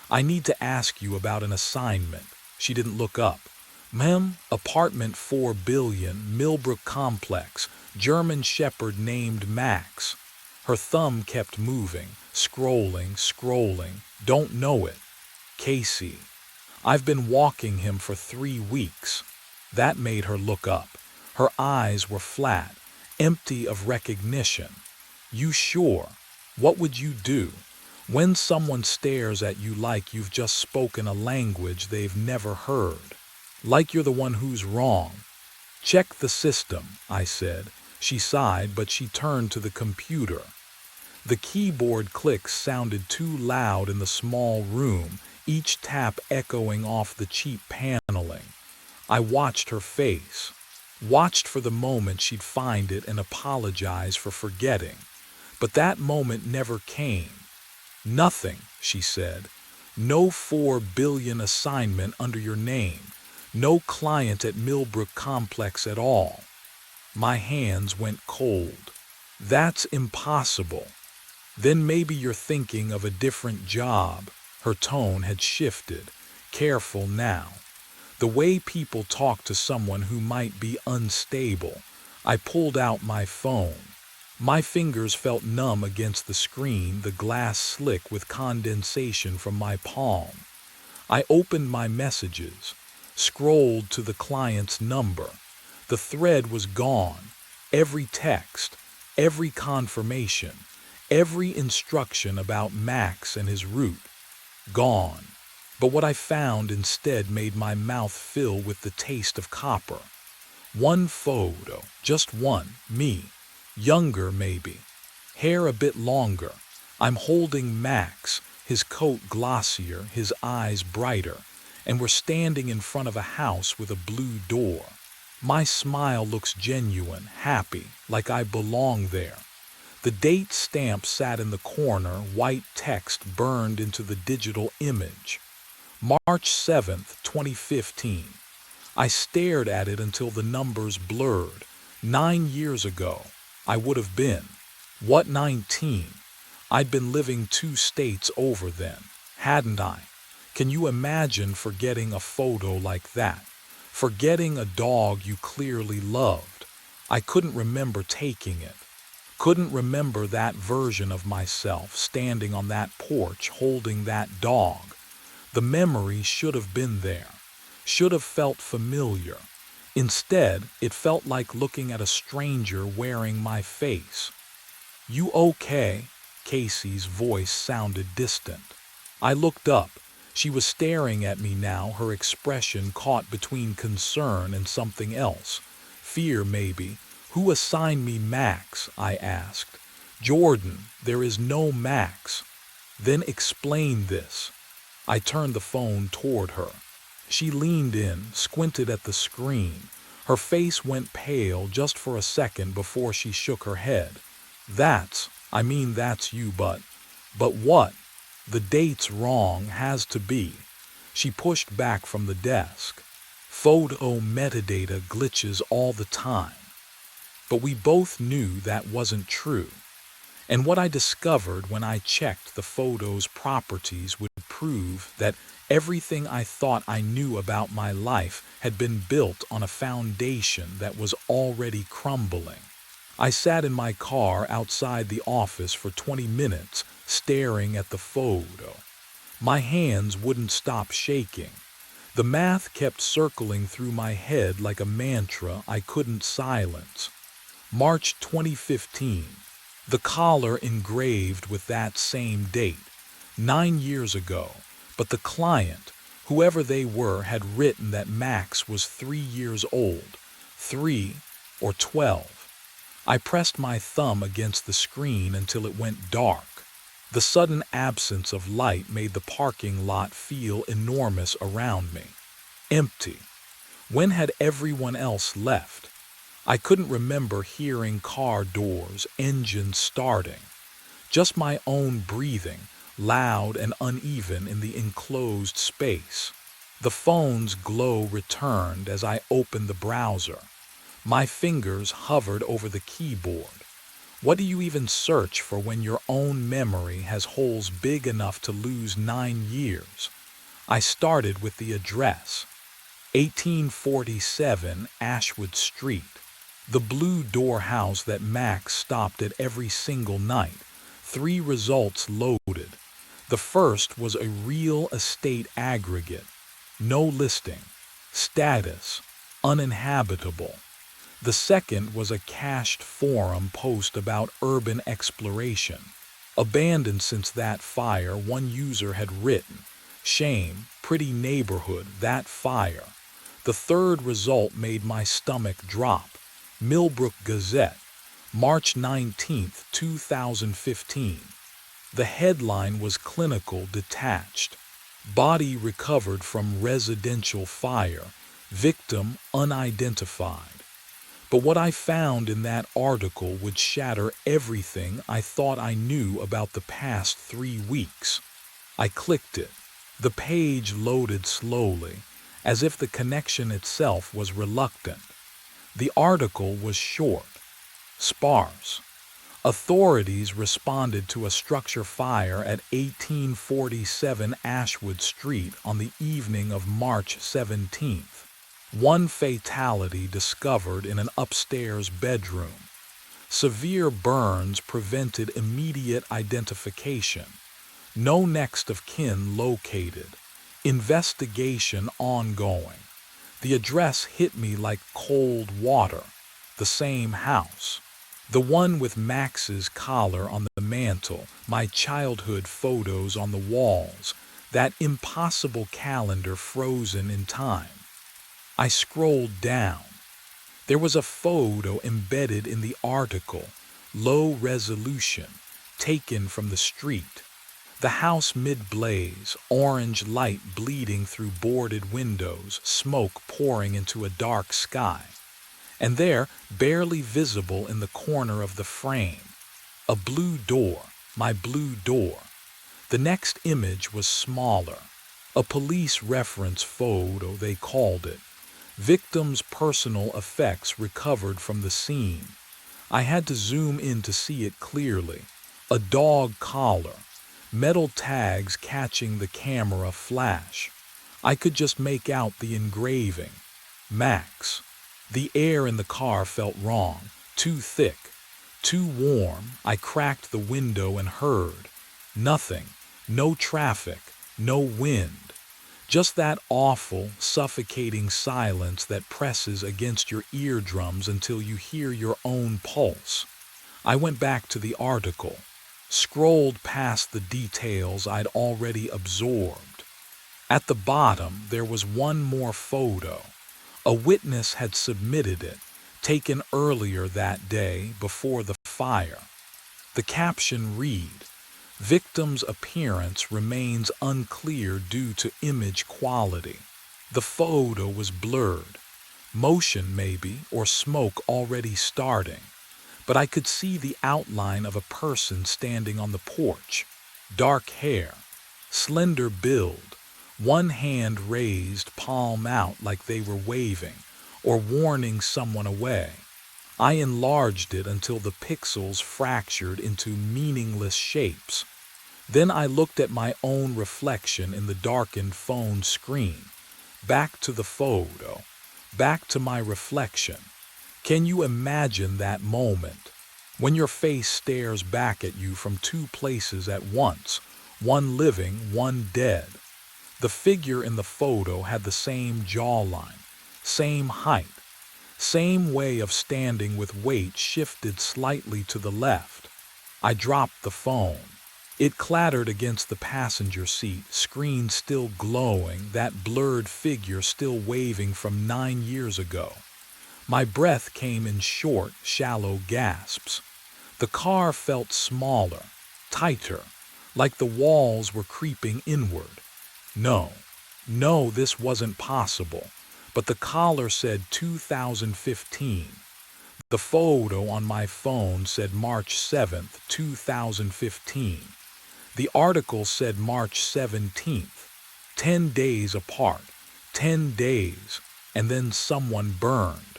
"I need to ask you about an assignment." She didn't look up. "Ma'am, apartment 4 billion, Millbrook Complex, German Shepherd named Max." Her thumb kept moving, scrolling. "Don't know it." "Casey. I've been walking him for 3 weeks." That made her look up. Her eyes were flat, empty of recognition. "You sure? What would you do when someone stares at you like you've just spoken a language they've never heard? Like you're the one who's wrong?" "Check the system," I said. She sighed, but she turned to the computer. The keyboard clicks sounded too loud in the small room, each tap echoing off the cheap paneling. I watched her face, watched for the moment she'd find it and apologize for forgetting. But that moment never came. "Nothing," she said. "No 4 billion assignment under your name. No client at Millbrook Complex at all." My hands went cold. "That's impossible." "Then maybe you're thinking of a different job." Her tone had shifted, careful now. The way people talk to someone who might be unstable. I pulled out my phone. My fingers felt numb against the screen, the glass slick with condensation from my palm. I opened my messages, scrolled to the client's number. The thread was gone. Every text, every confirmation, every instruction about Max and his route. Gone. But what I found instead made my mouth fill with the taste of copper. One photo, just one, me. Younger maybe, hair a bit longer. I'm holding Max, his coat glossier, his eyes brighter, and we're standing in front of a house with a blue door. My smile looks genuine, happy, like I belong there. The date stamp sat in the corner, white text burned into the digital image. March 7th, 2015. I stared at it until the numbers blurred. 9 years ago. I would have been. What, 19? I'd been living 2 states over then, hadn't I? Can you imagine forgetting a photo like that? Forgetting a dog you clearly loved. I couldn't remember taking it. Couldn't remember that version of myself standing on that porch holding that dog. The memory should have been there. Should have felt familiar. Instead, it felt like looking at a stranger wearing my face. "You okay?" Casey's voice sounded distant. I looked up. She was staring at me now, her expression caught between concern and something else. Fear, maybe. "Who assigned me Max?" I asked. "Jordan, there is no Max." "Then explain this." I turned the phone toward her. She leaned in, squinted at the screen. Her face went pale just for a second before she shook her head. That's you, but what? The date's wrong, has to be." She pushed back from the desk. "Photo metadata glitches all the time." But we both knew that wasn't true. And what I discovered when I checked the photo's properties would prove that everything I thought I knew about my life had been built on a foundation that was already crumbling. I sat in my car outside the office for 20 minutes, staring at the photo. My hands wouldn't stop shaking. The math kept circling through my head like a mantra I couldn't silence. March 2015. The collar engraved with that same date, 9 years ago, but the client, whoever they were, had written that Max was 3 years old, 3 or 12. I pressed my thumb against the screen until it went dark. The sudden absence of light made the parking lot feel enormous around me. Empty. When had everyone else left? I couldn't remember hearing car doors, engines starting. Just my own breathing, loud and uneven in the enclosed space. The phone's glow returned as I opened the browser. My fingers hovered over the keyboard. What do you even search for when your own memory has holes big enough to lose 9 years? I started with the address. 1847 Ashwood Street. The blue door house that Max stopped at every single night. 3 results loaded. The first was a real estate aggregate. No listing. Status: uninhabitable. The second was a cached forum post about urban exploration. Abandoned since that fire, one user had written. Shame, pretty neighborhood, that fire. The third result made my stomach drop. Millbrook Gazette, March 19, 2015. The headline was clinical, detached. Body recovered from residential fire. Victim unidentified. But what I found in that article would shatter everything I thought I knew about the past 3 weeks. I clicked it. The page loaded slowly, as if the connection itself was reluctant. The article was short, sparse. Authorities responded to a structure fire at 1847 Ashwood Street on the evening of March 17th. 1 fatality discovered in an upstairs bedroom. Severe burns prevented immediate identification. No next of kin located. Investigation ongoing. The address hit me like cold water. The same house. The one with Max's collar on the mantel, my childhood photos on the walls, that impossible calendar frozen in time. I scrolled down. There was a photo embedded in the article, low resolution, taken from the street. The house mid-blaze, orange light bleeding through boarded windows, smoke pouring into a dark sky. And there, barely visible in the corner of the frame, a blue door, my blue door. The next image was smaller. A police reference photo, they called it. Victim's personal effects recovered from the scene. I had to zoom in to see it clearly. A dog collar. Metal tags catching the camera flash. I could just make out the engraving. Max. The air in the car felt wrong. Too thick. Too warm. I cracked the window and heard. Nothing. No traffic. No wind. Just that awful, suffocating silence that presses against your eardrums until you hear your own pulse. I went back to the article, scrolled past the details I'd already absorbed. At the bottom, there was one more photo. A witness had submitted it, taken earlier that day before the fire. The caption read, "Victim's appearance remains unclear due to image quality." The photo was blurred. Motion maybe, or smoke already starting. But I could see the outline of a person standing on the porch. Dark hair, slender build, one hand raised, palm out like they were waving, or warning someone away. I enlarged it until the pixels fractured into meaningless shapes. Then I looked at my own reflection in the darkened phone screen. Back to the photo. Back to my reflection. Can you imagine that moment? When your face stares back at you from two places at once, one living, one dead. The figure in the photo had the same jawline, same height, same way of standing with weight shifted slightly to the left. I dropped the phone. It clattered against the passenger seat, screen still glowing, that blurred figure still waving from 9 years ago. My breath came in short, shallow gasps. The car felt smaller, tighter, like the walls were creeping inward. No, this wasn't possible. But the collar said 2015. The photo on my phone said March 7th, 2015. The article said March 17th. 10 days apart. 10 days. And then someone burned.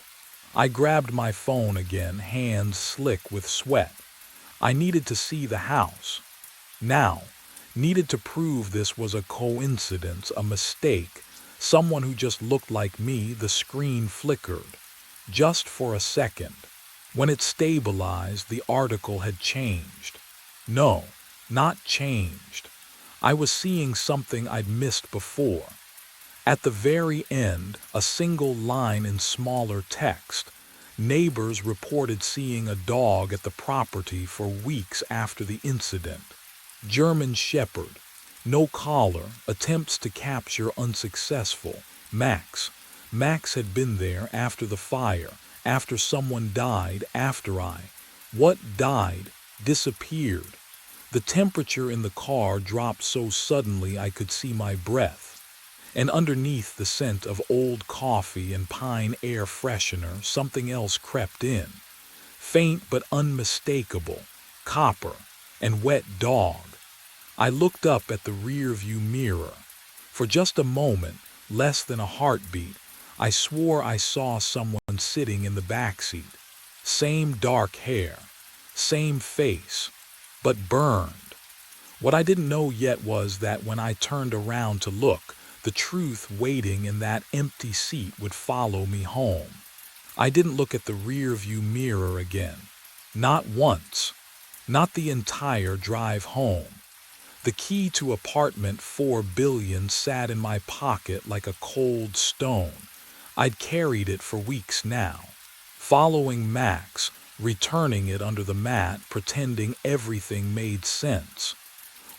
I grabbed my phone again, hands slick with sweat. I needed to see the house. Now. Needed to prove this was a coincidence, a mistake. Someone who just looked like me. The screen flickered. Just for a second. When it stabilized, the article had changed. No, not changed. I was seeing something I'd missed before. At the very end, a single line in smaller text. Neighbors reported seeing a dog at the property for weeks after the incident. German Shepherd. No collar, attempts to capture unsuccessful. Max. Max had been there after the fire, after someone died, after What died? Disappeared. The temperature in the car dropped so suddenly I could see my breath. And underneath the scent of old coffee and pine air freshener, something else crept in. Faint but unmistakable. Copper. And wet dog. I looked up at the rear-view mirror. For just a moment, less than a heartbeat, I swore I saw someone sitting in the backseat. Same dark hair, same face, but burned. What I didn't know yet was that when I turned around to look, the truth waiting in that empty seat would follow me home. I didn't look at the rear-view mirror again. Not once. Not the entire drive home. The key to apartment 4 billion sat in my pocket like a cold stone. I'd carried it for weeks now. Following Max, returning it under the mat, pretending everything made sense.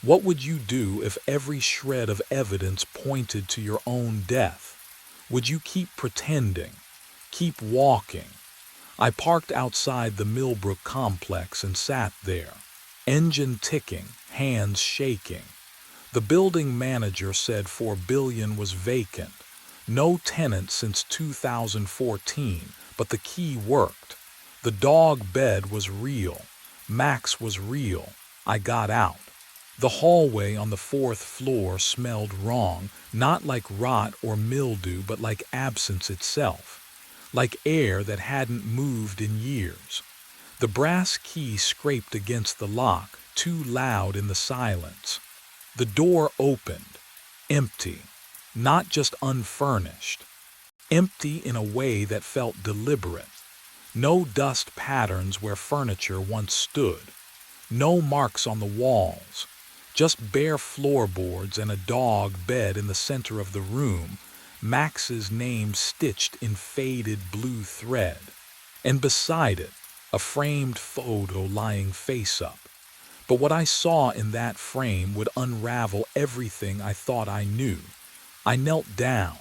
What would you do if every shred of evidence pointed to your own death? Would you keep pretending? Keep walking? I parked outside the Millbrook complex and sat there. Engine ticking, hands shaking. The building manager said 4 billion was vacant. No tenant since 2014, but the key worked. The dog bed was real. Max was real. I got out. The hallway on the 4th floor smelled wrong, not like rot or mildew, but like absence itself. Like air that hadn't moved in years. The brass key scraped against the lock, too loud in the silence. The door opened. Empty. Not just unfurnished. Empty in a way that felt deliberate. No dust patterns where furniture once stood. No marks on the walls. Just bare floorboards and a dog bed in the center of the room, Max's name stitched in faded blue thread. And beside it, a framed photo lying face up. But what I saw in that frame would unravel everything I thought I knew. I knelt down.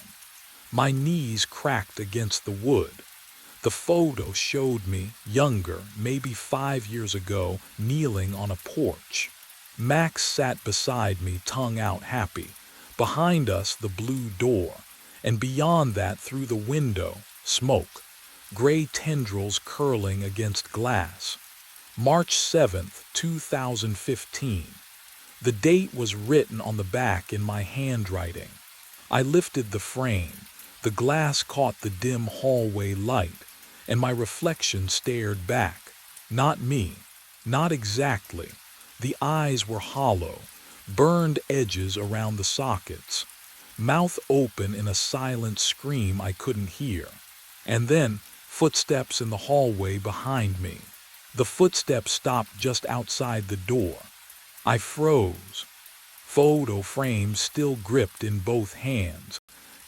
My knees cracked against the wood. The photo showed me, younger, maybe 5 years ago, kneeling on a porch. Max sat beside me, tongue out happy. Behind us, the blue door. And beyond that, through the window, smoke. Gray tendrils curling against glass. March 7th, 2015. The date was written on the back in my handwriting. I lifted the frame. The glass caught the dim hallway light. and my reflection stared back. Not me. Not exactly. The eyes were hollow, burned edges around the sockets, mouth open in a silent scream I couldn't hear. And then, footsteps in the hallway behind me. The footsteps stopped just outside the door. I froze. Photo frame still gripped in both hands,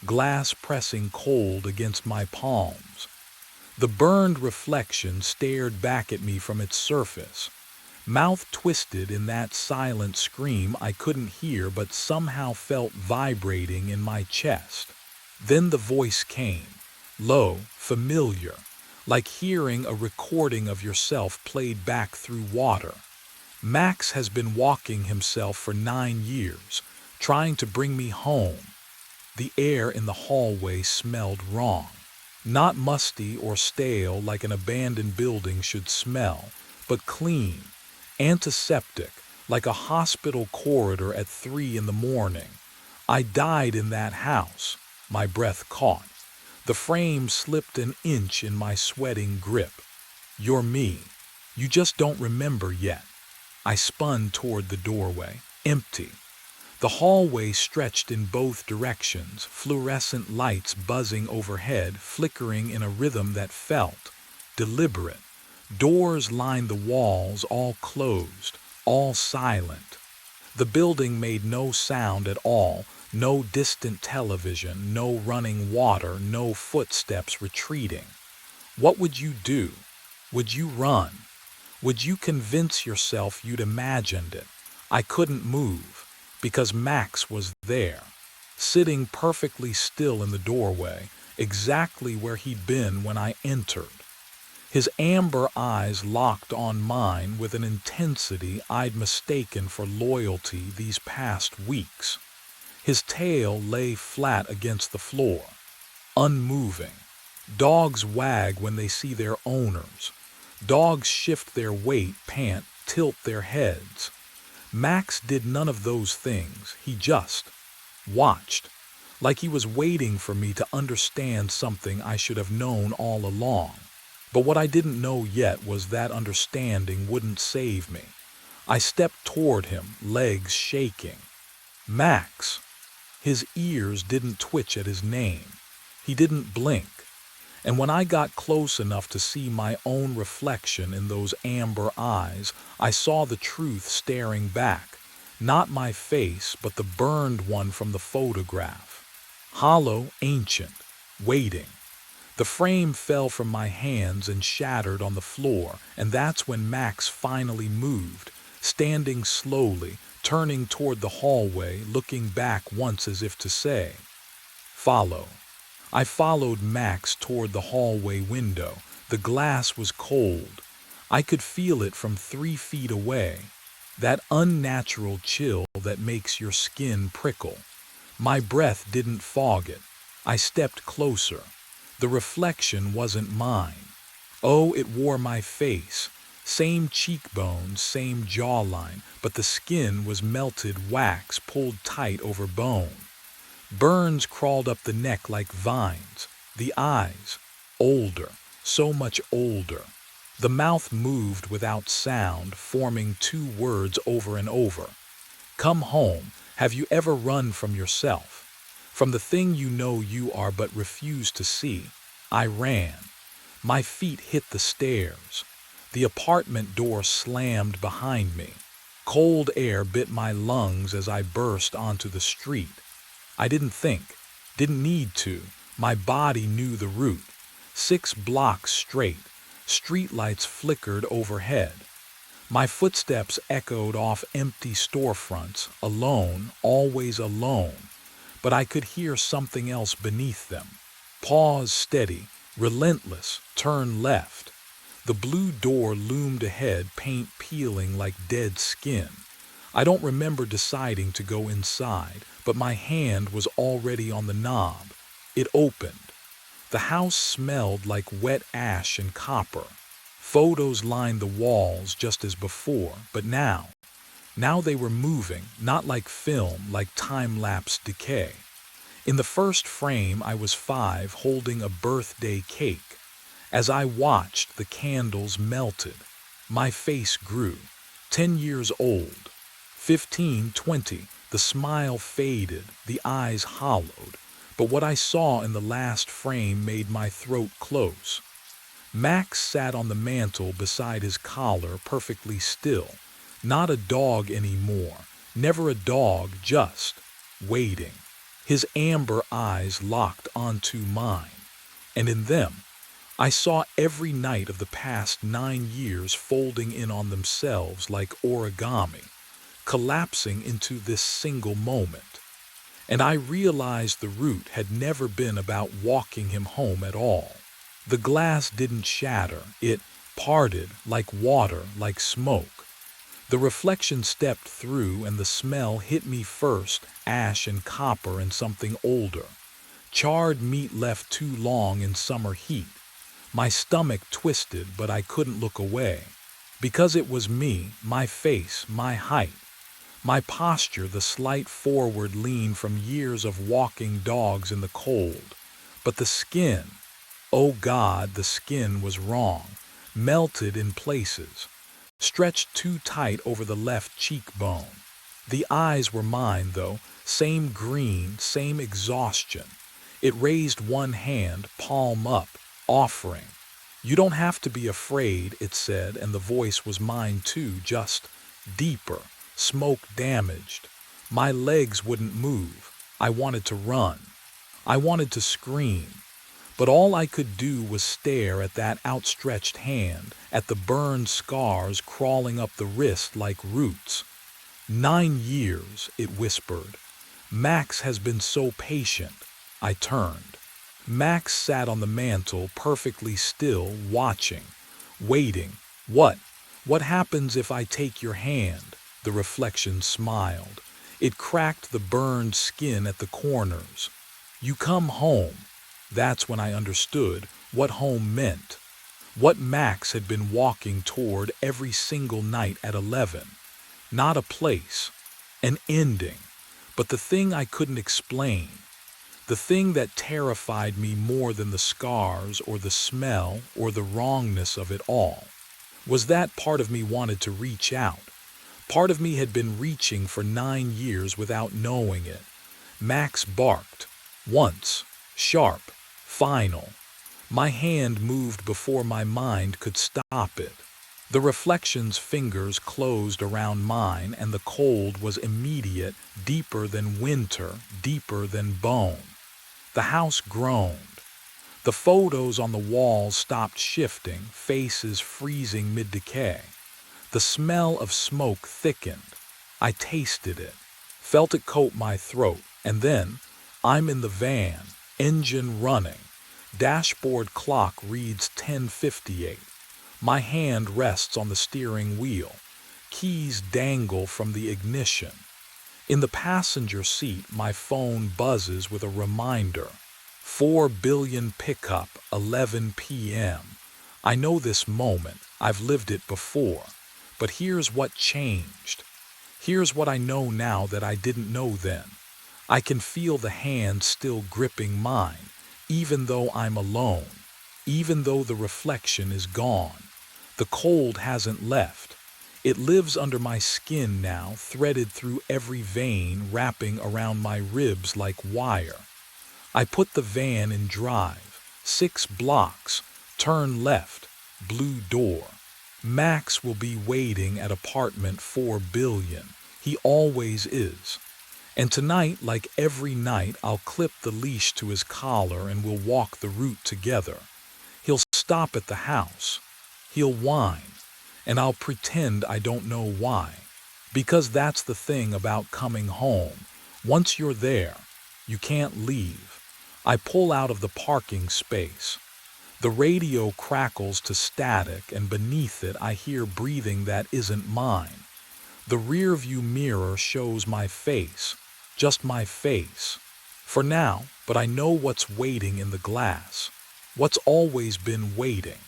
glass pressing cold against my palms. The burned reflection stared back at me from its surface, mouth twisted in that silent scream I couldn't hear but somehow felt vibrating in my chest. Then the voice came, low, familiar, like hearing a recording of yourself played back through water. Max has been walking himself for 9 years, trying to bring me home. The air in the hallway smelled wrong. Not musty or stale like an abandoned building should smell, but clean, antiseptic, like a hospital corridor at 3 in the morning. I died in that house. My breath caught. The frame slipped an inch in my sweating grip. You're me. You just don't remember yet. I spun toward the doorway, empty. The hallway stretched in both directions, fluorescent lights buzzing overhead, flickering in a rhythm that felt deliberate. Doors lined the walls, all closed, all silent. The building made no sound at all, no distant television, no running water, no footsteps retreating. What would you do? Would you run? Would you convince yourself you'd imagined it? I couldn't move, because Max was there, sitting perfectly still in the doorway, exactly where he'd been when I entered. His amber eyes locked on mine with an intensity I'd mistaken for loyalty these past weeks. His tail lay flat against the floor, unmoving. Dogs wag when they see their owners. Dogs shift their weight, pant, tilt their heads. Max did none of those things. He just watched, like he was waiting for me to understand something I should have known all along. But what I didn't know yet was that understanding wouldn't save me. I stepped toward him, legs shaking. Max. His ears didn't twitch at his name. He didn't blink. And when I got close enough to see my own reflection in those amber eyes, I saw the truth staring back. Not my face, but the burned one from the photograph. Hollow, ancient, waiting. The frame fell from my hands and shattered on the floor, and that's when Max finally moved, standing slowly, turning toward the hallway, looking back once as if to say, "Follow." I followed Max toward the hallway window. The glass was cold. I could feel it from 3 feet away, that unnatural chill that makes your skin prickle. My breath didn't fog it. I stepped closer. The reflection wasn't mine. Oh, it wore my face. Same cheekbones, same jawline, but the skin was melted wax pulled tight over bone. Burns crawled up the neck like vines. The eyes, older, so much older. The mouth moved without sound, forming 2 words over and over. Come home. Have you ever run from yourself? From the thing you know you are but refuse to see? I ran. My feet hit the stairs. The apartment door slammed behind me. Cold air bit my lungs as I burst onto the street. I didn't think, didn't need to. My body knew the route. 6 blocks straight. Streetlights flickered overhead. My footsteps echoed off empty storefronts, alone, always alone. But I could hear something else beneath them. Pause steady, relentless, turn left. The blue door loomed ahead, paint peeling like dead skin. I don't remember deciding to go inside, but my hand was already on the knob. It opened. The house smelled like wet ash and copper. Photos lined the walls just as before, but now they were moving, not like film, like time-lapse decay. In the first frame, I was 5, holding a birthday cake. As I watched, the candles melted. My face grew. 10 years old. 15, 20. The smile faded, the eyes hollowed. But what I saw in the last frame made my throat close. Max sat on the mantel beside his collar, perfectly still. Not a dog anymore. Never a dog, just waiting. His amber eyes locked onto mine. And in them, I saw every night of the past 9 years folding in on themselves like origami, collapsing into this single moment. And I realized the route had never been about walking him home at all. The glass didn't shatter, it parted like water, like smoke. The reflection stepped through and the smell hit me first, ash and copper and something older. Charred meat left too long in summer heat. My stomach twisted, but I couldn't look away. Because it was me, my face, my height. My posture, the slight forward lean from years of walking dogs in the cold. But the skin, oh God, the skin was wrong, melted in places, stretched too tight over the left cheekbone. The eyes were mine, though, same green, same exhaustion. It raised one hand, palm up, offering. You don't have to be afraid, it said, and the voice was mine too, just deeper, smoke damaged. My legs wouldn't move. I wanted to run. I wanted to scream. But all I could do was stare at that outstretched hand, at the burned scars crawling up the wrist like roots. 9 years, it whispered. Max has been so patient. I turned. Max sat on the mantel, perfectly still, watching, waiting. What? What happens if I take your hand? The reflection smiled. It cracked the burned skin at the corners. You come home. That's when I understood what home meant. What Max had been walking toward every single night at 11. Not a place, an ending, but the thing I couldn't explain. The thing that terrified me more than the scars or the smell or the wrongness of it all was that part of me wanted to reach out. Part of me had been reaching for 9 years without knowing it. Max barked. Once. Sharp. Final. My hand moved before my mind could stop it. The reflection's fingers closed around mine and the cold was immediate, deeper than winter, deeper than bone. The house groaned. The photos on the walls stopped shifting, faces freezing mid-decay. The smell of smoke thickened. I tasted it, felt it coat my throat, and then I'm in the van, engine running. Dashboard clock reads 10:58. My hand rests on the steering wheel. Keys dangle from the ignition. In the passenger seat, my phone buzzes with a reminder. 4 billion pickup, 11 p.m. I know this moment. I've lived it before. But here's what changed. Here's what I know now that I didn't know then. I can feel the hand still gripping mine, even though I'm alone, even though the reflection is gone. The cold hasn't left. It lives under my skin now, threaded through every vein, wrapping around my ribs like wire. I put the van in drive. 6 blocks. Turn left. Blue door. Max will be waiting at apartment 4 billion. He always is. And tonight, like every night, I'll clip the leash to his collar and we'll walk the route together. He'll stop at the house. He'll whine. And I'll pretend I don't know why. Because that's the thing about coming home. Once you're there, you can't leave. I pull out of the parking space. The radio crackles to static, and beneath it I hear breathing that isn't mine. The rearview mirror shows my face, just my face. For now, but I know what's waiting in the glass. What's always been waiting.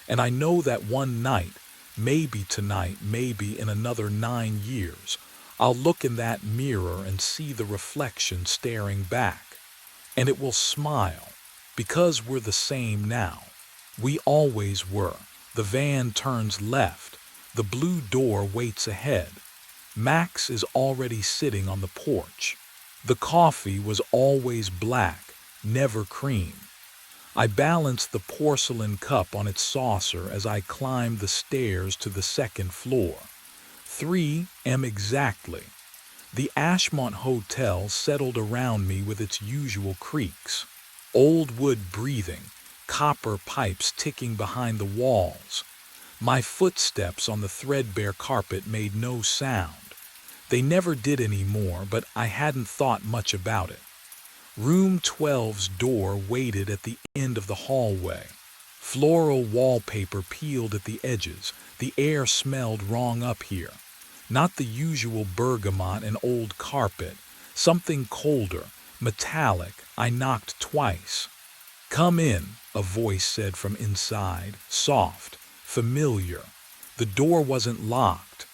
And I know that one night, maybe tonight, maybe in another 9 years, I'll look in that mirror and see the reflection staring back. And it will smile, because we're the same now. We always were. The van turns left. The blue door waits ahead. Max is already sitting on the porch. The coffee was always black, never cream. I balanced the porcelain cup on its saucer as I climbed the stairs to the second floor. 3 exactly. The Ashmont Hotel settled around me with its usual creaks. Old wood breathing, copper pipes ticking behind the walls. My footsteps on the threadbare carpet made no sound. They never did anymore, but I hadn't thought much about it. Room 12's door waited at the end of the hallway. Floral wallpaper peeled at the edges. The air smelled wrong up here. Not the usual bergamot and old carpet. Something colder, metallic. I knocked twice. "Come in," a voice said from inside, soft, familiar. The door wasn't locked.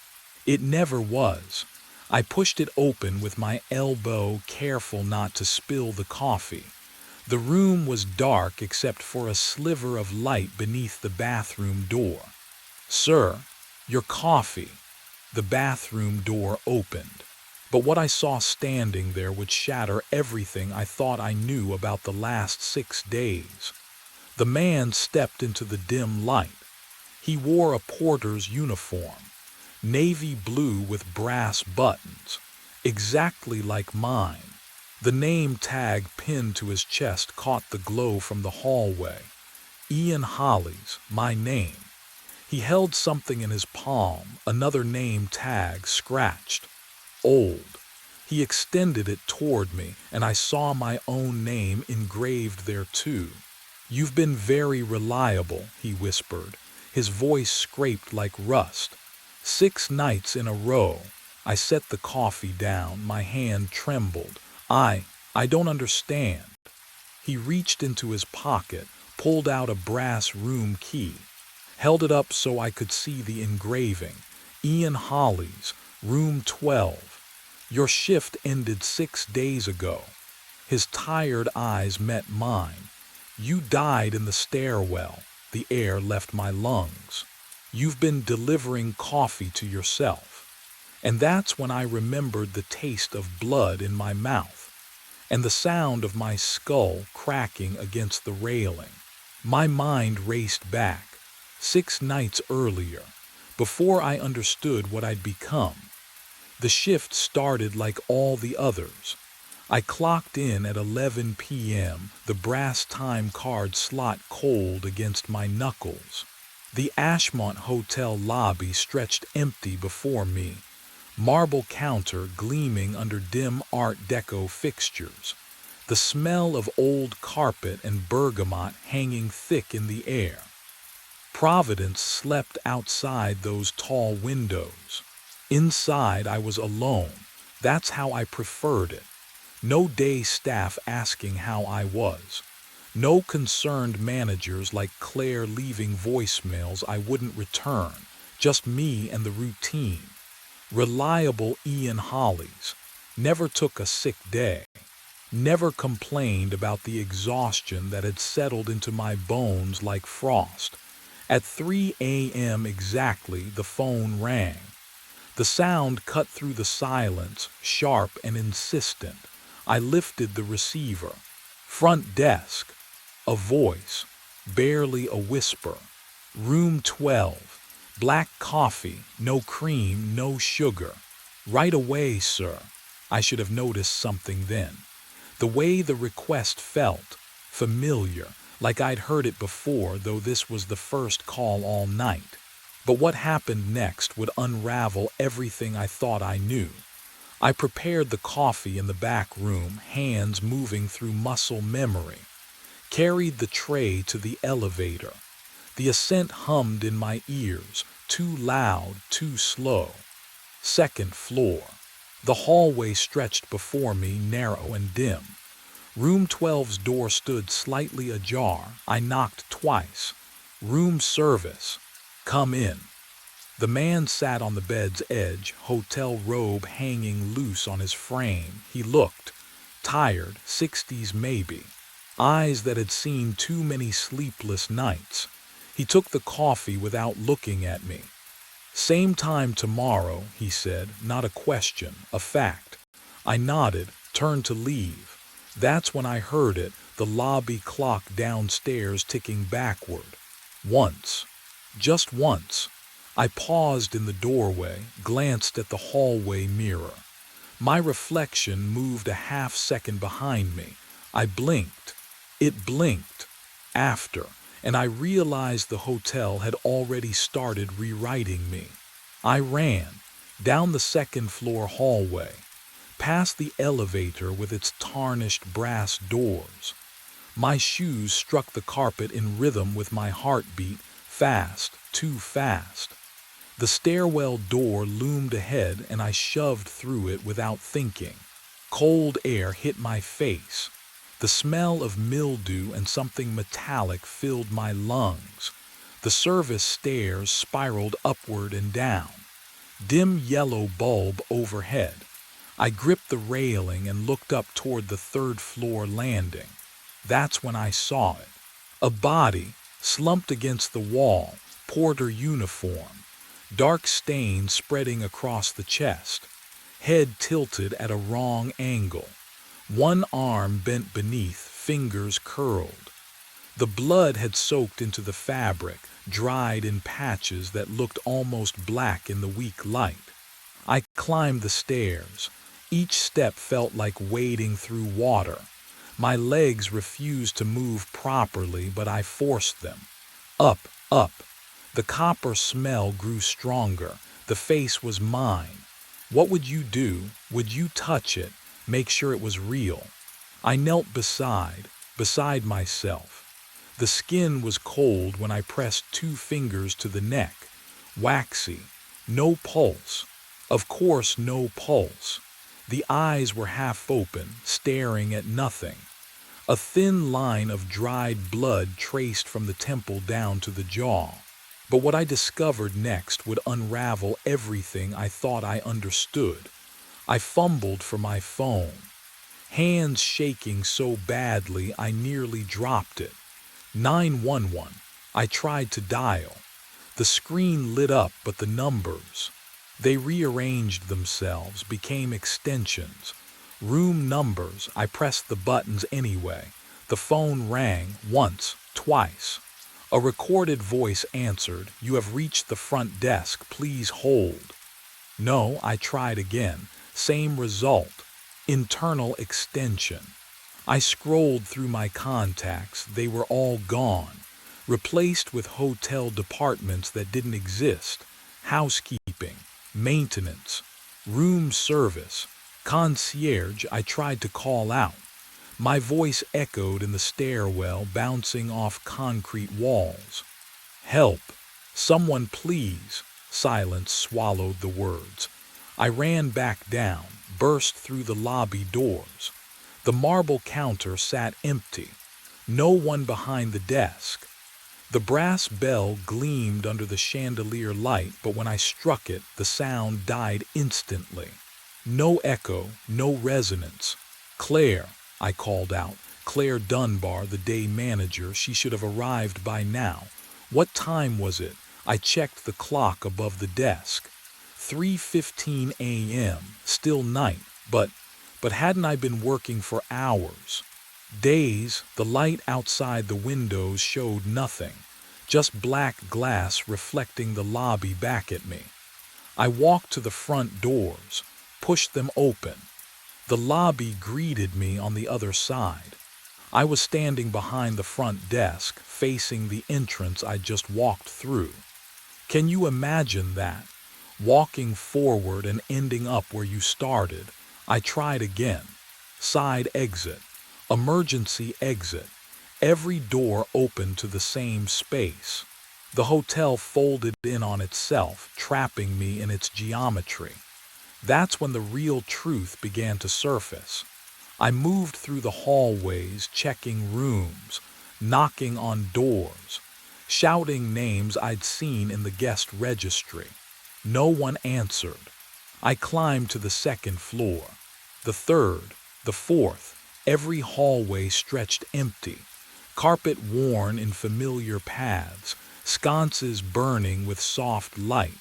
It never was. I pushed it open with my elbow, careful not to spill the coffee. The room was dark except for a sliver of light beneath the bathroom door. "Sir, your coffee." The bathroom door opened. But what I saw standing there would shatter everything I thought I knew about the last 6 days. The man stepped into the dim light. He wore a porter's uniform, navy blue with brass buttons, exactly like mine. The name tag pinned to his chest caught the glow from the hallway. Ian Holly's, my name. He held something in his palm, another name tag scratched. Old. He extended it toward me, and I saw my own name engraved there too. "You've been very reliable," he whispered. His voice scraped like rust. 6 nights in a row. I set the coffee down. My hand trembled. I don't understand." He reached into his pocket, pulled out a brass room key, held it up so I could see the engraving. "Ian Holly's, room 12. Your shift ended 6 days ago." His tired eyes met mine. "You died in the stairwell. The air left my lungs. You've been delivering coffee to yourself." And that's when I remembered the taste of blood in my mouth, and the sound of my skull cracking against the railing. My mind raced back. 6 nights earlier, before I understood what I'd become. The shift started like all the others. I clocked in at 11 p.m., the brass time card slot cold against my knuckles. The Ashmont Hotel lobby stretched empty before me, marble counter gleaming under dim Art Deco fixtures, the smell of old carpet and bergamot hanging thick in the air. Providence slept outside those tall windows. Inside I was alone. That's how I preferred it. No day staff asking how I was. No concerned managers like Claire leaving voicemails I wouldn't return. Just me and the routine. Reliable Ian Holly's. Never took a sick day. Never complained about the exhaustion that had settled into my bones like frost. At 3 a.m. exactly, the phone rang. The sound cut through the silence, sharp and insistent. I lifted the receiver. "Front desk." A voice, barely a whisper. "Room 12. Black coffee, no cream, no sugar." "Right away, sir." I should have noticed something then. The way the request felt, familiar, like I'd heard it before, though this was the first call all night. But what happened next would unravel everything I thought I knew. I prepared the coffee in the back room, hands moving through muscle memory. Carried the tray to the elevator. The ascent hummed in my ears, too loud, too slow. 2nd floor. The hallway stretched before me, narrow and dim. Room 12's door stood slightly ajar. I knocked twice. "Room service." "Come in." The man sat on the bed's edge, hotel robe hanging loose on his frame. He looked tired, 60s maybe. eyes that had seen too many sleepless nights. He took the coffee without looking at me. "Same time tomorrow," he said, not a question, a fact. I nodded, turned to leave. That's when I heard it, the lobby clock downstairs ticking backward. Once. Just once. I paused in the doorway, glanced at the hallway mirror. My reflection moved a half second behind me. I blinked. It blinked. After. And I realized the hotel had already started rewriting me. I ran. Down the second-floor hallway. Past the elevator with its tarnished brass doors. My shoes struck the carpet in rhythm with my heartbeat, fast, too fast. The stairwell door loomed ahead and I shoved through it without thinking. Cold air hit my face. The smell of mildew and something metallic filled my lungs. The service stairs spiraled upward and down. Dim yellow bulb overhead. I gripped the railing and looked up toward the third-floor landing. That's when I saw it. A body, slumped against the wall, porter uniform. Dark stains spreading across the chest. Head tilted at a wrong angle. One arm bent beneath, fingers curled. The blood had soaked into the fabric, dried in patches that looked almost black in the weak light. I climbed the stairs. Each step felt like wading through water. My legs refused to move properly, but I forced them. Up, up. The copper smell grew stronger. The face was mine. What would you do? Would you touch it? Make sure it was real? I knelt beside myself. The skin was cold when I pressed 2 fingers to the neck. Waxy. No pulse. Of course, no pulse. The eyes were half open, staring at nothing. A thin line of dried blood traced from the temple down to the jaw. But what I discovered next would unravel everything I thought I understood. I fumbled for my phone. Hands shaking so badly I nearly dropped it. 911. I tried to dial. The screen lit up, but the numbers. They rearranged themselves, became extensions. Room numbers. I pressed the buttons anyway. The phone rang once, twice. A recorded voice answered, "You have reached the front desk. Please hold." No, I tried again. Same result. Internal extension. I scrolled through my contacts. They were all gone. Replaced with hotel departments that didn't exist. Housekeeping. Maintenance. Room service. Concierge. I tried to call out. My voice echoed in the stairwell, bouncing off concrete walls. "Help! Someone please!" Silence swallowed the words. I ran back down, burst through the lobby doors. The marble counter sat empty. No one behind the desk. The brass bell gleamed under the chandelier light, but when I struck it, the sound died instantly. No echo, no resonance. "Claire," I called out. Claire Dunbar, the day manager. She should have arrived by now. What time was it? I checked the clock above the desk. 3:15 a.m., still night, but hadn't I been working for hours? Days. The light outside the windows showed nothing, just black glass reflecting the lobby back at me. I walked to the front doors, pushed them open. The lobby greeted me on the other side. I was standing behind the front desk, facing the entrance I just walked through. Can you imagine that? Walking forward and ending up where you started. I tried again. Side exit. Emergency exit. Every door opened to the same space. The hotel folded in on itself, trapping me in its geometry. That's when the real truth began to surface. I moved through the hallways, checking rooms, knocking on doors, shouting names I'd seen in the guest registry. No one answered. I climbed to the second floor, the third, the fourth. Every hallway stretched empty, carpet worn in familiar paths, sconces burning with soft light,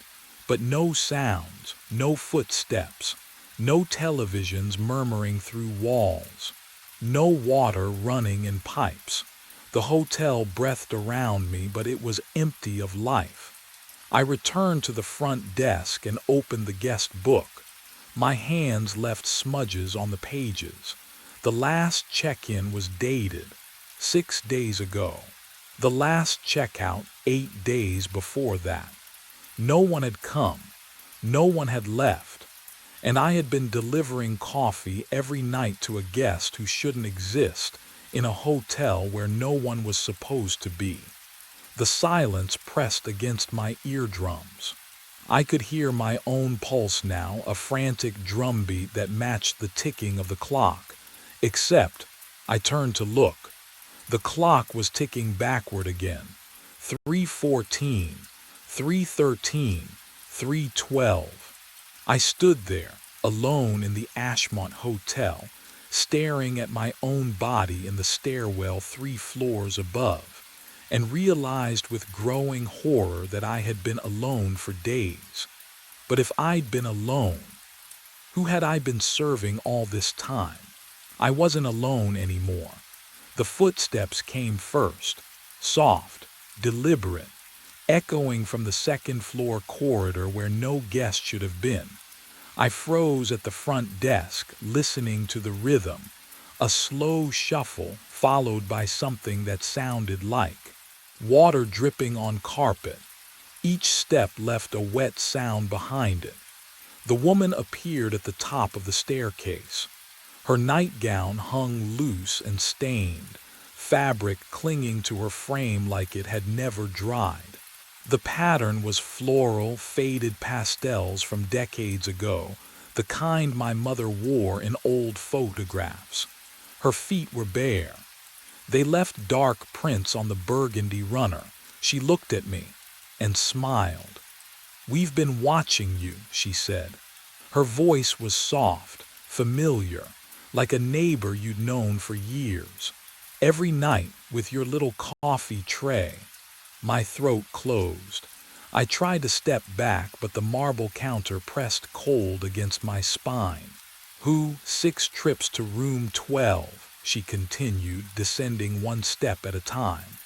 but no sounds, no footsteps, no televisions murmuring through walls, no water running in pipes. The hotel breathed around me, but it was empty of life. I returned to the front desk and opened the guest book. My hands left smudges on the pages. The last check-in was dated 6 days ago. The last checkout 8 days before that. No one had come. No one had left. And I had been delivering coffee every night to a guest who shouldn't exist in a hotel where no one was supposed to be. The silence pressed against my eardrums. I could hear my own pulse now, a frantic drumbeat that matched the ticking of the clock. Except, I turned to look. The clock was ticking backward again. 3:14, 3:13, 3:12. I stood there, alone in the Ashmont Hotel, staring at my own body in the stairwell 3 floors above, and realized with growing horror that I had been alone for days. But if I'd been alone, who had I been serving all this time? I wasn't alone anymore. The footsteps came first, soft, deliberate, echoing from the second-floor corridor where no guest should have been. I froze at the front desk, listening to the rhythm, a slow shuffle followed by something that sounded like water dripping on carpet. Each step left a wet sound behind it. The woman appeared at the top of the staircase. Her nightgown hung loose and stained, fabric clinging to her frame like it had never dried. The pattern was floral, faded pastels from decades ago, the kind my mother wore in old photographs. Her feet were bare. They left dark prints on the burgundy runner. She looked at me and smiled. "We've been watching you," she said. Her voice was soft, familiar, like a neighbor you'd known for years. Every night with your little coffee tray. My throat closed. I tried to step back, but the marble counter pressed cold against my spine. 6 trips to room 12, she continued, descending 1 step at a time.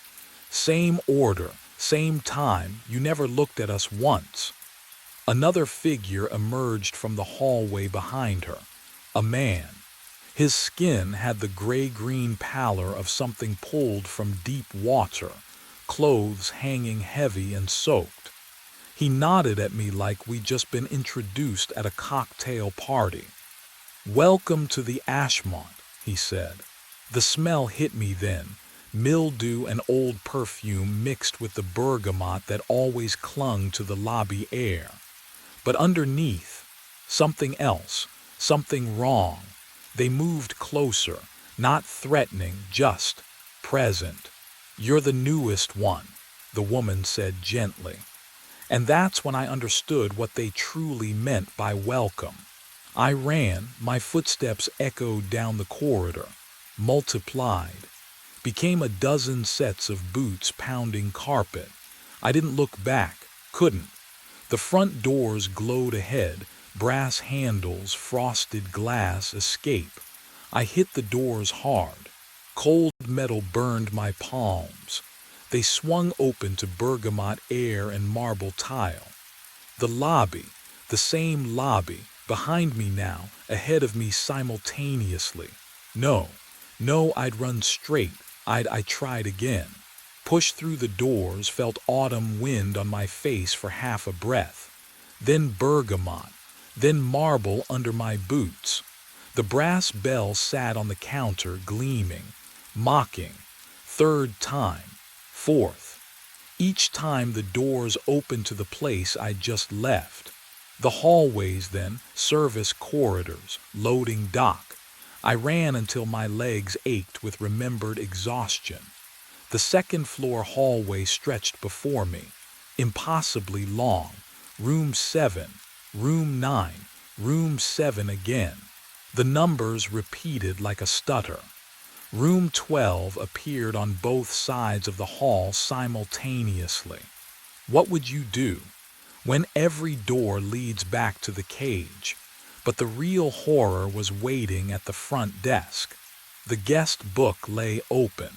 "Same order, same time, you never looked at us once." Another figure emerged from the hallway behind her. A man. His skin had the gray-green pallor of something pulled from deep water, clothes hanging heavy and soaked. He nodded at me like we'd just been introduced at a cocktail party. "Welcome to the Ashmont," he said. The smell hit me then, mildew and old perfume mixed with the bergamot that always clung to the lobby air. But underneath, something else, something wrong. They moved closer, not threatening, just present. "You're the newest one," the woman said gently. And that's when I understood what they truly meant by welcome. I ran, my footsteps echoed down the corridor, multiplied, became a dozen sets of boots pounding carpet. I didn't look back, couldn't. The front doors glowed ahead, brass handles, frosted glass, escape. I hit the doors hard. Cold metal burned my palms. They swung open to bergamot air and marble tile. The lobby, the same lobby, behind me now, ahead of me simultaneously. No, I'd run straight. I tried again. Pushed through the doors, felt autumn wind on my face for half a breath. Then bergamot. Then marble under my boots. The brass bell sat on the counter, gleaming, mocking. 3rd time. 4th. Each time the doors opened to the place I'd just left. The hallways then, service corridors, loading dock. I ran until my legs ached with remembered exhaustion. The 2nd floor hallway stretched before me, impossibly long. Room 7. Room 9, room 7 again. The numbers repeated like a stutter. Room 12 appeared on both sides of the hall simultaneously. What would you do when every door leads back to the cage? But the real horror was waiting at the front desk. The guest book lay open,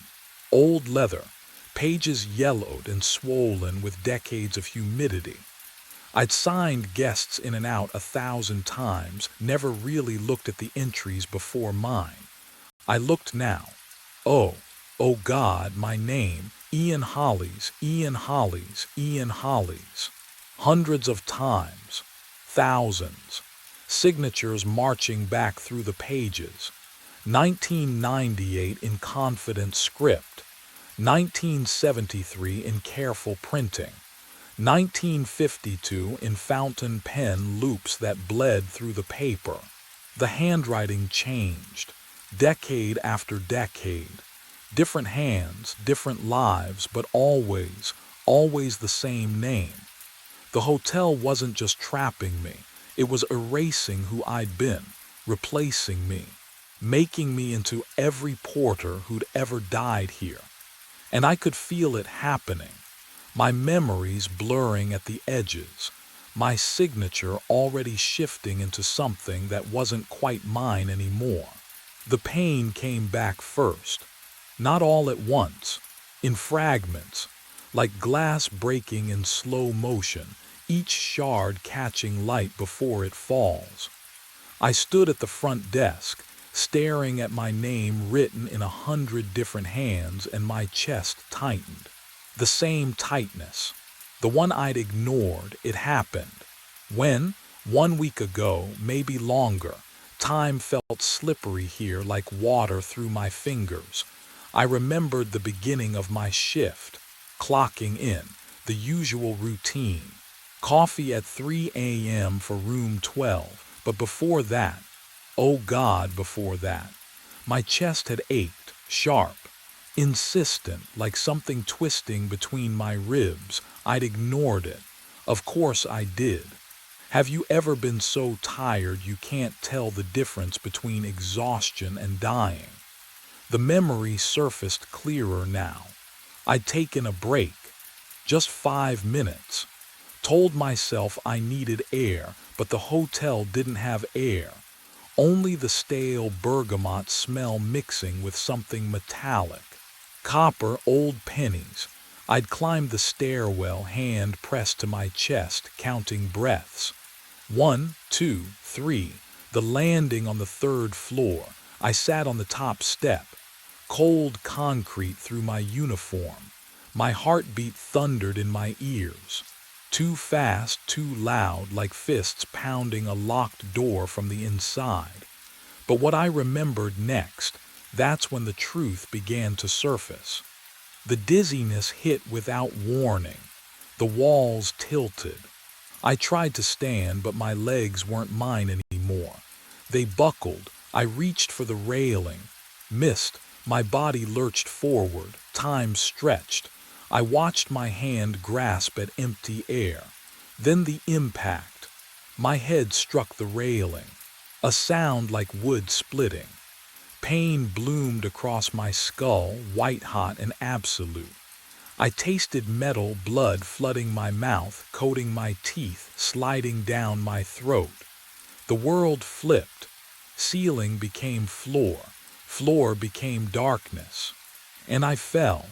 old leather, pages yellowed and swollen with decades of humidity. I'd signed guests in and out 1,000 times, never really looked at the entries before mine. I looked now. Oh God, my name, Ian Hollies, Ian Hollies, Ian Hollies. Hundreds of times, thousands. Signatures marching back through the pages. 1998 in confident script. 1973 in careful printing. 1952 in fountain pen loops that bled through the paper. The handwriting changed, decade after decade. Different hands, different lives, but always the same name. The hotel wasn't just trapping me, it was erasing who I'd been, replacing me, making me into every porter who'd ever died here. And I could feel it happening. My memories blurring at the edges, my signature already shifting into something that wasn't quite mine anymore. The pain came back first, not all at once, in fragments, like glass breaking in slow motion, each shard catching light before it falls. I stood at the front desk, staring at my name written in 100 different hands, and my chest tightened. The same tightness, the one I'd ignored. It happened. When, 1 week ago, maybe longer, time felt slippery here like water through my fingers. I remembered the beginning of my shift, clocking in, the usual routine. Coffee at 3 a.m. for room 12, but before that, oh God, before that, my chest had ached, sharp, insistent, like something twisting between my ribs. I'd ignored it. Of course I did. Have you ever been so tired you can't tell the difference between exhaustion and dying? The memory surfaced clearer now. I'd taken a break, just 5 minutes. Told myself I needed air, but the hotel didn't have air. Only the stale bergamot smell mixing with something metallic. Copper, old pennies. I'd climbed the stairwell, hand pressed to my chest, counting breaths. 1, 2, 3. The landing on the 3rd floor. I sat on the top step. Cold concrete through my uniform. My heartbeat thundered in my ears. Too fast, too loud, like fists pounding a locked door from the inside. But what I remembered next, that's when the truth began to surface. The dizziness hit without warning. The walls tilted. I tried to stand, but my legs weren't mine anymore. They buckled. I reached for the railing. Missed. My body lurched forward. Time stretched. I watched my hand grasp at empty air. Then the impact. My head struck the railing. A sound like wood splitting. Pain bloomed across my skull, white-hot and absolute. I tasted metal, blood flooding my mouth, coating my teeth, sliding down my throat. The world flipped. Ceiling became floor. Floor became darkness. And I fell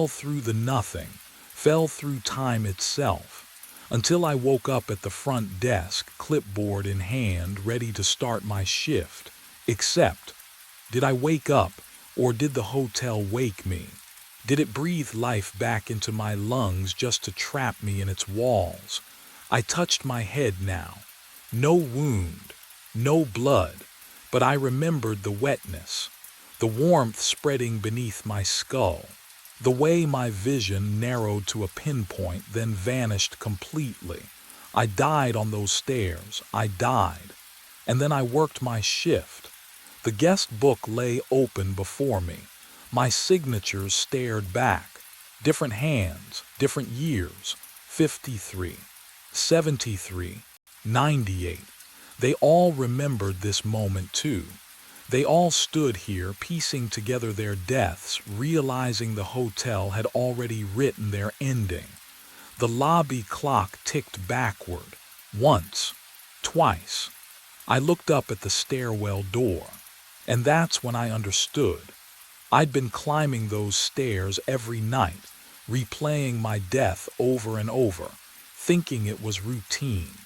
through the nothing, fell through time itself, until I woke up at the front desk, clipboard in hand, ready to start my shift. Except, did I wake up, or did the hotel wake me? Did it breathe life back into my lungs just to trap me in its walls? I touched my head now. No wound, no blood, but I remembered the wetness, the warmth spreading beneath my skull. The way my vision narrowed to a pinpoint, then vanished completely. I died on those stairs. I died. And then I worked my shift. The guest book lay open before me. My signatures stared back. Different hands, different years. 53, 73, 98. They all remembered this moment too. They all stood here piecing together their deaths, realizing the hotel had already written their ending. The lobby clock ticked backward. Once. Twice. I looked up at the stairwell door. And that's when I understood. I'd been climbing those stairs every night, replaying my death over and over, thinking it was routine.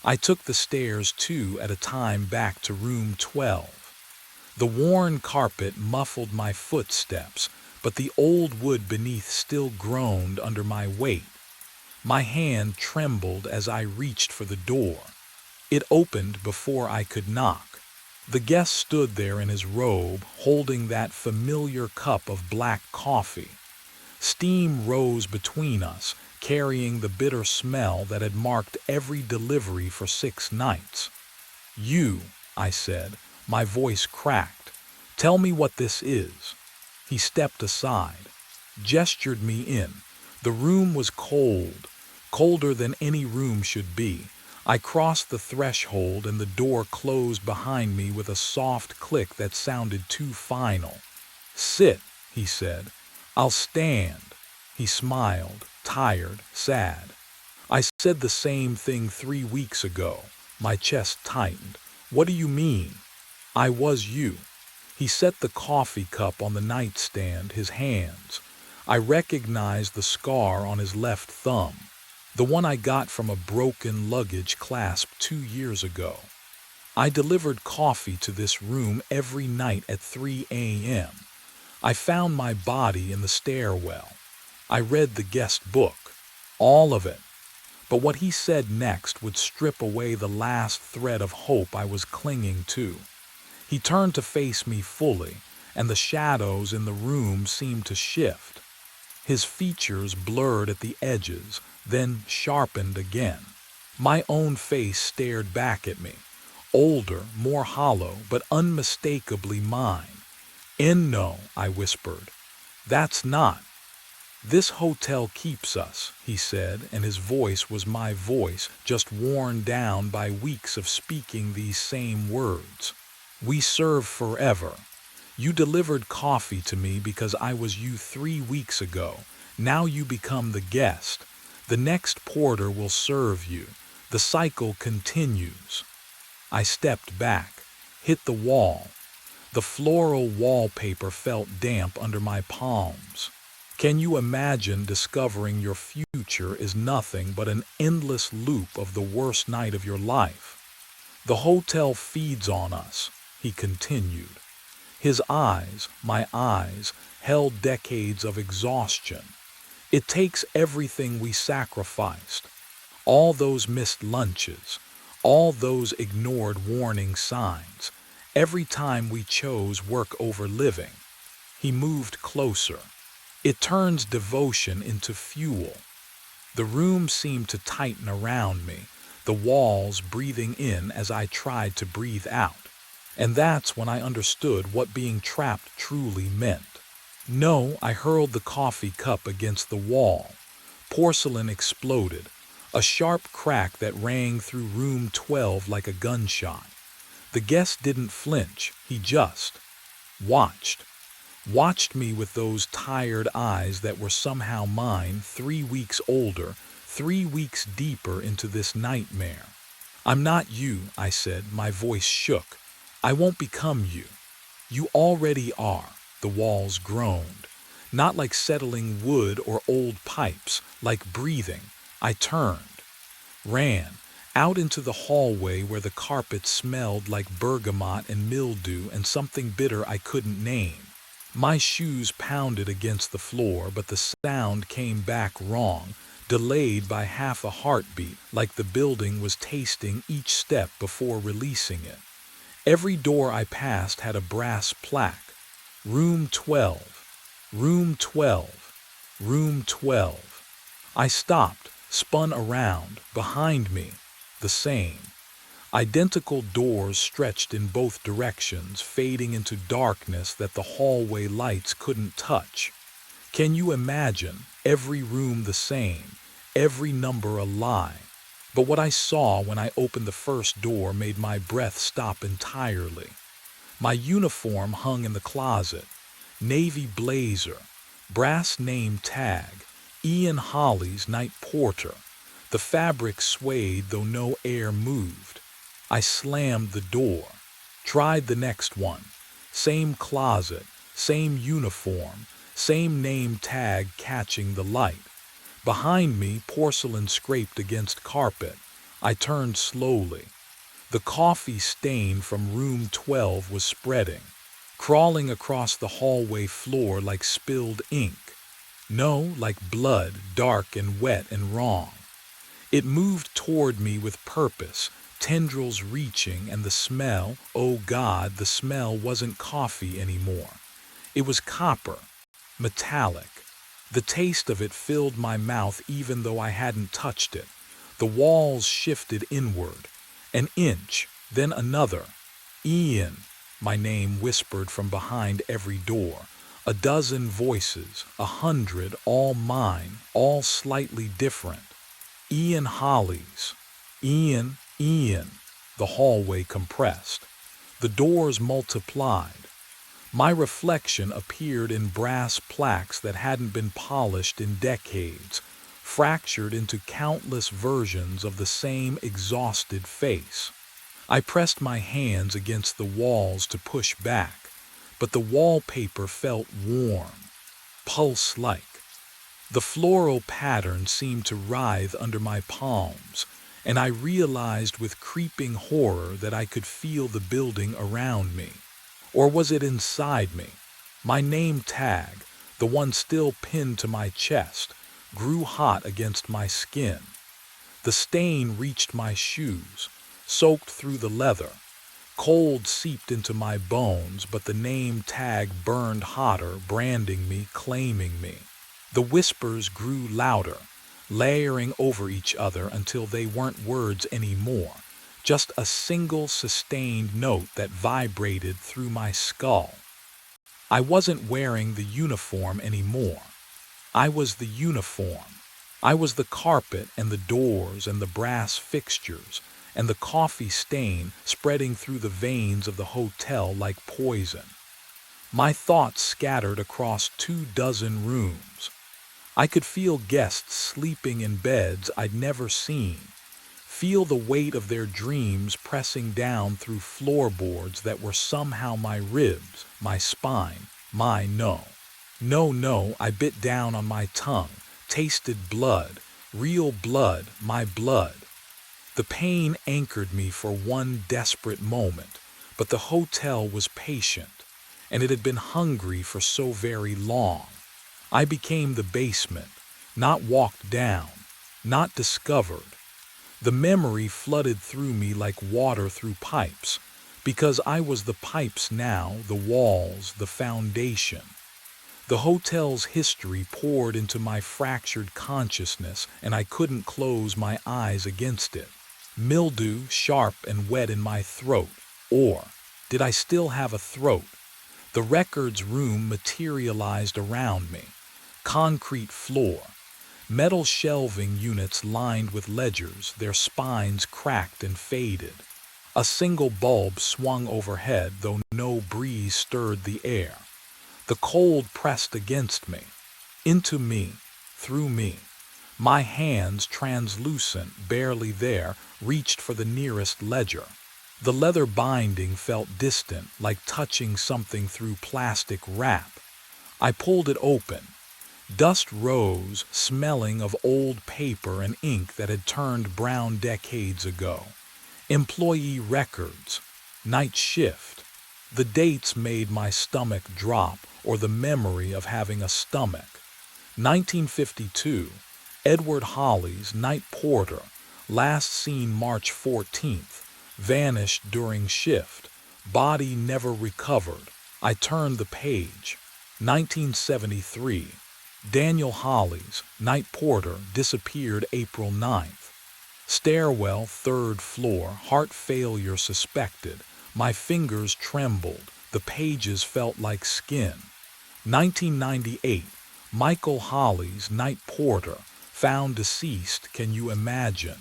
I took the stairs two at a time back to room 12. The worn carpet muffled my footsteps, but the old wood beneath still groaned under my weight. My hand trembled as I reached for the door. It opened before I could knock. The guest stood there in his robe, holding that familiar cup of black coffee. Steam rose between us, carrying the bitter smell that had marked every delivery for 6 nights. "You," I said, my voice cracked. "Tell me what this is." He stepped aside, gestured me in. The room was cold, colder than any room should be. I crossed the threshold and the door closed behind me with a soft click that sounded too final. "Sit," he said. "I'll stand." He smiled, tired, sad. "I said the same thing 3 weeks ago." My chest tightened. "What do you mean?" "I was you." He set the coffee cup on the nightstand, his hands. I recognized the scar on his left thumb, the one I got from a broken luggage clasp 2 years ago. I delivered coffee to this room every night at 3 a.m. I found my body in the stairwell. I read the guest book, all of it. But what he said next would strip away the last thread of hope I was clinging to. He turned to face me fully, and the shadows in the room seemed to shift. His features blurred at the edges, then sharpened again. My own face stared back at me, older, more hollow, but unmistakably mine. "No," I whispered. "That's not." "This hotel keeps us," he said, and his voice was my voice, just worn down by weeks of speaking these same words. "We serve forever. You delivered coffee to me because I was you 3 weeks ago. Now you become the guest. The next porter will serve you. The cycle continues." I stepped back, hit the wall. The floral wallpaper felt damp under my palms. Can you imagine discovering your future is nothing but an endless loop of the worst night of your life? "The hotel feeds on us," he continued. His eyes, my eyes, held decades of exhaustion. "It takes everything we sacrificed. All those missed lunches, all those ignored warning signs, every time we chose work over living." He moved closer. "It turns devotion into fuel." The room seemed to tighten around me, the walls breathing in as I tried to breathe out. And that's when I understood what being trapped truly meant. "No," I hurled the coffee cup against the wall. Porcelain exploded, a sharp crack that rang through room 12 like a gunshot. The guest didn't flinch, he just watched me with those tired eyes that were somehow mine, 3 weeks older, 3 weeks deeper into this nightmare. "I'm not you," I said, my voice shook. "I won't become you." "You already are," the walls groaned. Not like settling wood or old pipes, like breathing. I turned, ran, out into the hallway where the carpet smelled like bergamot and mildew and something bitter I couldn't name. My shoes pounded against the floor, but the sound came back wrong, delayed by half a heartbeat, like the building was tasting each step before releasing it. Every door I passed had a brass plaque. "Room 12, Room 12, Room 12. I stopped, spun around, behind me, the same. Identical doors stretched in both directions, fading into darkness that the hallway lights couldn't touch. Can you imagine, every room the same, every number a lie? But what I saw when I opened the first door made my breath stop entirely. My uniform hung in the closet. Navy blazer, brass name tag, Ian Holly's night porter. The fabric swayed though no air moved. I slammed the door. Tried the next one. Same closet, same uniform, same name tag catching the light. Behind me, porcelain scraped against carpet. I turned slowly. The coffee stain from room 12 was spreading, crawling across the hallway floor like spilled ink. No, like blood, dark and wet and wrong. It moved toward me with purpose, tendrils reaching, and the smell, oh God, the smell wasn't coffee anymore. It was copper, metallic. The taste of it filled my mouth even though I hadn't touched it. The walls shifted inward. An inch, then another. Ian, my name whispered from behind every door. A dozen voices, 100, all mine, all slightly different. Ian Holly's. Ian, Ian. The hallway compressed. The doors multiplied. My reflection appeared in brass plaques that hadn't been polished in decades, fractured into countless versions of the same exhausted face. I pressed my hands against the walls to push back, but the wallpaper felt warm, pulse-like. The floral pattern seemed to writhe under my palms, and I realized with creeping horror that I could feel the building around me. Or was it inside me? My name tag, the one still pinned to my chest, grew hot against my skin. The stain reached my shoes, soaked through the leather. Cold seeped into my bones, but the name tag burned hotter, branding me, claiming me. The whispers grew louder, layering over each other until they weren't words anymore, just a single sustained note that vibrated through my skull. I wasn't wearing the uniform anymore. I was the uniform. I was the carpet and the doors and the brass fixtures and the coffee stain spreading through the veins of the hotel like poison. My thoughts scattered across 24 rooms. I could feel guests sleeping in beds I'd never seen, feel the weight of their dreams pressing down through floorboards that were somehow my ribs, my spine, my no. No, I bit down on my tongue, tasted blood, real blood, my blood. The pain anchored me for one desperate moment, but the hotel was patient, and it had been hungry for so very long. I became the basement, not walked down, not discovered. The memory flooded through me like water through pipes, because I was the pipes now, the walls, the foundation. The hotel's history poured into my fractured consciousness, and I couldn't close my eyes against it. Mildew, sharp and wet in my throat. Or did I still have a throat? The records room materialized around me. Concrete floor. Metal shelving units lined with ledgers, their spines cracked and faded. A single bulb swung overhead, though no breeze stirred the air. The cold pressed against me, into me, through me. My hands, translucent, barely there, reached for the nearest ledger. The leather binding felt distant, like touching something through plastic wrap. I pulled it open. Dust rose, smelling of old paper and ink that had turned brown decades ago. Employee records. Night shift. The dates made my stomach drop, or the memory of having a stomach. 1952, Edward Holly's night porter, last seen March 14th, vanished during shift, body never recovered. I turned the page. 1973, Daniel Holly's night porter disappeared April 9th. Stairwell, 3rd floor, heart failure suspected. My fingers trembled. The pages felt like skin. 1998, Michael Holly's night porter, found deceased, can you imagine?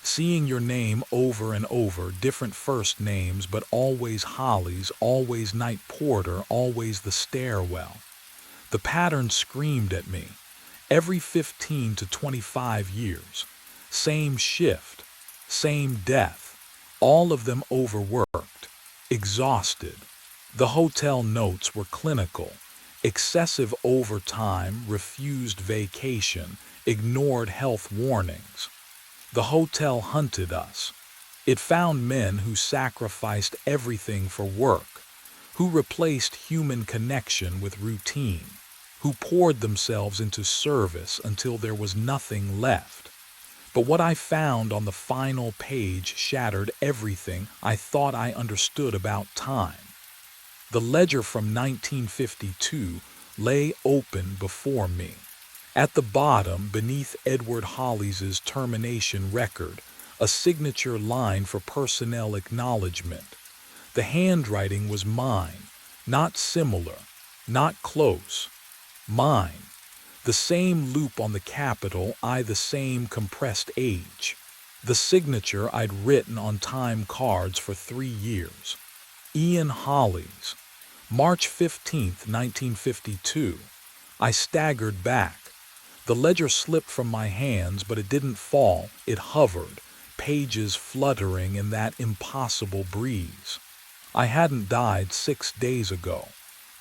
Seeing your name over and over, different first names, but always Holly's, always night porter, always the stairwell. The pattern screamed at me. Every 15 to 25 years. Same shift, same death. All of them overworked, exhausted. The hotel notes were clinical. Excessive overtime, refused vacation, ignored health warnings. The hotel hunted us. It found men who sacrificed everything for work, who replaced human connection with routine, who poured themselves into service until there was nothing left. But what I found on the final page shattered everything I thought I understood about time. The ledger from 1952 lay open before me. At the bottom, beneath Edward Holly's termination record, a signature line for personnel acknowledgement. The handwriting was mine, not similar, not close. Mine. The same loop on the capital, the same compressed age. The signature I'd written on time cards for 3 years. Ian Holly's. March 15th, 1952. I staggered back. The ledger slipped from my hands, but it didn't fall. It hovered, pages fluttering in that impossible breeze. I hadn't died 6 days ago.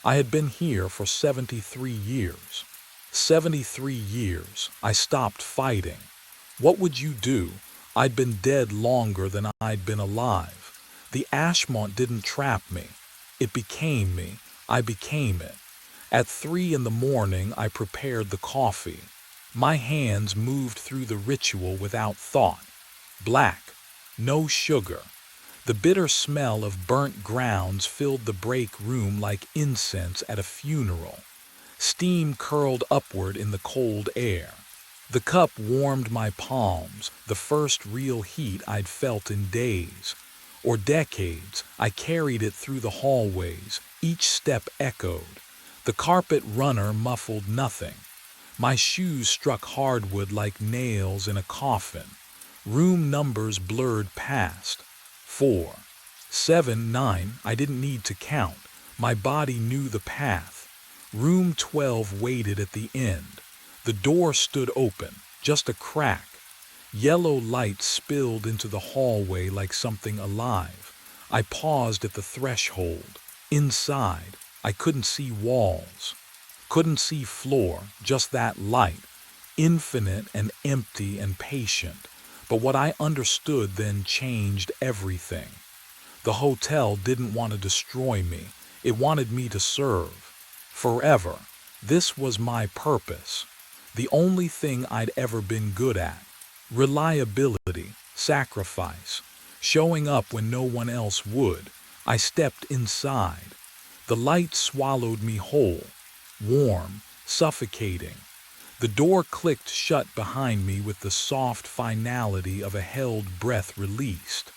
I had been here for 73 years. 73 years, I stopped fighting. What would you do? I'd been dead longer than I'd been alive. The Ashmont didn't trap me. It became me. I became it. At 3 in the morning, I prepared the coffee. My hands moved through the ritual without thought. Black, no sugar. The bitter smell of burnt grounds filled the break room like incense at a funeral. Steam curled upward in the cold air. The cup warmed my palms, the first real heat I'd felt in days. Or decades. I carried it through the hallways. Each step echoed. The carpet runner muffled nothing. My shoes struck hardwood like nails in a coffin. Room numbers blurred past. 4, 7, 9, I didn't need to count. My body knew the path. Room 12 waited at the end. The door stood open, just a crack. Yellow light spilled into the hallway like something alive. I paused at the threshold. Inside, I couldn't see walls. Couldn't see floor, just that light. Infinite and empty and patient. But what I understood then changed everything. The hotel didn't want to destroy me. It wanted me to serve. Forever. This was my purpose. The only thing I'd ever been good at. Reliability, sacrifice, showing up when no one else would. I stepped inside. The light swallowed me whole, warm, suffocating. The door clicked shut behind me with the soft finality of a held breath released.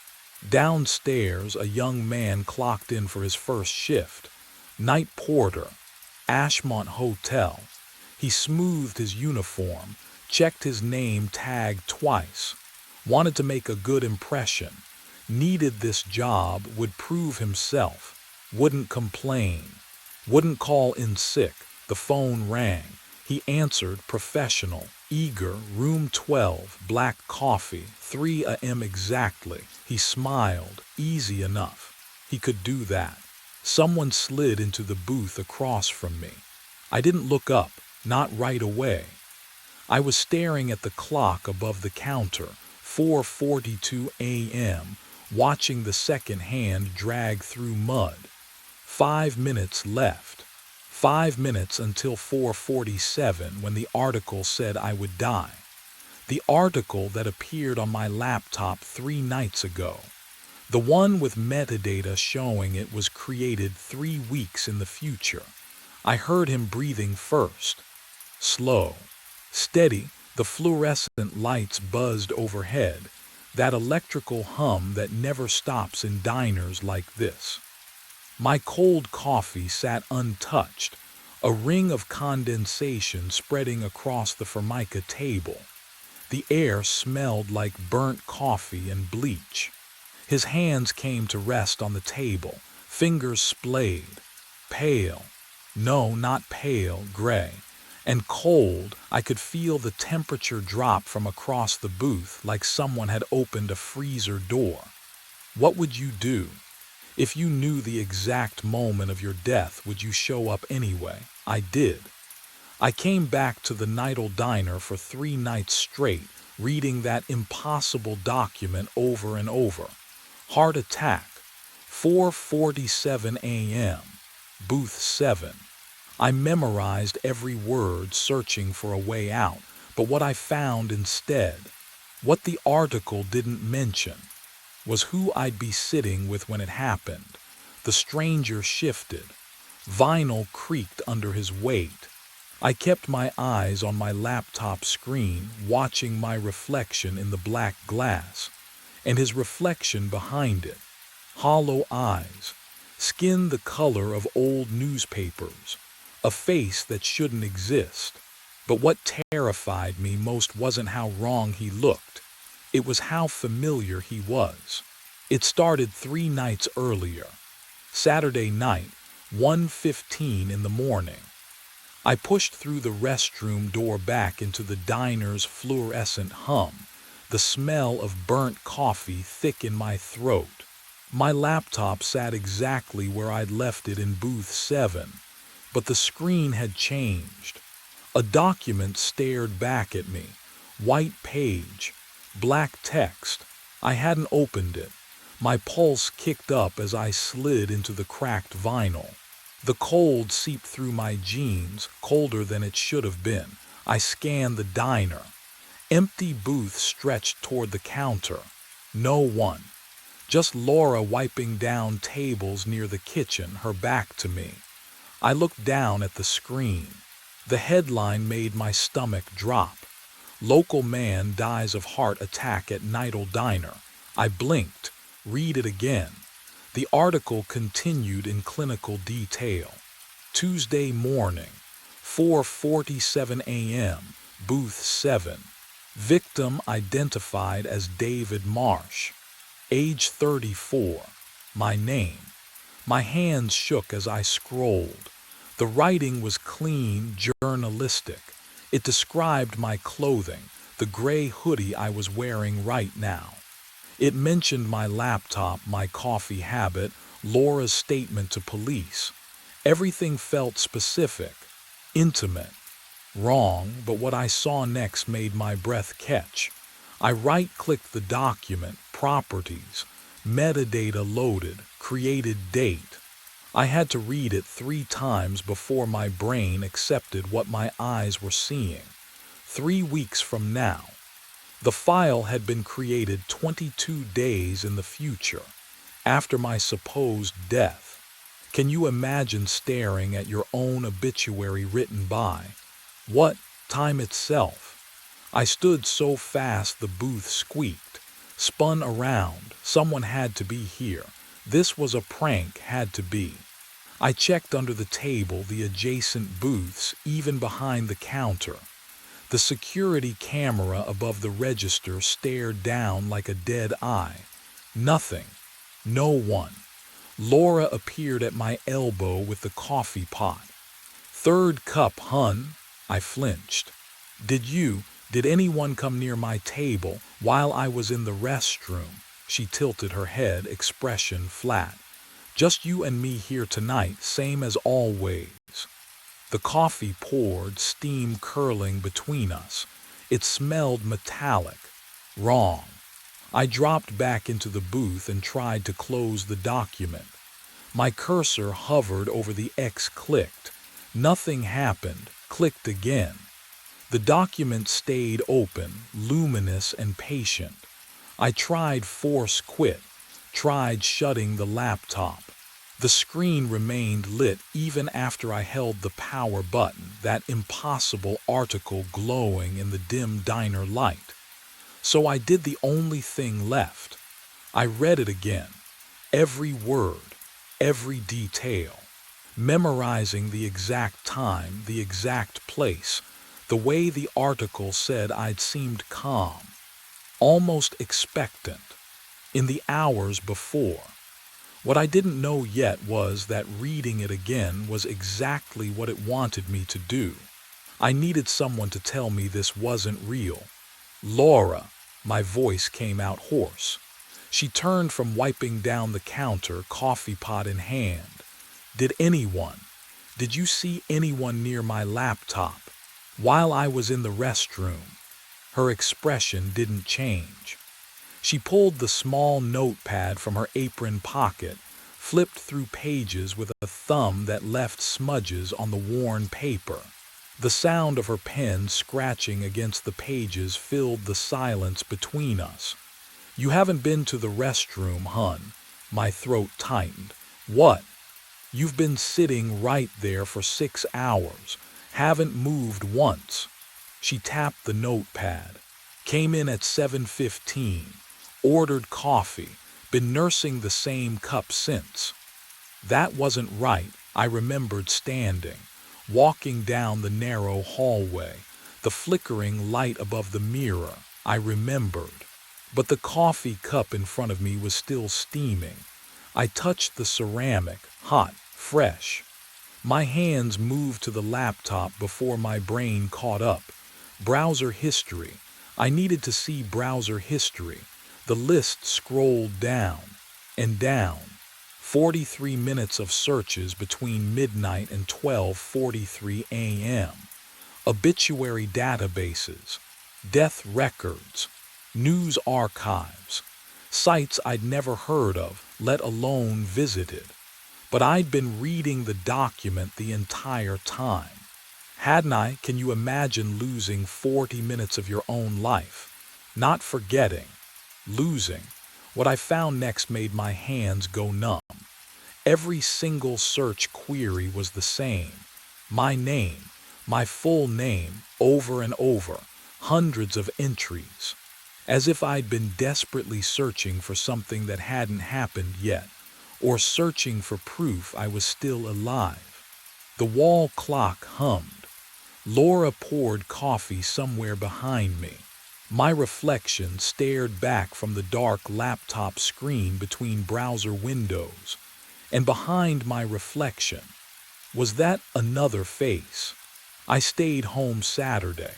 Downstairs, a young man clocked in for his first shift. Night porter, Ashmont Hotel. He smoothed his uniform, checked his name tag twice. Wanted to make a good impression. Needed this job, would prove himself. Wouldn't complain. Wouldn't call in sick. The phone rang. He answered, professional, eager, room 12, black coffee, 3 a.m. exactly. He smiled, easy enough. He could do that. Someone slid into the booth across from me. I didn't look up, not right away. I was staring at the clock above the counter, 4:42 a.m., watching the second hand drag through mud. 5 minutes left. 5 minutes until 4:47 when the article said I would die. The article that appeared on my laptop 3 nights ago. The one with metadata showing it was created 3 weeks in the future. I heard him breathing first. Slow. Steady, the fluorescent lights buzzed overhead. That electrical hum that never stops in diners like this. My cold coffee sat untouched, a ring of condensation spreading across the formica table. The air smelled like burnt coffee and bleach. His hands came to rest on the table, fingers splayed, pale, no, not pale, gray, and cold. I could feel the temperature drop from across the booth like someone had opened a freezer door. What would you do? If you knew the exact moment of your death, would you show up anyway? I did. I came back to the Nidal Diner for 3 nights straight, reading that impossible document over and over. Heart attack, 4:47 a.m., booth 7. I memorized every word, searching for a way out, but what I found instead, what the article didn't mention, was who I'd be sitting with when it happened. The stranger shifted. Vinyl creaked under his weight. I kept my eyes on my laptop screen, watching my reflection in the black glass, and his reflection behind it. Hollow eyes, skin the color of old newspapers, a face that shouldn't exist. But what terrified me most wasn't how wrong he looked. It was how familiar he was. It started 3 nights earlier. Saturday night, 1:15 in the morning. I pushed through the restroom door back into the diner's fluorescent hum, the smell of burnt coffee thick in my throat. My laptop sat exactly where I'd left it in booth 7, but the screen had changed. A document stared back at me, white page, black text. I hadn't opened it. My pulse kicked up as I slid into the cracked vinyl. The cold seeped through my jeans, colder than it should have been. I scanned the diner. Empty booth stretched toward the counter. No one. Just Laura wiping down tables near the kitchen, her back to me. I looked down at the screen. The headline made my stomach drop. Local man dies of heart attack at Nidal Diner. I blinked. Read it again. The article continued in clinical detail. Tuesday morning, 4:47 a.m., booth 7. Victim identified as David Marsh. Age 34. My name. My hands shook as I scrolled. The writing was clean, journalistic. It described my clothing, the gray hoodie I was wearing right now. It mentioned my laptop, my coffee habit, Laura's statement to police. Everything felt specific, intimate. Wrong, but what I saw next made my breath catch. I right-clicked the document, properties, metadata loaded, created date. I had to read it 3 times before my brain accepted what my eyes were seeing. 3 weeks from now. The file had been created 22 days in the future, after my supposed death. Can you imagine staring at your own obituary written by? What? Time itself. I stood so fast the booth squeaked, spun around. Someone had to be here. This was a prank, had to be. I checked under the table, the adjacent booths, even behind the counter. The security camera above the register stared down like a dead eye. Nothing. No one. Laura appeared at my elbow with the coffee pot. 3rd cup, hun. I flinched. Did anyone come near my table while I was in the restroom? She tilted her head, expression flat. Just you and me here tonight, same as always. The coffee poured, steam curling between us. It smelled metallic. Wrong. I dropped back into the booth and tried to close the document. My cursor hovered over the X, clicked. Nothing happened. Clicked again. The document stayed open, luminous and patient. I tried force quit, tried shutting the laptop. The screen remained lit even after I held the power button, that impossible article glowing in the dim diner light. So I did the only thing left. I read it again, every word, every detail, memorizing the exact time, the exact place, The way the article said I'd seemed calm, almost expectant, in the hours before. What I didn't know yet was that reading it again was exactly what it wanted me to do. I needed someone to tell me this wasn't real. Laura, my voice came out hoarse. She turned from wiping down the counter, coffee pot in hand. Did you see anyone near my laptop while I was in the restroom? Her expression didn't change. She pulled the small notepad from her apron pocket, flipped through pages with a thumb that left smudges on the worn paper. The sound of her pen scratching against the pages filled the silence between us. "You haven't been to the restroom, hun." My throat tightened. "What?" "You've been sitting right there for 6 hours. Haven't moved once." She tapped the notepad. "Came in at 7:15. Ordered coffee. Been nursing the same cup since." That wasn't right. I remembered standing, walking down the narrow hallway, the flickering light above the mirror. I remembered. But the coffee cup in front of me was still steaming. I touched the ceramic, hot, fresh. My hands moved to the laptop before my brain caught up. Browser history. I needed to see browser history. The list scrolled down and down. 43 minutes of searches between midnight and 12:43 a.m. Obituary databases, death records, news archives, sites I'd never heard of, let alone visited. But I'd been reading the document the entire time. Hadn't I? Can you imagine losing 40 minutes of your own life? Not forgetting, losing. What I found next made my hands go numb. Every single search query was the same. My name, my full name, over and over, hundreds of entries. As if I'd been desperately searching for something that hadn't happened yet, or searching for proof I was still alive. The wall clock hummed. Laura poured coffee somewhere behind me. My reflection stared back from the dark laptop screen between browser windows. And behind my reflection was that another face. I stayed home Saturday.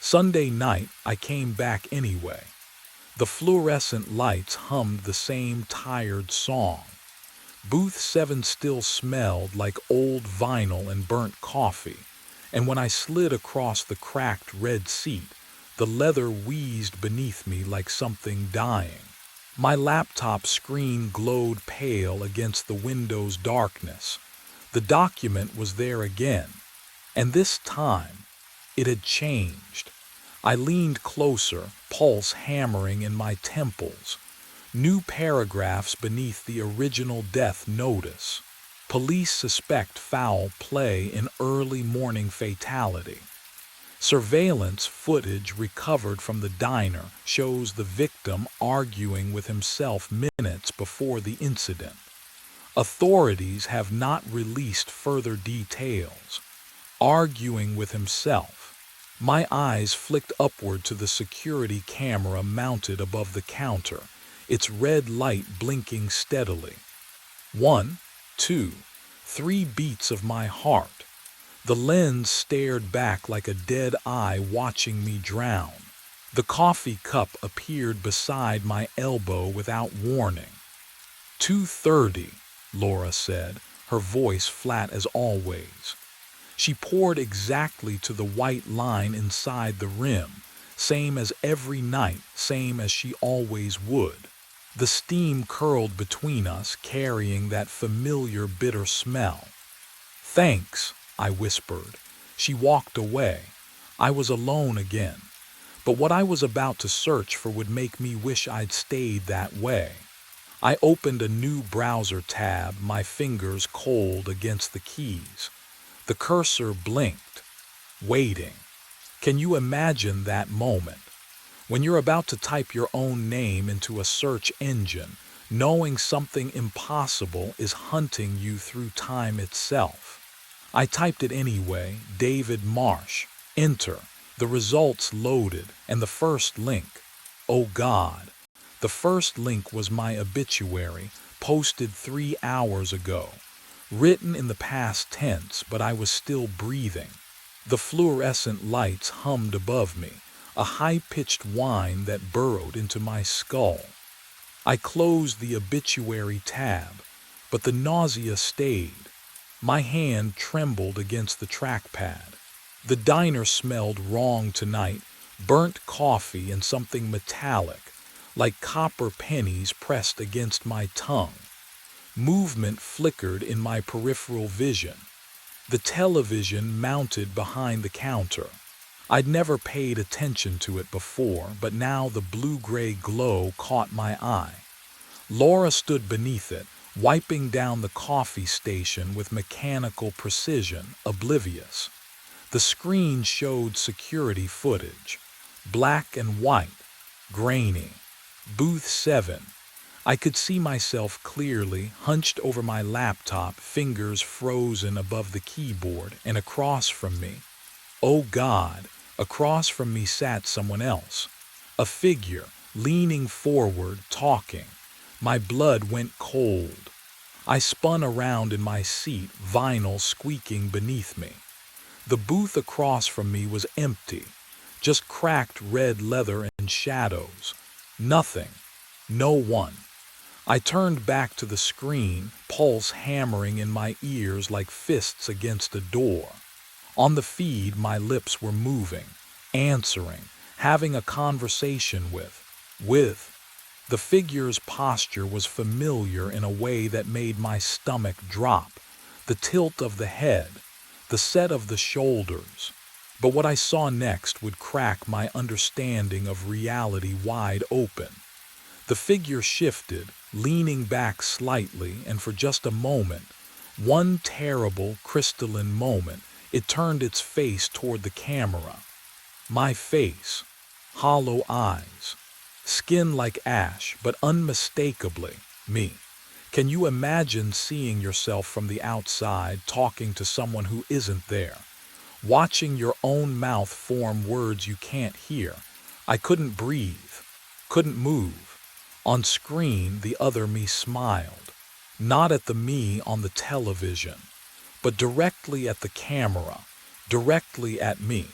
Sunday night, I came back anyway. The fluorescent lights hummed the same tired song. Booth 7 still smelled like old vinyl and burnt coffee, and when I slid across the cracked red seat, the leather wheezed beneath me like something dying. My laptop screen glowed pale against the window's darkness. The document was there again, and this time, it had changed. I leaned closer, pulse hammering in my temples. New paragraphs beneath the original death notice. Police suspect foul play in early morning fatality. Surveillance footage recovered from the diner shows the victim arguing with himself minutes before the incident. Authorities have not released further details. Arguing with himself. My eyes flicked upward to the security camera mounted above the counter, its red light blinking steadily. 1, 2, 3 beats of my heart. The lens stared back like a dead eye watching me drown. The coffee cup appeared beside my elbow without warning. 2:30, Laura said, her voice flat as always. She poured exactly to the white line inside the rim, same as every night, same as she always would. The steam curled between us, carrying that familiar bitter smell. "Thanks," I whispered. She walked away. I was alone again. But what I was about to search for would make me wish I'd stayed that way. I opened a new browser tab, my fingers cold against the keys. The cursor blinked, waiting. Can you imagine that moment? When you're about to type your own name into a search engine, knowing something impossible is hunting you through time itself. I typed it anyway, David Marsh. Enter. The results loaded, and the first link. Oh God. The first link was my obituary, posted 3 hours ago. Written in the past tense, but I was still breathing. The fluorescent lights hummed above me, a high-pitched whine that burrowed into my skull. I closed the obituary tab, but the nausea stayed. My hand trembled against the trackpad. The diner smelled wrong tonight, burnt coffee and something metallic, like copper pennies pressed against my tongue. Movement flickered in my peripheral vision. The television mounted behind the counter. I'd never paid attention to it before, but now the blue-gray glow caught my eye. Laura stood beneath it, wiping down the coffee station with mechanical precision, oblivious. The screen showed security footage. Black and white, grainy. Booth 7. I could see myself clearly, hunched over my laptop, fingers frozen above the keyboard, and across from me, oh God, across from me sat someone else. A figure, leaning forward, talking. My blood went cold. I spun around in my seat, vinyl squeaking beneath me. The booth across from me was empty, just cracked red leather and shadows. Nothing. No one. I turned back to the screen, pulse hammering in my ears like fists against a door. On the feed, my lips were moving, answering, having a conversation with. The figure's posture was familiar in a way that made my stomach drop. The tilt of the head, the set of the shoulders. But what I saw next would crack my understanding of reality wide open. The figure shifted, leaning back slightly, and for just a moment, one terrible, crystalline moment, it turned its face toward the camera. My face. Hollow eyes. Skin like ash, but unmistakably me. Can you imagine seeing yourself from the outside, talking to someone who isn't there? Watching your own mouth form words you can't hear. I couldn't breathe. Couldn't move. On screen, the other me smiled. Not at the me on the television, but directly at the camera, directly at me.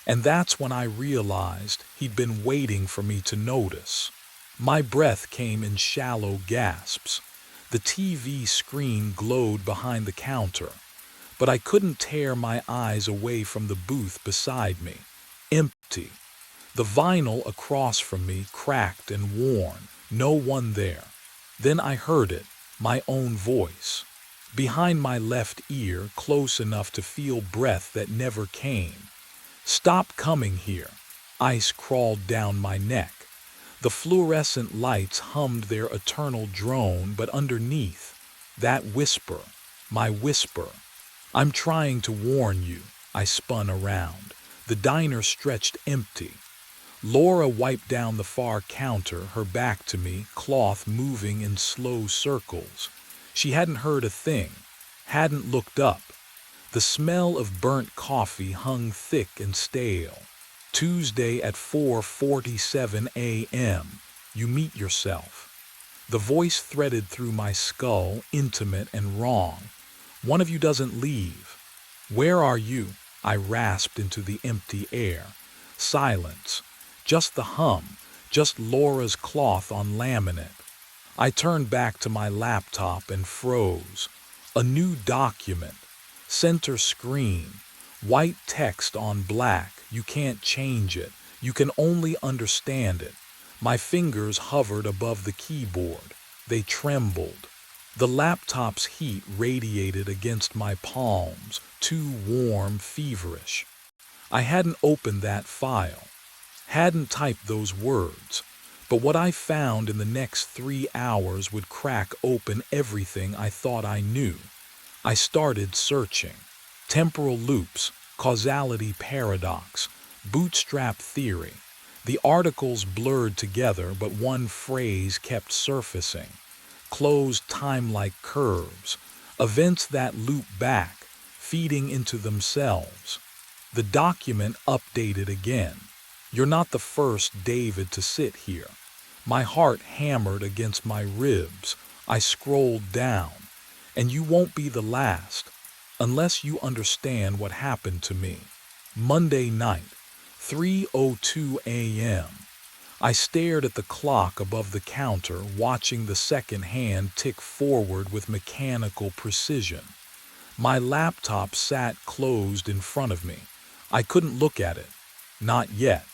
And that's when I realized he'd been waiting for me to notice. My breath came in shallow gasps. The TV screen glowed behind the counter, but I couldn't tear my eyes away from the booth beside me. Empty. The vinyl across from me cracked and worn. No one there. Then I heard it, my own voice. Behind my left ear, close enough to feel breath that never came. Stop coming here. Ice crawled down my neck. The fluorescent lights hummed their eternal drone, but underneath, that whisper, my whisper. I'm trying to warn you. I spun around. The diner stretched empty. Laura wiped down the far counter, her back to me, cloth moving in slow circles. She hadn't heard a thing, hadn't looked up. The smell of burnt coffee hung thick and stale. Tuesday at 4:47 a.m. You meet yourself. The voice threaded through my skull, intimate and wrong. One of you doesn't leave. Where are you? I rasped into the empty air. Silence. Just the hum. Just Laura's cloth on laminate. I turned back to my laptop and froze. A new document. Center screen. White text on black. You can't change it. You can only understand it. My fingers hovered above the keyboard. They trembled. The laptop's heat radiated against my palms, too warm, feverish. I hadn't opened that file, hadn't typed those words, but what I found in the next 3 hours would crack open everything I thought I knew. I started searching. Temporal loops, causality paradox, bootstrap theory. The articles blurred together, but one phrase kept surfacing. Closed time-like curves, events that loop back, feeding into themselves. The document updated again. You're not the first David to sit here. My heart hammered against my ribs. I scrolled down. And you won't be the last, unless you understand what happened to me. Monday night, 3:02 a.m. I stared at the clock above the counter, watching the second hand tick forward with mechanical precision. My laptop sat closed in front of me. I couldn't look at it. Not yet.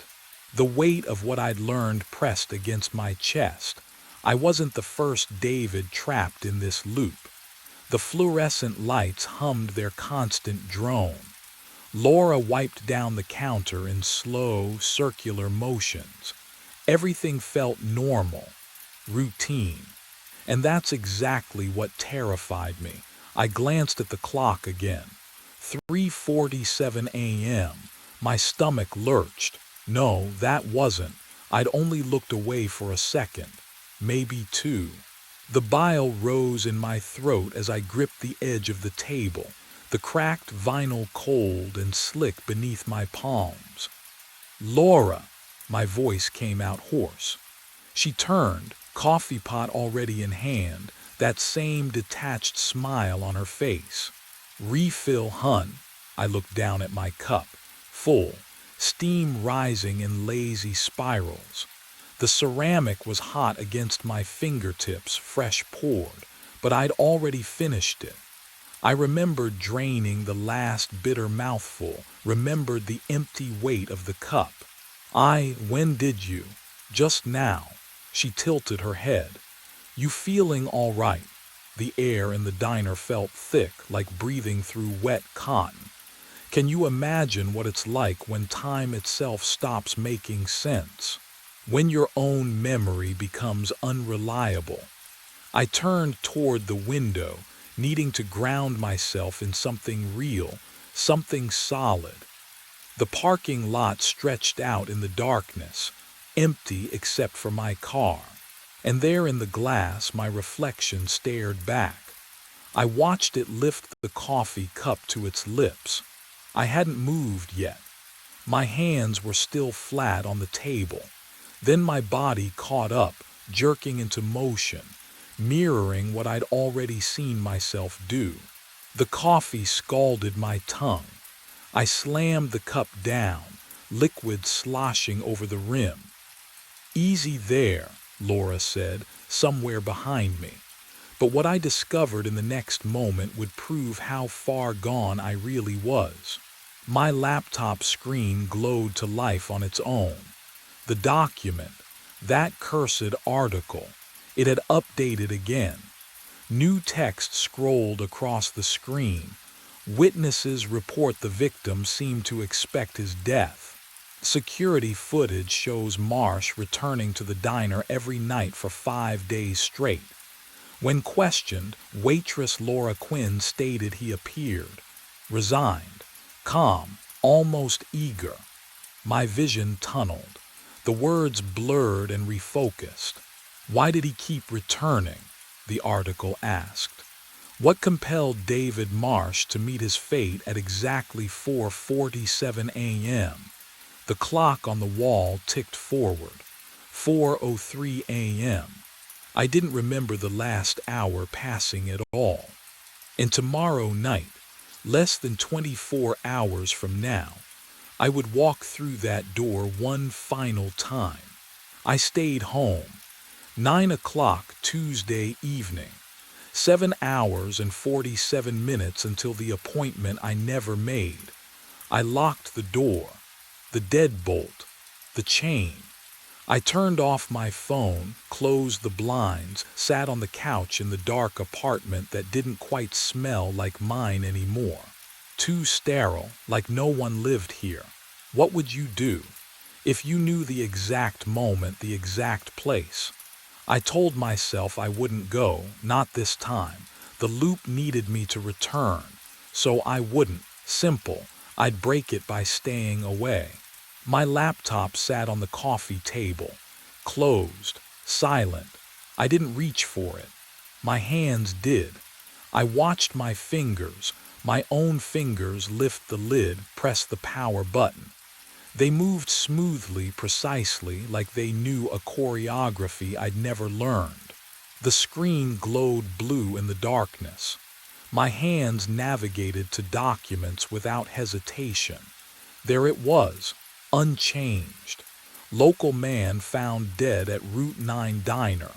The weight of what I'd learned pressed against my chest. I wasn't the first David trapped in this loop. The fluorescent lights hummed their constant drone. Laura wiped down the counter in slow, circular motions. Everything felt normal, routine. And that's exactly what terrified me. I glanced at the clock again. 3:47 a.m. My stomach lurched. No, that wasn't. I'd only looked away for a second, maybe two. The bile rose in my throat as I gripped the edge of the table, the cracked vinyl cold and slick beneath my palms. Laura! My voice came out hoarse. She turned, coffee pot already in hand, that same detached smile on her face. Refill, hun. I looked down at my cup, full, steam rising in lazy spirals. The ceramic was hot against my fingertips, fresh poured, but I'd already finished it. I remembered draining the last bitter mouthful, remembered the empty weight of the cup. When did you? Just now. She tilted her head. You feeling all right? The air in the diner felt thick, like breathing through wet cotton. Can you imagine what it's like when time itself stops making sense? When your own memory becomes unreliable? I turned toward the window, needing to ground myself in something real, something solid. The parking lot stretched out in the darkness, empty except for my car. And there in the glass, my reflection stared back. I watched it lift the coffee cup to its lips. I hadn't moved yet. My hands were still flat on the table. Then my body caught up, jerking into motion, mirroring what I'd already seen myself do. The coffee scalded my tongue. I slammed the cup down, liquid sloshing over the rim. Easy there, Laura said, somewhere behind me. But what I discovered in the next moment would prove how far gone I really was. My laptop screen glowed to life on its own. The document, that cursed article, it had updated again. New text scrolled across the screen. Witnesses report the victim seemed to expect his death. Security footage shows Marsh returning to the diner every night for 5 days straight. When questioned, waitress Laura Quinn stated he appeared, resigned, calm, almost eager. My vision tunneled. The words blurred and refocused. Why did he keep returning? The article asked. What compelled David Marsh to meet his fate at exactly 4:47 a.m.? The clock on the wall ticked forward. 4:03 a.m. I didn't remember the last hour passing at all. And tomorrow night, less than 24 hours from now, I would walk through that door one final time. I stayed home. 9 o'clock Tuesday evening. 7 hours and 47 minutes until the appointment I never made. I locked the door, the deadbolt, the chain. I turned off my phone, closed the blinds, sat on the couch in the dark apartment that didn't quite smell like mine anymore. Too sterile, like no one lived here. What would you do if you knew the exact moment, the exact place? I told myself I wouldn't go, not this time. The loop needed me to return, so I wouldn't. Simple. I'd break it by staying away. My laptop sat on the coffee table, closed, silent. I didn't reach for it. My hands did. I watched my fingers, My own fingers lift the lid, press the power button. They moved smoothly, precisely, like they knew a choreography I'd never learned. The screen glowed blue in the darkness. My hands navigated to documents without hesitation. There it was, unchanged. Local man found dead at Route 9 diner.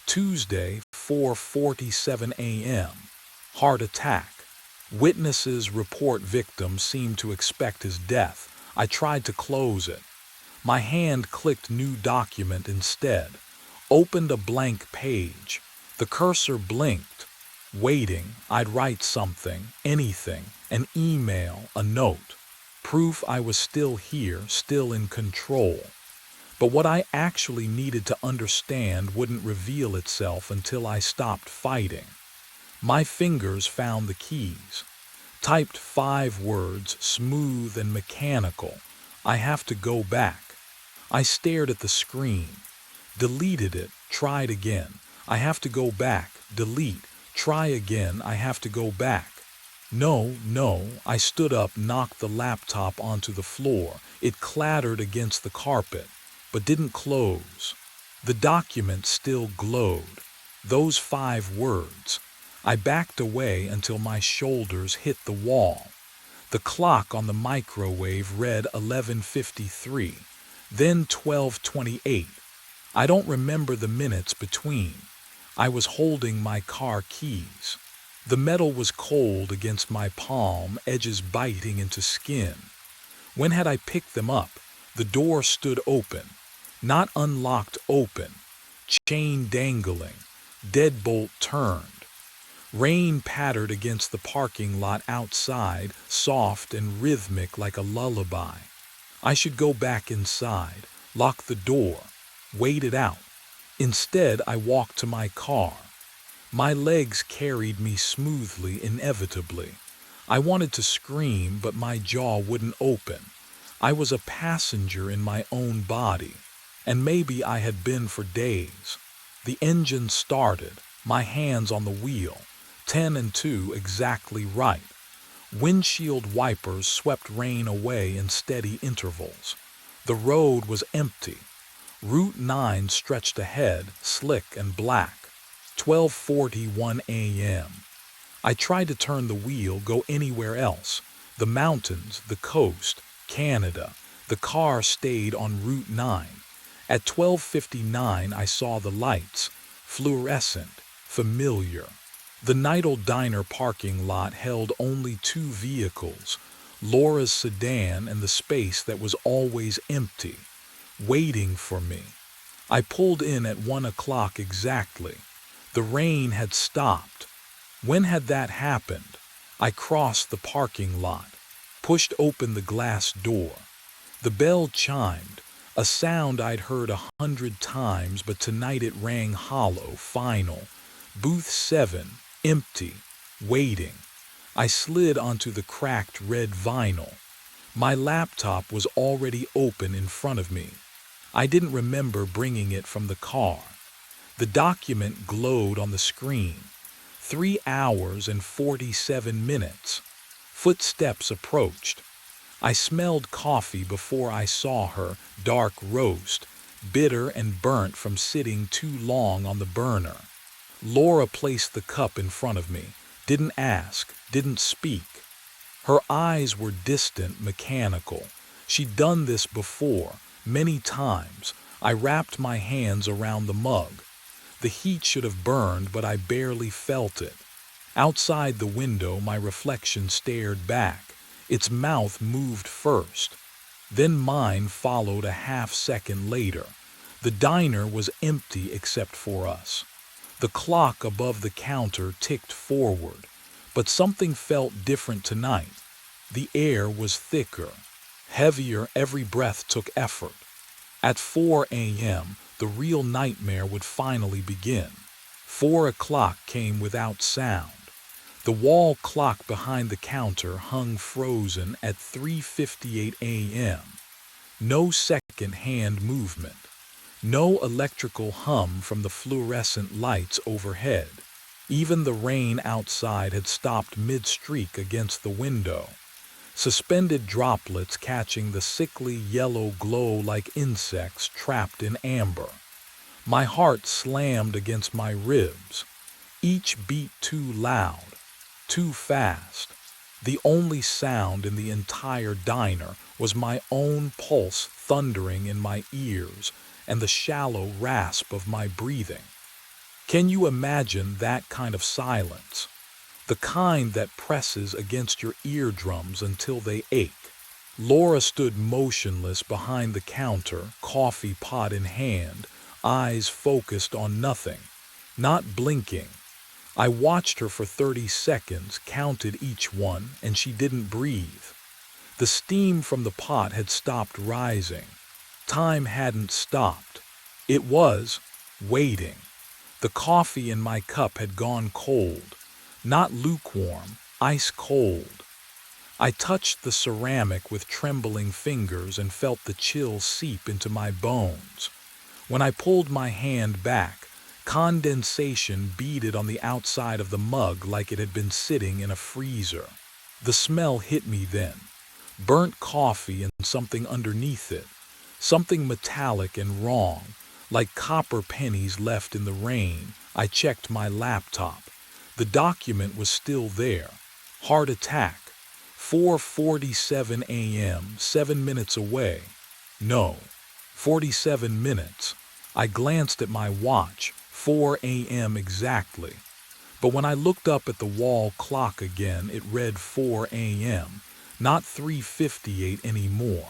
Tuesday, 4:47 a.m. Heart attack. Witnesses report victim seemed to expect his death. I tried to close it. My hand clicked new document instead. Opened a blank page. The cursor blinked. Waiting, I'd write something, anything, an email, a note. Proof I was still here, still in control. But what I actually needed to understand wouldn't reveal itself until I stopped fighting. My fingers found the keys. Typed 5 words, smooth and mechanical. I have to go back. I stared at the screen. Deleted it, tried again. I have to go back, delete, try again, I have to go back. No, I stood up, knocked the laptop onto the floor. It clattered against the carpet, but didn't close. The document still glowed. Those 5 words. I backed away until my shoulders hit the wall. The clock on the microwave read 11:53, then 12:28. I don't remember the minutes between. I was holding my car keys. The metal was cold against my palm, edges biting into skin. When had I picked them up? The door stood open. Not unlocked, open. Chain dangling. Deadbolt turned. Rain pattered against the parking lot outside, soft and rhythmic like a lullaby. I should go back inside, lock the door, wait it out. Instead, I walked to my car. My legs carried me smoothly, inevitably. I wanted to scream, but my jaw wouldn't open. I was a passenger in my own body, and maybe I had been for days. The engine started, my hands on the wheel. 10 and 2 exactly right. Windshield wipers swept rain away in steady intervals. The road was empty. Route 9 stretched ahead, slick and black. 12:41 a.m. I tried to turn the wheel, go anywhere else. The mountains, the coast, Canada. The car stayed on Route 9. At 12:59 I saw the lights, fluorescent, familiar. The Nidal Diner parking lot held only 2 vehicles, Laura's sedan and the space that was always empty, waiting for me. I pulled in at 1 o'clock exactly. The rain had stopped. When had that happened? I crossed the parking lot, pushed open the glass door. The bell chimed, a sound I'd heard 100 times, but tonight it rang hollow, final. Booth 7, empty, waiting. I slid onto the cracked red vinyl. My laptop was already open in front of me. I didn't remember bringing it from the car. The document glowed on the screen. 3 hours and 47 minutes. Footsteps approached. I smelled coffee before I saw her, dark roast, bitter and burnt from sitting too long on the burner. Laura placed the cup in front of me, didn't ask, didn't speak. Her eyes were distant, mechanical. She'd done this before, many times. I wrapped my hands around the mug. The heat should have burned, but I barely felt it. Outside the window, my reflection stared back. Its mouth moved first. Then mine followed a half-second later. The diner was empty except for us. The clock above the counter ticked forward, but something felt different tonight. The air was thicker, heavier, every breath took effort. At 4 a.m., the real nightmare would finally begin. 4 o'clock came without sound. The wall clock behind the counter hung frozen at 3:58 a.m. No second-hand movement. No electrical hum from the fluorescent lights overhead. Even the rain outside had stopped mid-streak against the window, suspended droplets catching the sickly yellow glow like insects trapped in amber. My heart slammed against my ribs, each beat too loud, too fast. The only sound in the entire diner was my own pulse thundering in my ears and the shallow rasp of my breathing. Can you imagine that kind of silence? The kind that presses against your eardrums until they ache. Laura stood motionless behind the counter, coffee pot in hand, eyes focused on nothing, not blinking. I watched her for 30 seconds, counted each one, and she didn't breathe. The steam from the pot had stopped rising. Time hadn't stopped. It was waiting. The coffee in my cup had gone cold, not lukewarm, ice cold. I touched the ceramic with trembling fingers and felt the chill seep into my bones. When I pulled my hand back, condensation beaded on the outside of the mug like it had been sitting in a freezer. The smell hit me then. Burnt coffee and something underneath it. Something metallic and wrong, like copper pennies left in the rain. I checked my laptop. The document was still there. Heart attack. 4:47 a.m., 7 minutes away. No, 47 minutes. I glanced at my watch, 4 a.m. exactly. But when I looked up at the wall clock again, it read 4 a.m., not 3:58 anymore.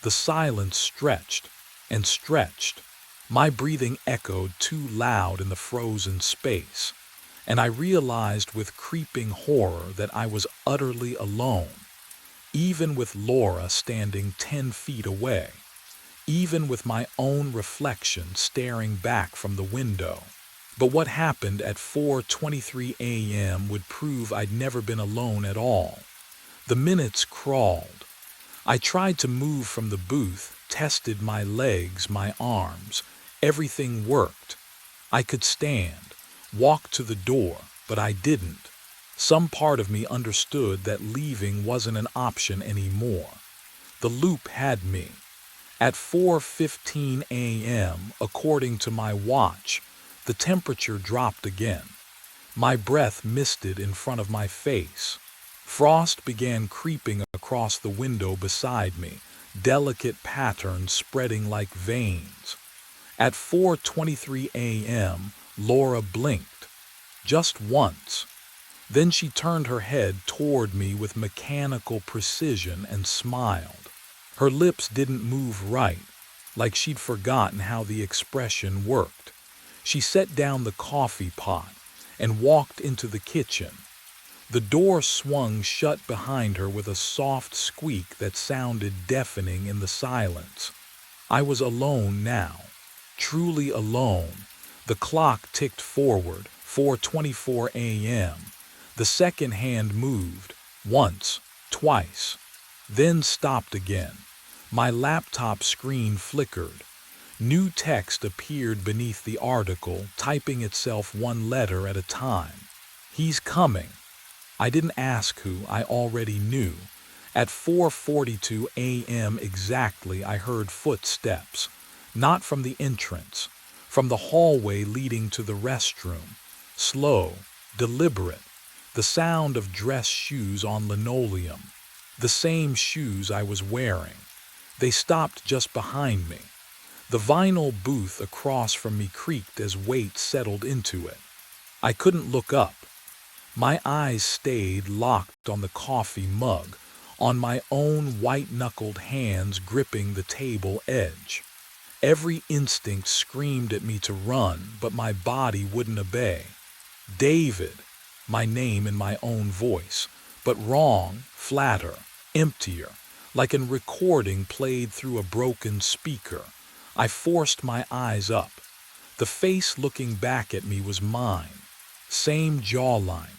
The silence stretched and stretched. My breathing echoed too loud in the frozen space, and I realized with creeping horror that I was utterly alone, even with Laura standing 10 feet away, even with my own reflection staring back from the window. But what happened at 4:23 a.m. would prove I'd never been alone at all. The minutes crawled. I tried to move from the booth, tested my legs, my arms. Everything worked. I could stand, walk to the door, but I didn't. Some part of me understood that leaving wasn't an option anymore. The loop had me. At 4:15 a.m., according to my watch, the temperature dropped again. My breath misted in front of my face. Frost began creeping across the window beside me, delicate patterns spreading like veins. At 4:23 a.m., Laura blinked. Just once. Then she turned her head toward me with mechanical precision and smiled. Her lips didn't move right, like she'd forgotten how the expression worked. She set down the coffee pot and walked into the kitchen. The door swung shut behind her with a soft squeak that sounded deafening in the silence. I was alone now, truly alone. The clock ticked forward, 4:24 a.m. The second hand moved, once, twice, then stopped again. My laptop screen flickered. New text appeared beneath the article, typing itself one letter at a time. He's coming. I didn't ask who, I already knew. At 4:42 a.m. exactly, I heard footsteps, not from the entrance, from the hallway leading to the restroom. Slow, deliberate, the sound of dress shoes on linoleum, the same shoes I was wearing. They stopped just behind me. The vinyl booth across from me creaked as weight settled into it. I couldn't look up. My eyes stayed locked on the coffee mug, on my own white-knuckled hands gripping the table edge. Every instinct screamed at me to run, but my body wouldn't obey. David, my name in my own voice, but wrong, flatter, emptier, like a recording played through a broken speaker. I forced my eyes up. The face looking back at me was mine. Same jawline.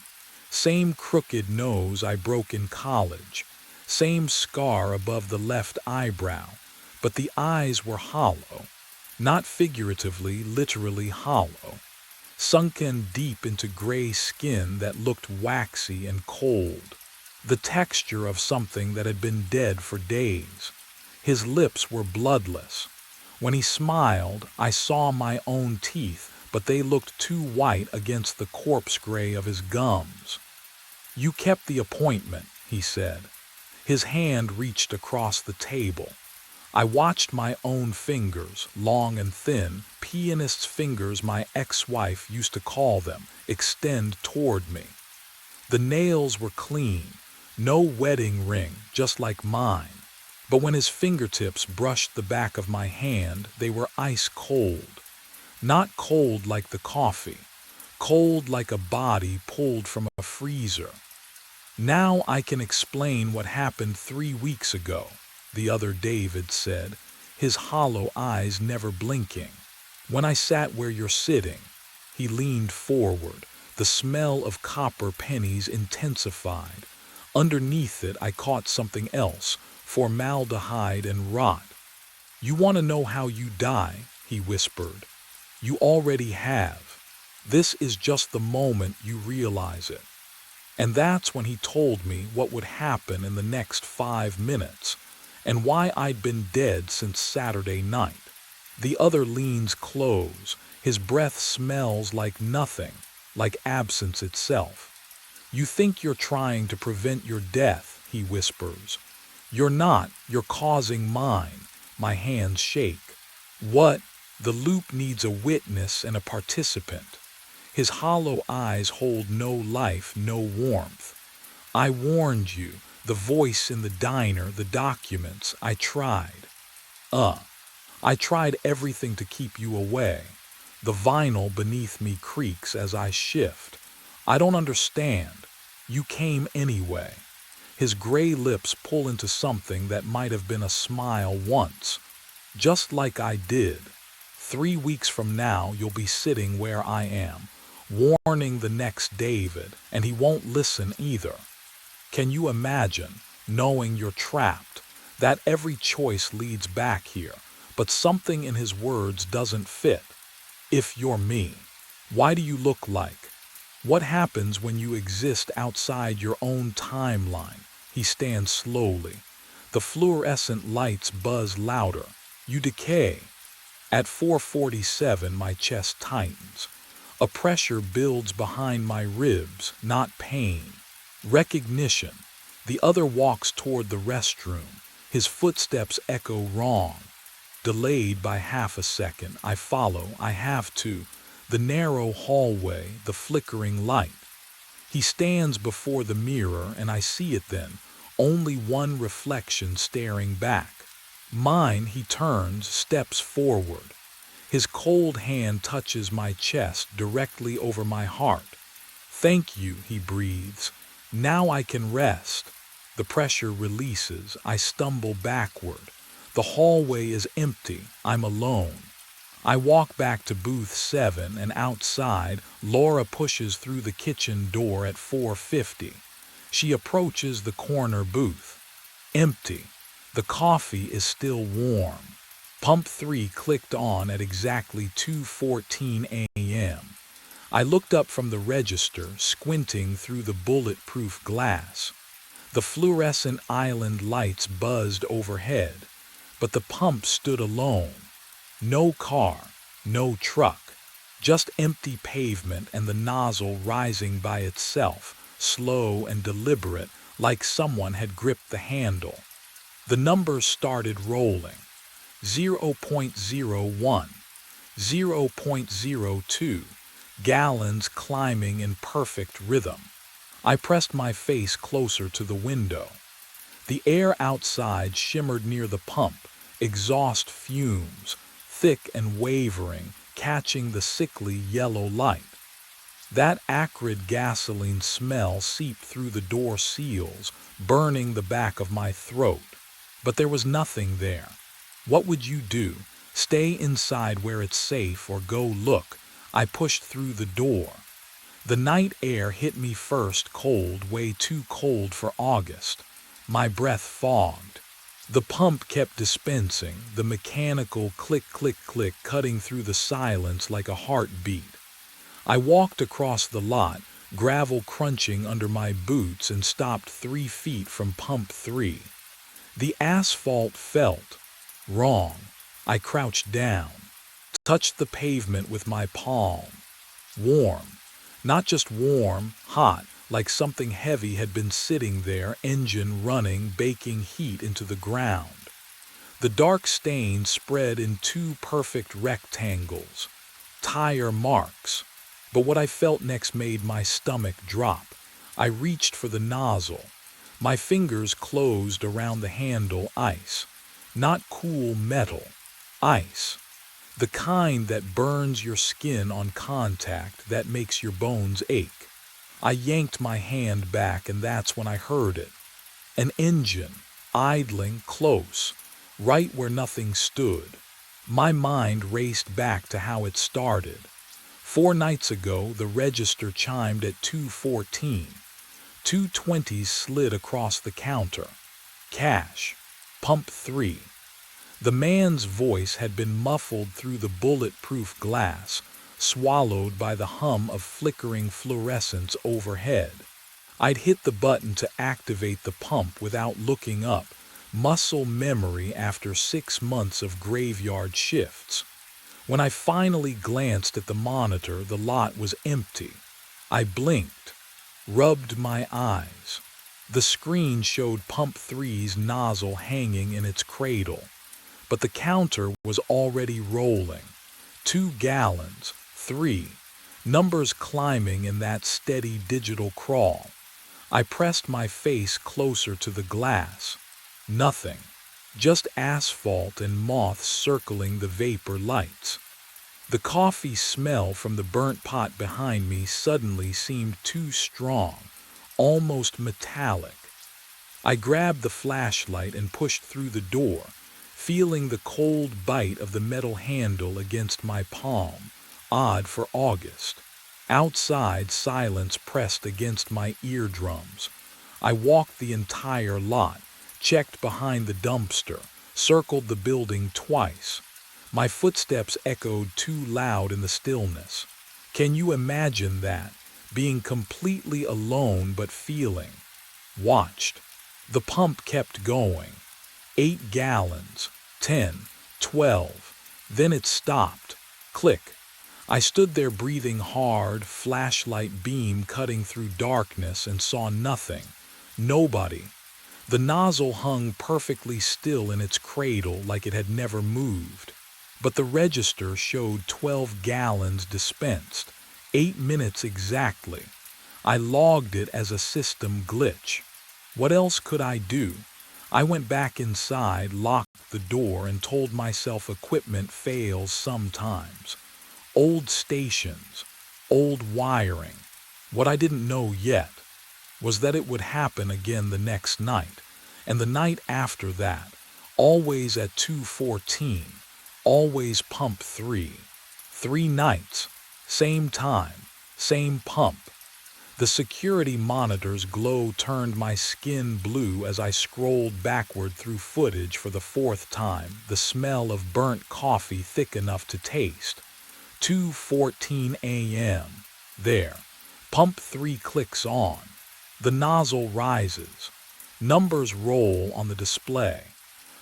Same crooked nose I broke in college, same scar above the left eyebrow, but the eyes were hollow, not figuratively, literally hollow. sunken deep into gray skin that looked waxy and cold, the texture of something that had been dead for days. His lips were bloodless. When he smiled, I saw my own teeth, but they looked too white against the corpse gray of his gums. "You kept the appointment," he said. His hand reached across the table. I watched my own fingers, long and thin, pianist's fingers my ex-wife used to call them, extend toward me. The nails were clean, no wedding ring, just like mine. But when his fingertips brushed the back of my hand, they were ice cold. Not cold like the coffee, cold like a body pulled from a freezer. "Now I can explain what happened 3 weeks ago," the other David said, his hollow eyes never blinking. "When I sat where you're sitting," he leaned forward, the smell of copper pennies intensified. Underneath it I caught something else, formaldehyde and rot. "You want to know how you die?" he whispered. "You already have. This is just the moment you realize it." And that's when he told me what would happen in the next 5 minutes, and why I'd been dead since Saturday night. The other leans close. His breath smells like nothing, like absence itself. "You think you're trying to prevent your death," he whispers. "You're not, you're causing mine." My hands shake. "What?" "The loop needs a witness and a participant." His hollow eyes hold no life, no warmth. "I warned you, the voice in the diner, the documents, I tried. I tried everything to keep you away. The vinyl beneath me creaks as I shift. I don't understand. You came anyway." His gray lips pull into something that might have been a smile once. "Just like I did. 3 weeks from now you'll be sitting where I am, warning the next David, and he won't listen either. Can you imagine, knowing you're trapped, that every choice leads back here, but something in his words doesn't fit? If you're me, why do you look like? What happens when you exist outside your own timeline?" He stands slowly. The fluorescent lights buzz louder. "You decay." At 4:47 my chest tightens. A pressure builds behind my ribs, not pain. Recognition. The other walks toward the restroom. His footsteps echo wrong. Delayed by half a second, I follow, I have to. The narrow hallway, the flickering light. He stands before the mirror, and I see it then, only one reflection staring back. Mine. He turns, steps forward. His cold hand touches my chest, directly over my heart. "Thank you," he breathes. "Now I can rest." The pressure releases. I stumble backward. The hallway is empty. I'm alone. I walk back to booth 7, and outside, Laura pushes through the kitchen door at 4:50. She approaches the corner booth. Empty. The coffee is still warm. Pump 3 clicked on at exactly 2:14 a.m. I looked up from the register, squinting through the bulletproof glass. The fluorescent island lights buzzed overhead, but the pump stood alone. No car, no truck, just empty pavement and the nozzle rising by itself, slow and deliberate, like someone had gripped the handle. The numbers started rolling. 0.01, 0.02, gallons climbing in perfect rhythm. I pressed my face closer to the window. The air outside shimmered near the pump, exhaust fumes, thick and wavering, catching the sickly yellow light. That acrid gasoline smell seeped through the door seals, burning the back of my throat. But there was nothing there. What would you do? Stay inside where it's safe or go look? I pushed through the door. The night air hit me first, cold, way too cold for August. My breath fogged. The pump kept dispensing, the mechanical click, click, click cutting through the silence like a heartbeat. I walked across the lot, gravel crunching under my boots, and stopped 3 feet from pump 3. The asphalt felt wrong. I crouched down, touched the pavement with my palm. Warm. Not just warm, hot, like something heavy had been sitting there, engine running, baking heat into the ground. The dark stain spread in 2 perfect rectangles. Tire marks. But what I felt next made my stomach drop. I reached for the nozzle. My fingers closed around the handle. Ice. Not cool metal. Ice. The kind that burns your skin on contact, that makes your bones ache. I yanked my hand back, and that's when I heard it. An engine, idling close, right where nothing stood. My mind raced back to how it started. 4 nights ago, the register chimed at 2:14. 220s slid across the counter. Cash. Pump 3. The man's voice had been muffled through the bulletproof glass, swallowed by the hum of flickering fluorescence overhead. I'd hit the button to activate the pump without looking up, muscle memory after 6 months of graveyard shifts. When I finally glanced at the monitor, the lot was empty. I blinked, rubbed my eyes. The screen showed pump 3's nozzle hanging in its cradle. But the counter was already rolling. 2 gallons, 3. Numbers climbing in that steady digital crawl. I pressed my face closer to the glass. Nothing. Just asphalt and moths circling the vapor lights. The coffee smell from the burnt pot behind me suddenly seemed too strong, almost metallic. I grabbed the flashlight and pushed through the door, feeling the cold bite of the metal handle against my palm, odd for August. Outside, silence pressed against my eardrums. I walked the entire lot, checked behind the dumpster, circled the building twice. My footsteps echoed too loud in the stillness. Can you imagine that? Being completely alone but feeling watched. The pump kept going. 8 gallons, 10, 12. Then it stopped. Click. I stood there breathing hard, flashlight beam cutting through darkness, and saw nothing. Nobody. The nozzle hung perfectly still in its cradle like it had never moved. But the register showed 12 gallons dispensed, 8 minutes exactly. I logged it as a system glitch. What else could I do? I went back inside, locked the door, and told myself equipment fails sometimes. Old stations, old wiring. What I didn't know yet was that it would happen again the next night, and the night after that, always at 2:14, always pump 3. 3 nights, same time, same pump. The security monitor's glow turned my skin blue as I scrolled backward through footage for the 4th time, the smell of burnt coffee thick enough to taste. 2:14 a.m. There. Pump 3 clicks on. The nozzle rises. Numbers roll on the display.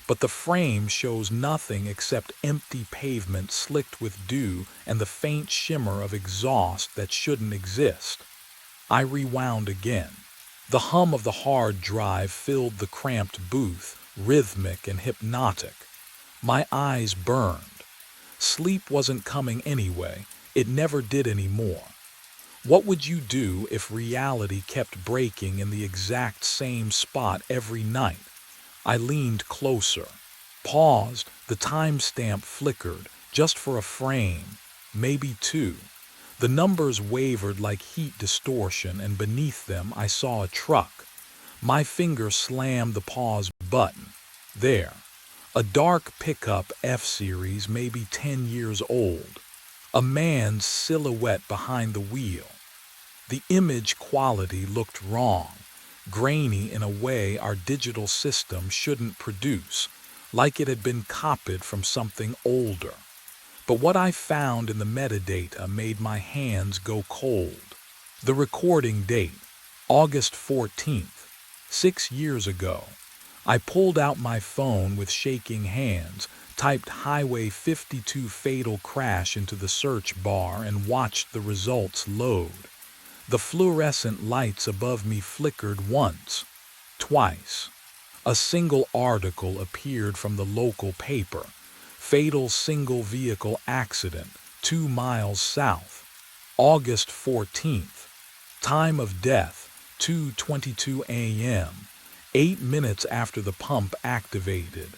But the frame shows nothing except empty pavement slicked with dew and the faint shimmer of exhaust that shouldn't exist. I rewound again. The hum of the hard drive filled the cramped booth, rhythmic and hypnotic. My eyes burned. Sleep wasn't coming anyway. It never did anymore. What would you do if reality kept breaking in the exact same spot every night? I leaned closer, paused, the timestamp flickered, just for a frame, maybe 2. The numbers wavered like heat distortion, and beneath them I saw a truck. My finger slammed the pause button. There. A dark pickup F-Series, maybe 10 years old. A man's silhouette behind the wheel. The image quality looked wrong, grainy in a way our digital system shouldn't produce, like it had been copied from something older. But what I found in the metadata made my hands go cold. The recording date, August 14th, 6 years ago. I pulled out my phone with shaking hands, typed Highway 52 fatal crash into the search bar and watched the results load. The fluorescent lights above me flickered once, twice. A single article appeared from the local paper. Fatal single vehicle accident, 2 miles south. August 14th. Time of death, 2:22 a.m. 8 minutes after the pump activated.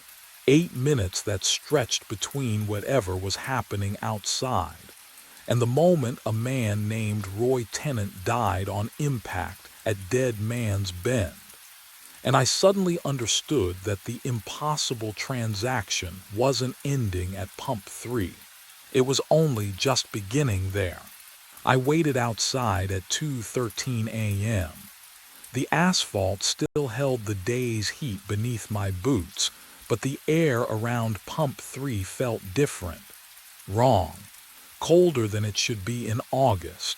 8 minutes that stretched between whatever was happening outside. And the moment a man named Roy Tennant died on impact at Dead Man's Bend. And I suddenly understood that the impossible transaction wasn't ending at Pump 3. It was only just beginning there. I waited outside at 2:13 a.m. The asphalt still held the day's heat beneath my boots, but the air around Pump 3 felt different. Wrong. Colder than it should be in August.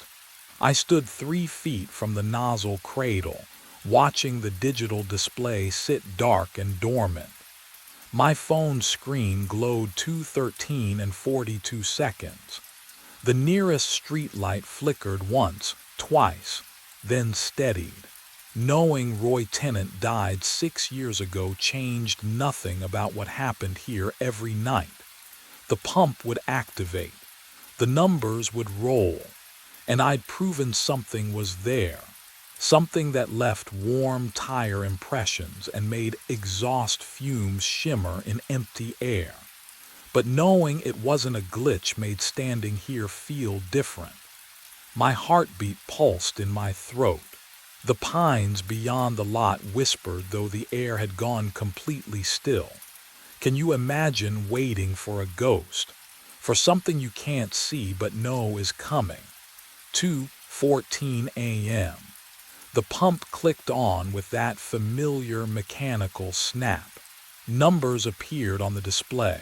I stood 3 feet from the nozzle cradle, watching the digital display sit dark and dormant. My phone screen glowed 2:13 and 42 seconds. The nearest street light flickered once, twice, then steadied. Knowing Roy Tennant died 6 years ago changed nothing about what happened here every night. The pump would activate. The numbers would roll. And I'd proven something was there. Something that left warm tire impressions and made exhaust fumes shimmer in empty air. But knowing it wasn't a glitch made standing here feel different. My heartbeat pulsed in my throat. The pines beyond the lot whispered though the air had gone completely still. Can you imagine waiting for a ghost? For something you can't see but know is coming? 2:14 a.m. The pump clicked on with that familiar mechanical snap. Numbers appeared on the display.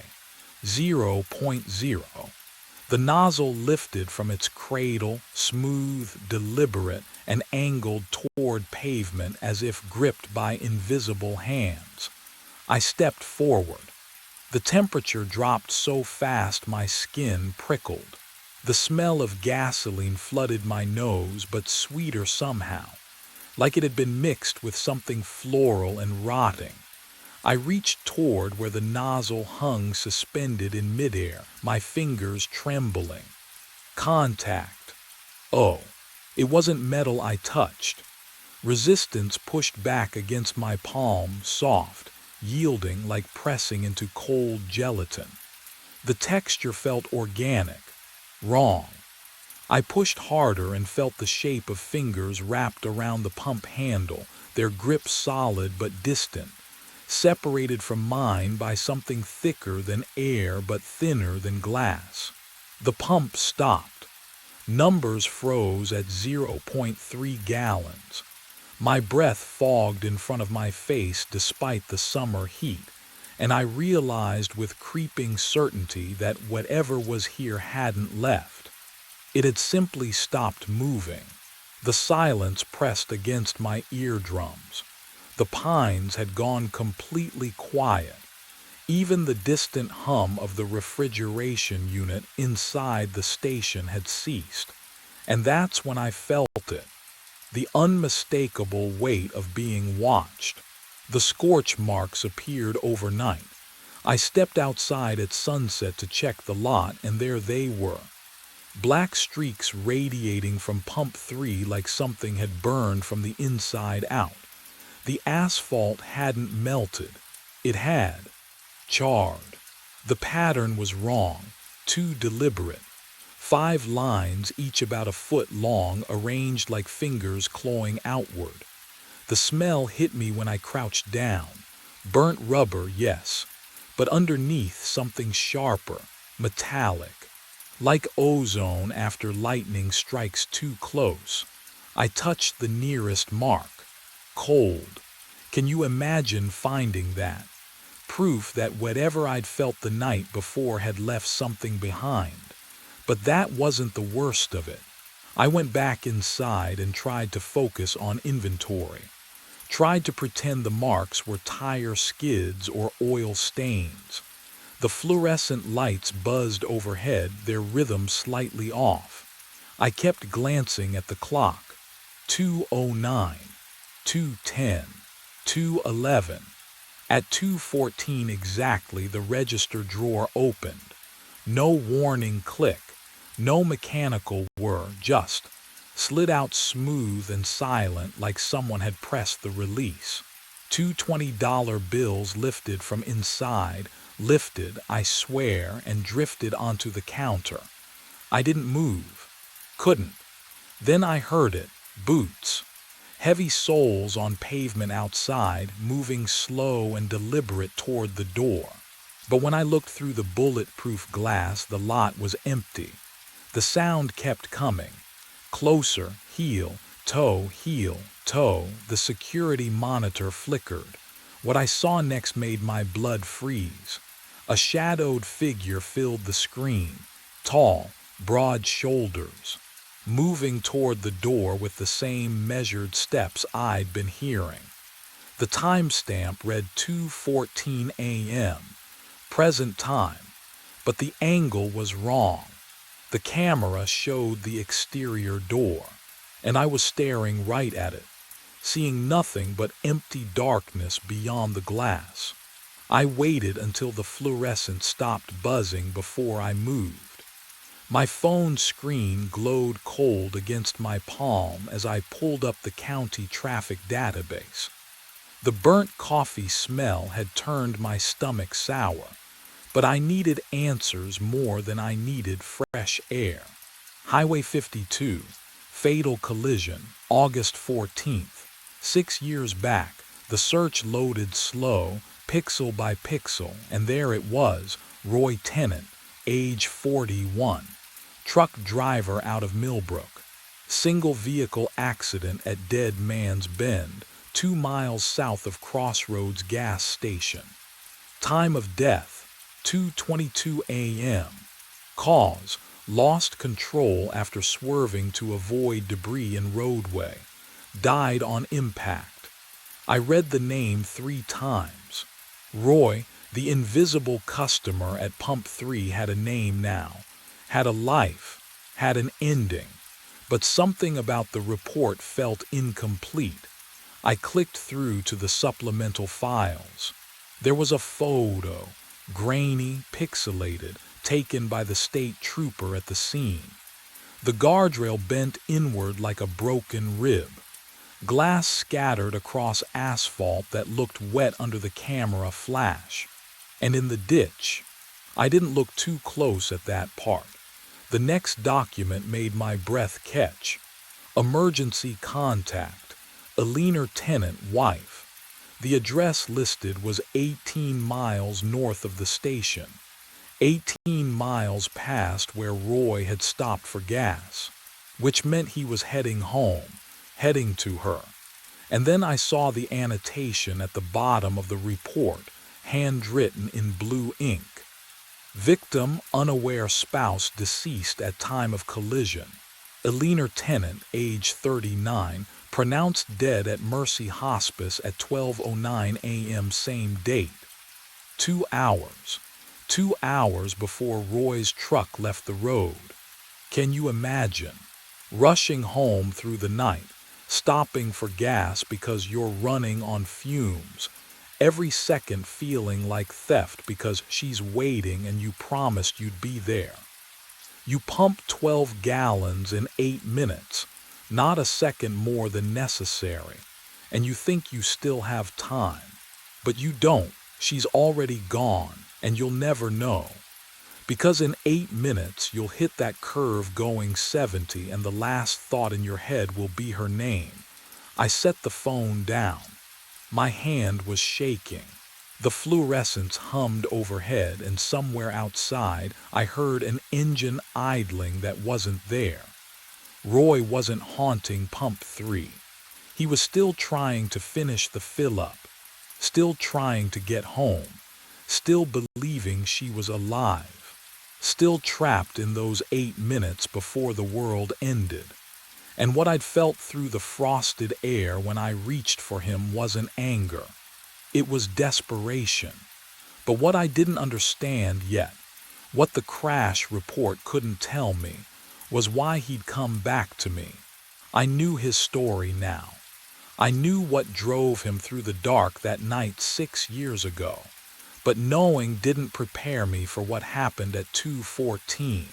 0.0. The nozzle lifted from its cradle, smooth, deliberate, and angled toward pavement as if gripped by invisible hands. I stepped forward. The temperature dropped so fast my skin prickled. The smell of gasoline flooded my nose, but sweeter somehow, like it had been mixed with something floral and rotting. I reached toward where the nozzle hung suspended in midair, my fingers trembling. Contact. Oh, it wasn't metal I touched. Resistance pushed back against my palm, soft, yielding like pressing into cold gelatin. The texture felt organic. Wrong. I pushed harder and felt the shape of fingers wrapped around the pump handle, their grip solid but distant, separated from mine by something thicker than air but thinner than glass. The pump stopped. Numbers froze at 0.3 gallons. My breath fogged in front of my face despite the summer heat, and I realized with creeping certainty that whatever was here hadn't left. It had simply stopped moving. The silence pressed against my eardrums. The pines had gone completely quiet. Even the distant hum of the refrigeration unit inside the station had ceased. And that's when I felt it. The unmistakable weight of being watched. The scorch marks appeared overnight. I stepped outside at sunset to check the lot, and there they were. Black streaks radiating from Pump 3 like something had burned from the inside out. The asphalt hadn't melted. It had charred. The pattern was wrong, too deliberate. 5 lines, each about a foot long, arranged like fingers clawing outward. The smell hit me when I crouched down. Burnt rubber, yes, but underneath something sharper, metallic. Like ozone after lightning strikes too close. I touched the nearest mark. Cold. Can you imagine finding that? proof that whatever I'd felt the night before had left something behind. But that wasn't the worst of it. I went back inside and tried to focus on inventory. Tried to pretend the marks were tire skids or oil stains. The fluorescent lights buzzed overhead, their rhythm slightly off. I kept glancing at the clock. 2:09, 2:10, 2:11. At 2:14 exactly, the register drawer opened. No warning click, no mechanical whir, just slid out smooth and silent like someone had pressed the release. Two $20 bills lifted from inside, lifted, I swear, and drifted onto the counter. I didn't move. Couldn't. Then I heard it. Boots. Heavy soles on pavement outside, moving slow and deliberate toward the door. But when I looked through the bulletproof glass, the lot was empty. The sound kept coming. Closer, heel, toe, the security monitor flickered. What I saw next made my blood freeze. A shadowed figure filled the screen, tall, broad shoulders, moving toward the door with the same measured steps I'd been hearing. The timestamp read 2:14 a.m., present time, but the angle was wrong. The camera showed the exterior door, and I was staring right at it, seeing nothing but empty darkness beyond the glass. I waited until the fluorescent stopped buzzing before I moved. My phone screen glowed cold against my palm as I pulled up the county traffic database. The burnt coffee smell had turned my stomach sour, but I needed answers more than I needed fresh air. Highway 52, fatal collision, August 14th. 6 years back, the search loaded slow, pixel by pixel, and there it was, Roy Tennant, age 41, truck driver out of Millbrook. Single vehicle accident at Dead Man's Bend, 2 miles south of Crossroads gas station. Time of death, 2:22 a.m. Cause, lost control after swerving to avoid debris in roadway. Died on impact. I read the name 3 times. Roy, the invisible customer at Pump 3, had a name now, had a life, had an ending. But something about the report felt incomplete. I clicked through to the supplemental files. There was a photo, grainy, pixelated, taken by the state trooper at the scene. The guardrail bent inward like a broken rib. Glass scattered across asphalt that looked wet under the camera flash. And in the ditch, I didn't look too close at that part. The next document made my breath catch. Emergency contact, Alina Tennant, wife. The address listed was 18 miles north of the station, 18 miles past where Roy had stopped for gas, which meant he was heading home, heading to her. And then I saw the annotation at the bottom of the report, handwritten in blue ink. Victim, unaware spouse deceased at time of collision. Alina Tennant, age 39, pronounced dead at Mercy Hospice at 12:09 a.m. same date. 2 hours. 2 hours before Roy's truck left the road. Can you imagine? Rushing home through the night, stopping for gas because you're running on fumes, every second feeling like theft because she's waiting and you promised you'd be there. You pump 12 gallons in 8 minutes, not a second more than necessary, and you think you still have time. But you don't. She's already gone, and you'll never know. Because in 8 minutes you'll hit that curve going 70 and the last thought in your head will be her name. I set the phone down. My hand was shaking. The fluorescence hummed overhead, and somewhere outside I heard an engine idling that wasn't there. Roy wasn't haunting Pump 3. He was still trying to finish the fill-up, still trying to get home, still believing she was alive, still trapped in those 8 minutes before the world ended. And what I'd felt through the frosted air when I reached for him wasn't anger. It was desperation. But what I didn't understand yet, what the crash report couldn't tell me, was why he'd come back to me. I knew his story now. I knew what drove him through the dark that night 6 years ago. But knowing didn't prepare me for what happened at 2:14.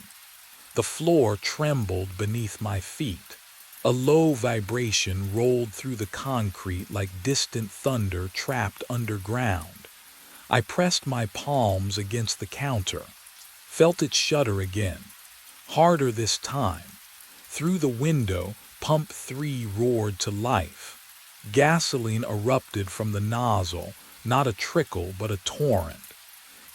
The floor trembled beneath my feet. A low vibration rolled through the concrete like distant thunder trapped underground. I pressed my palms against the counter, felt it shudder again, harder this time. Through the window, pump 3 roared to life. Gasoline erupted from the nozzle, not a trickle but a torrent.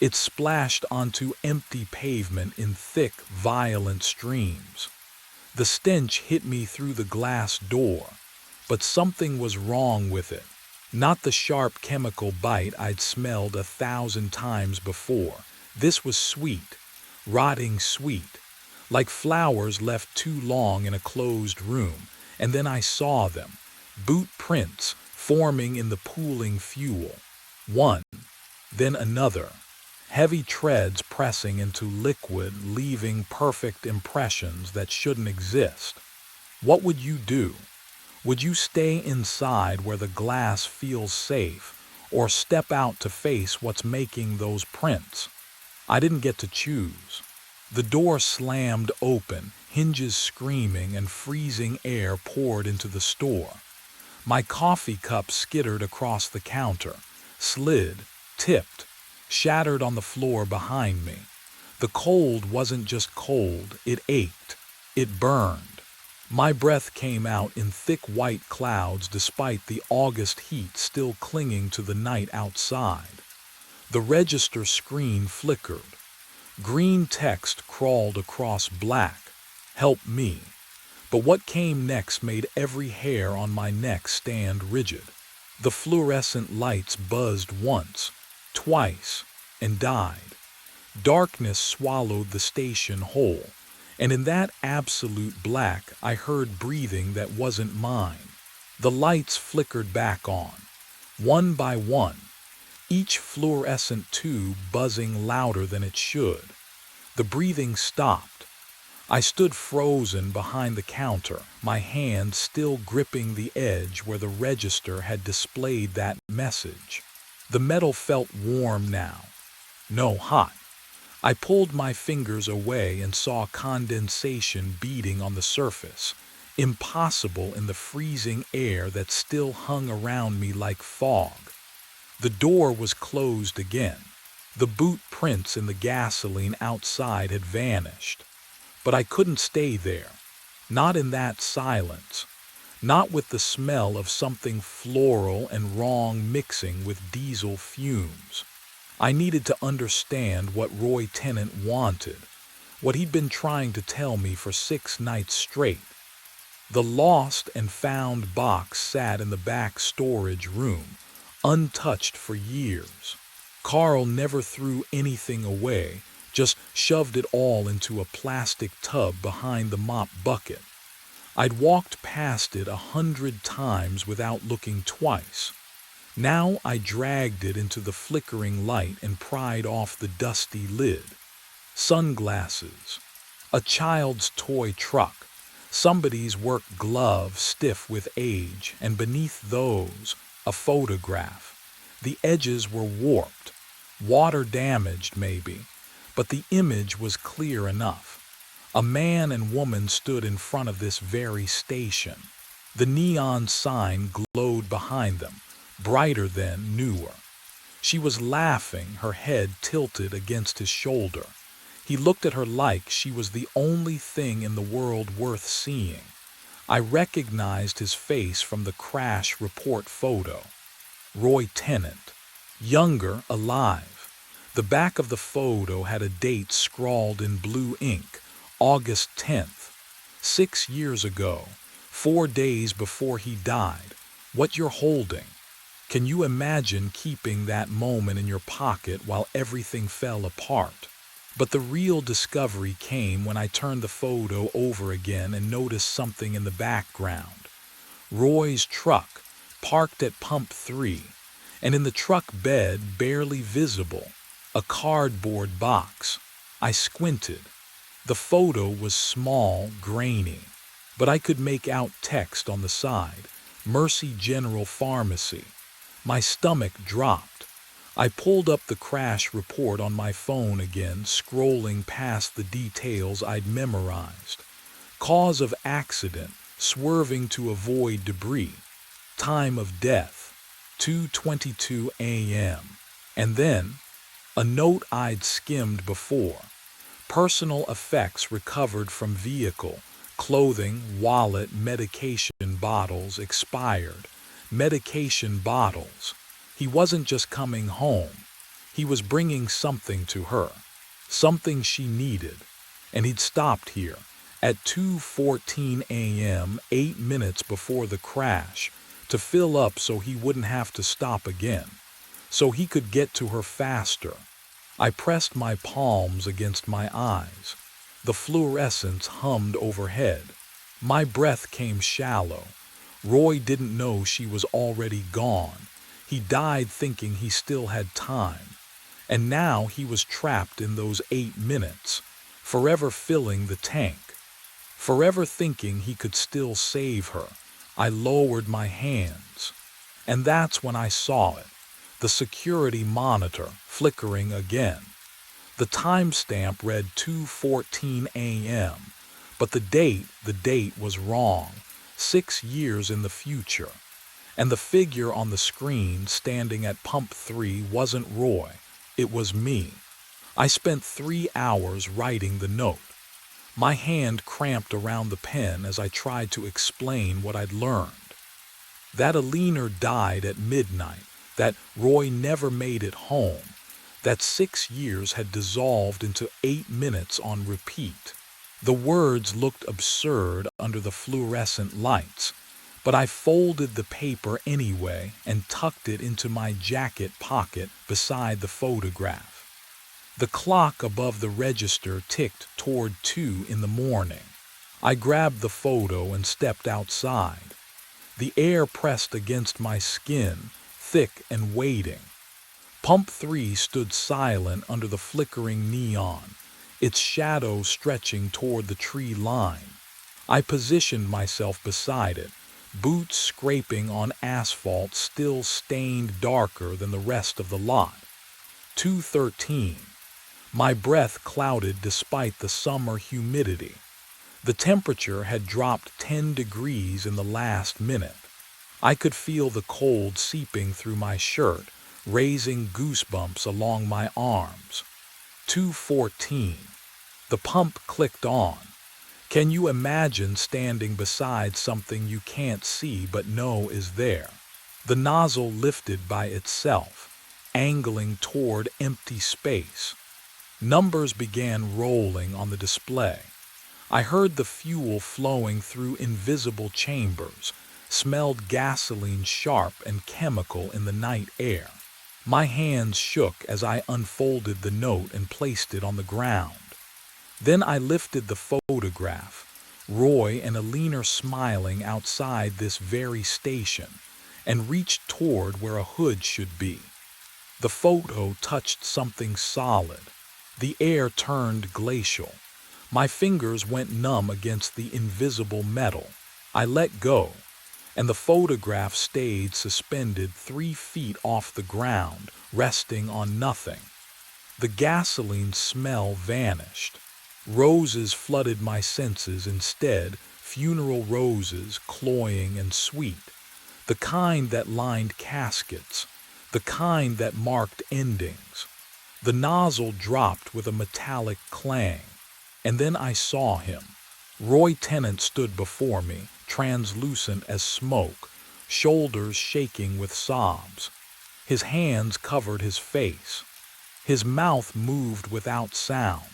It splashed onto empty pavement in thick, violent streams. The stench hit me through the glass door, but something was wrong with it. Not the sharp chemical bite I'd smelled 1,000 times before. This was sweet, rotting sweet, like flowers left too long in a closed room. And then I saw them, boot prints forming in the pooling fuel. One, then another. Heavy treads pressing into liquid, leaving perfect impressions that shouldn't exist. What would you do? Would you stay inside where the glass feels safe, or step out to face what's making those prints? I didn't get to choose. The door slammed open, hinges screaming, and freezing air poured into the store. My coffee cup skittered across the counter, slid, tipped, shattered on the floor behind me. The cold wasn't just cold, it ached. It burned. My breath came out in thick white clouds despite the August heat still clinging to the night outside. The register screen flickered. Green text crawled across black. Help me. But what came next made every hair on my neck stand rigid. The fluorescent lights buzzed once, twice, and died. Darkness swallowed the station whole, and in that absolute black I heard breathing that wasn't mine. The lights flickered back on, one by one, each fluorescent tube buzzing louder than it should. The breathing stopped. I stood frozen behind the counter, my hand still gripping the edge where the register had displayed that message. The metal felt warm now. No, hot. I pulled my fingers away and saw condensation beating on the surface, impossible in the freezing air that still hung around me like fog. The door was closed again. The boot prints in the gasoline outside had vanished. But I couldn't stay there. Not in that silence. Not with the smell of something floral and wrong mixing with diesel fumes. I needed to understand what Roy Tennant wanted, what he'd been trying to tell me for 6 nights straight. The lost and found box sat in the back storage room, untouched for years. Carl never threw anything away, just shoved it all into a plastic tub behind the mop bucket. I'd walked past it 100 times without looking twice. Now I dragged it into the flickering light and pried off the dusty lid. Sunglasses, a child's toy truck, somebody's work glove stiff with age, and beneath those, a photograph. The edges were warped, water damaged maybe, but the image was clear enough. A man and woman stood in front of this very station. The neon sign glowed behind them, brighter than, newer. She was laughing, her head tilted against his shoulder. He looked at her like she was the only thing in the world worth seeing. I recognized his face from the crash report photo. Roy Tennant. Younger, alive. The back of the photo had a date scrawled in blue ink, August 10th. 6 years ago, 4 days before he died. What you're holding. Can you imagine keeping that moment in your pocket while everything fell apart? But the real discovery came when I turned the photo over again and noticed something in the background. Roy's truck, parked at pump 3, and in the truck bed, barely visible, a cardboard box. I squinted. The photo was small, grainy, but I could make out text on the side, Mercy General Pharmacy. My stomach dropped. I pulled up the crash report on my phone again, scrolling past the details I'd memorized. Cause of accident, swerving to avoid debris. Time of death, 2:22 a.m. And then, a note I'd skimmed before. Personal effects recovered from vehicle, clothing, wallet, medication bottles expired. Medication bottles. He wasn't just coming home. He was bringing something to her, something she needed. And he'd stopped here at 2:14 a.m., 8 minutes before the crash, to fill up so he wouldn't have to stop again, so he could get to her faster. I pressed my palms against my eyes. The fluorescence hummed overhead. My breath came shallow. Roy didn't know she was already gone. He died thinking he still had time. And now he was trapped in those 8 minutes, forever filling the tank, forever thinking he could still save her. I lowered my hands. And that's when I saw it. The security monitor flickering again. The timestamp read 2:14 a.m., but the date was wrong, 6 years in the future. And the figure on the screen standing at pump 3 wasn't Roy, it was me. I spent 3 hours writing the note. My hand cramped around the pen as I tried to explain what I'd learned. That Alina died at midnight, that Roy never made it home, that 6 years had dissolved into 8 minutes on repeat. The words looked absurd under the fluorescent lights, but I folded the paper anyway and tucked it into my jacket pocket beside the photograph. The clock above the register ticked toward 2 in the morning. I grabbed the photo and stepped outside. The air pressed against my skin, thick and waiting. Pump 3 stood silent under the flickering neon, its shadow stretching toward the tree line. I positioned myself beside it, boots scraping on asphalt still stained darker than the rest of the lot. 2:13. My breath clouded despite the summer humidity. The temperature had dropped 10 degrees in the last minute. I could feel the cold seeping through my shirt, raising goosebumps along my arms. 2:14. The pump clicked on. Can you imagine standing beside something you can't see but know is there? The nozzle lifted by itself, angling toward empty space. Numbers began rolling on the display. I heard the fuel flowing through invisible chambers, smelled gasoline sharp and chemical in the night air. My hands shook as I unfolded the note and placed it on the ground. Then I lifted the photograph, Roy and Alina smiling outside this very station, and reached toward where a hood should be. The photo touched something solid. The air turned glacial. My fingers went numb against the invisible metal. I let go, and the photograph stayed suspended 3 feet off the ground, resting on nothing. The gasoline smell vanished. Roses flooded my senses instead, funeral roses, cloying and sweet. The kind that lined caskets, the kind that marked endings. The nozzle dropped with a metallic clang, and then I saw him. Roy Tennant stood before me, translucent as smoke, shoulders shaking with sobs. His hands covered his face. His mouth moved without sound.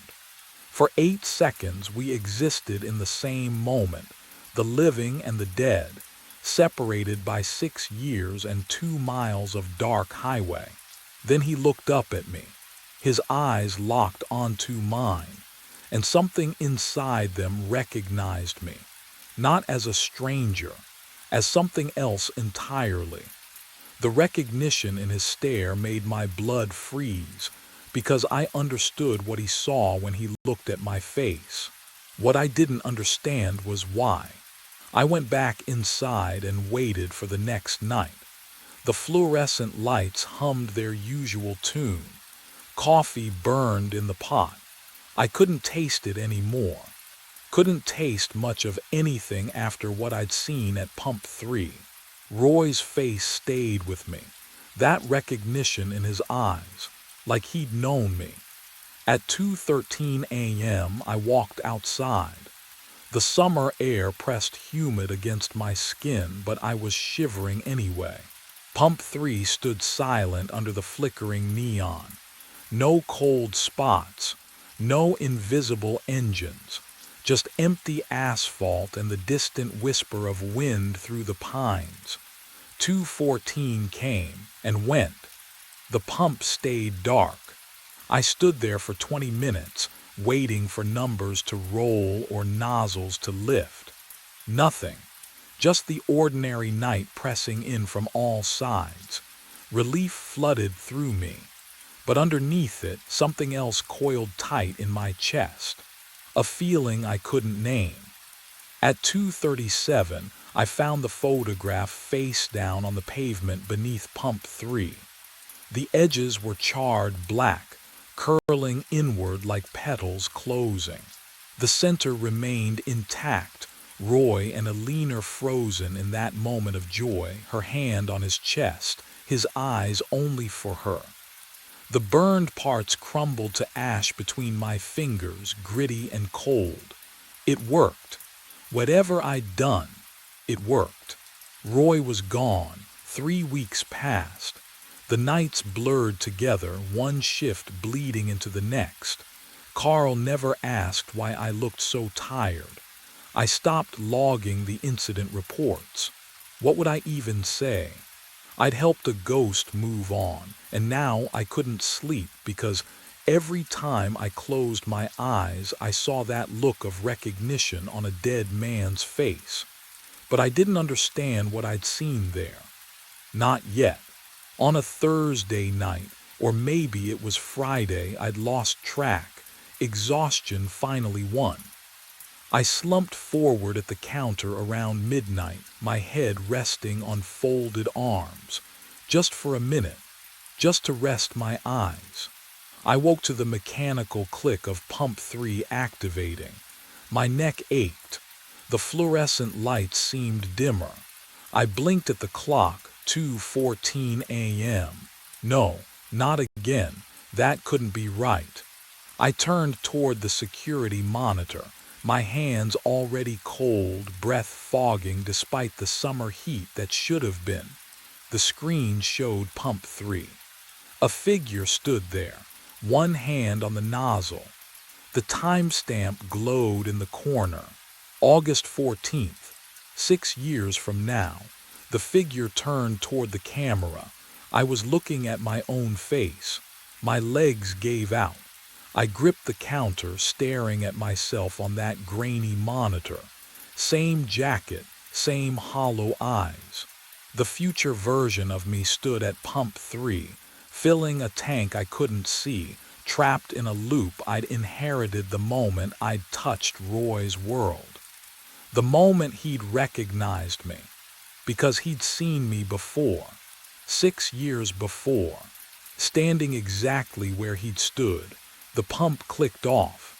For 8 seconds we existed in the same moment, the living and the dead, separated by 6 years and 2 miles of dark highway. Then he looked up at me. His eyes locked onto mine, and something inside them recognized me, not as a stranger, as something else entirely. The recognition in his stare made my blood freeze, because I understood what he saw when he looked at my face. What I didn't understand was why. I went back inside and waited for the next night. The fluorescent lights hummed their usual tune. Coffee burned in the pot. I couldn't taste it anymore. Couldn't taste much of anything after what I'd seen at Pump 3. Roy's face stayed with me. That recognition in his eyes, like he'd known me. At 2:13 a.m. I walked outside. The summer air pressed humid against my skin, but I was shivering anyway. Pump 3 stood silent under the flickering neon. No cold spots, no invisible engines, just empty asphalt and the distant whisper of wind through the pines. 2:14 came and went. The pump stayed dark. I stood there for 20 minutes, waiting for numbers to roll or nozzles to lift. Nothing. Just the ordinary night pressing in from all sides. Relief flooded through me. But underneath it, something else coiled tight in my chest. A feeling I couldn't name. At 2:37, I found the photograph face down on the pavement beneath Pump 3. The edges were charred black, curling inward like petals closing. The center remained intact, Roy and Alina frozen in that moment of joy, her hand on his chest, his eyes only for her. The burned parts crumbled to ash between my fingers, gritty and cold. It worked. Whatever I'd done, it worked. Roy was gone. 3 weeks passed. The nights blurred together, one shift bleeding into the next. Carl never asked why I looked so tired. I stopped logging the incident reports. What would I even say? I'd helped a ghost move on, and now I couldn't sleep because every time I closed my eyes, I saw that look of recognition on a dead man's face. But I didn't understand what I'd seen there. Not yet. On a Thursday night, or maybe it was Friday, I'd lost track. Exhaustion finally won. I slumped forward at the counter around midnight, my head resting on folded arms, just for a minute, just to rest my eyes. I woke to the mechanical click of Pump 3 activating. My neck ached. The fluorescent lights seemed dimmer. I blinked at the clock, 2:14 a.m. No, not again. That couldn't be right. I turned toward the security monitor, my hands already cold, breath fogging despite the summer heat that should have been. The screen showed Pump 3. A figure stood there, one hand on the nozzle. The timestamp glowed in the corner. August 14th, 6 years from now. The figure turned toward the camera. I was looking at my own face. My legs gave out. I gripped the counter, staring at myself on that grainy monitor. Same jacket, same hollow eyes. The future version of me stood at Pump 3, filling a tank I couldn't see, trapped in a loop I'd inherited the moment I'd touched Roy's world. The moment he'd recognized me. Because he'd seen me before, 6 years before, standing exactly where he'd stood. The pump clicked off.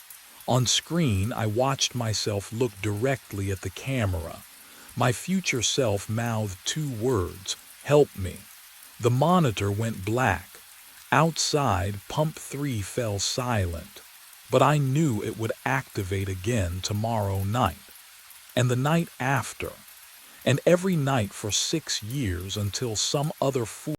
On screen, I watched myself look directly at the camera. My future self mouthed 2 words, "Help me." The monitor went black. Outside, Pump 3 fell silent. But I knew it would activate again tomorrow night. And the night after. And every night for 6 years until some other fool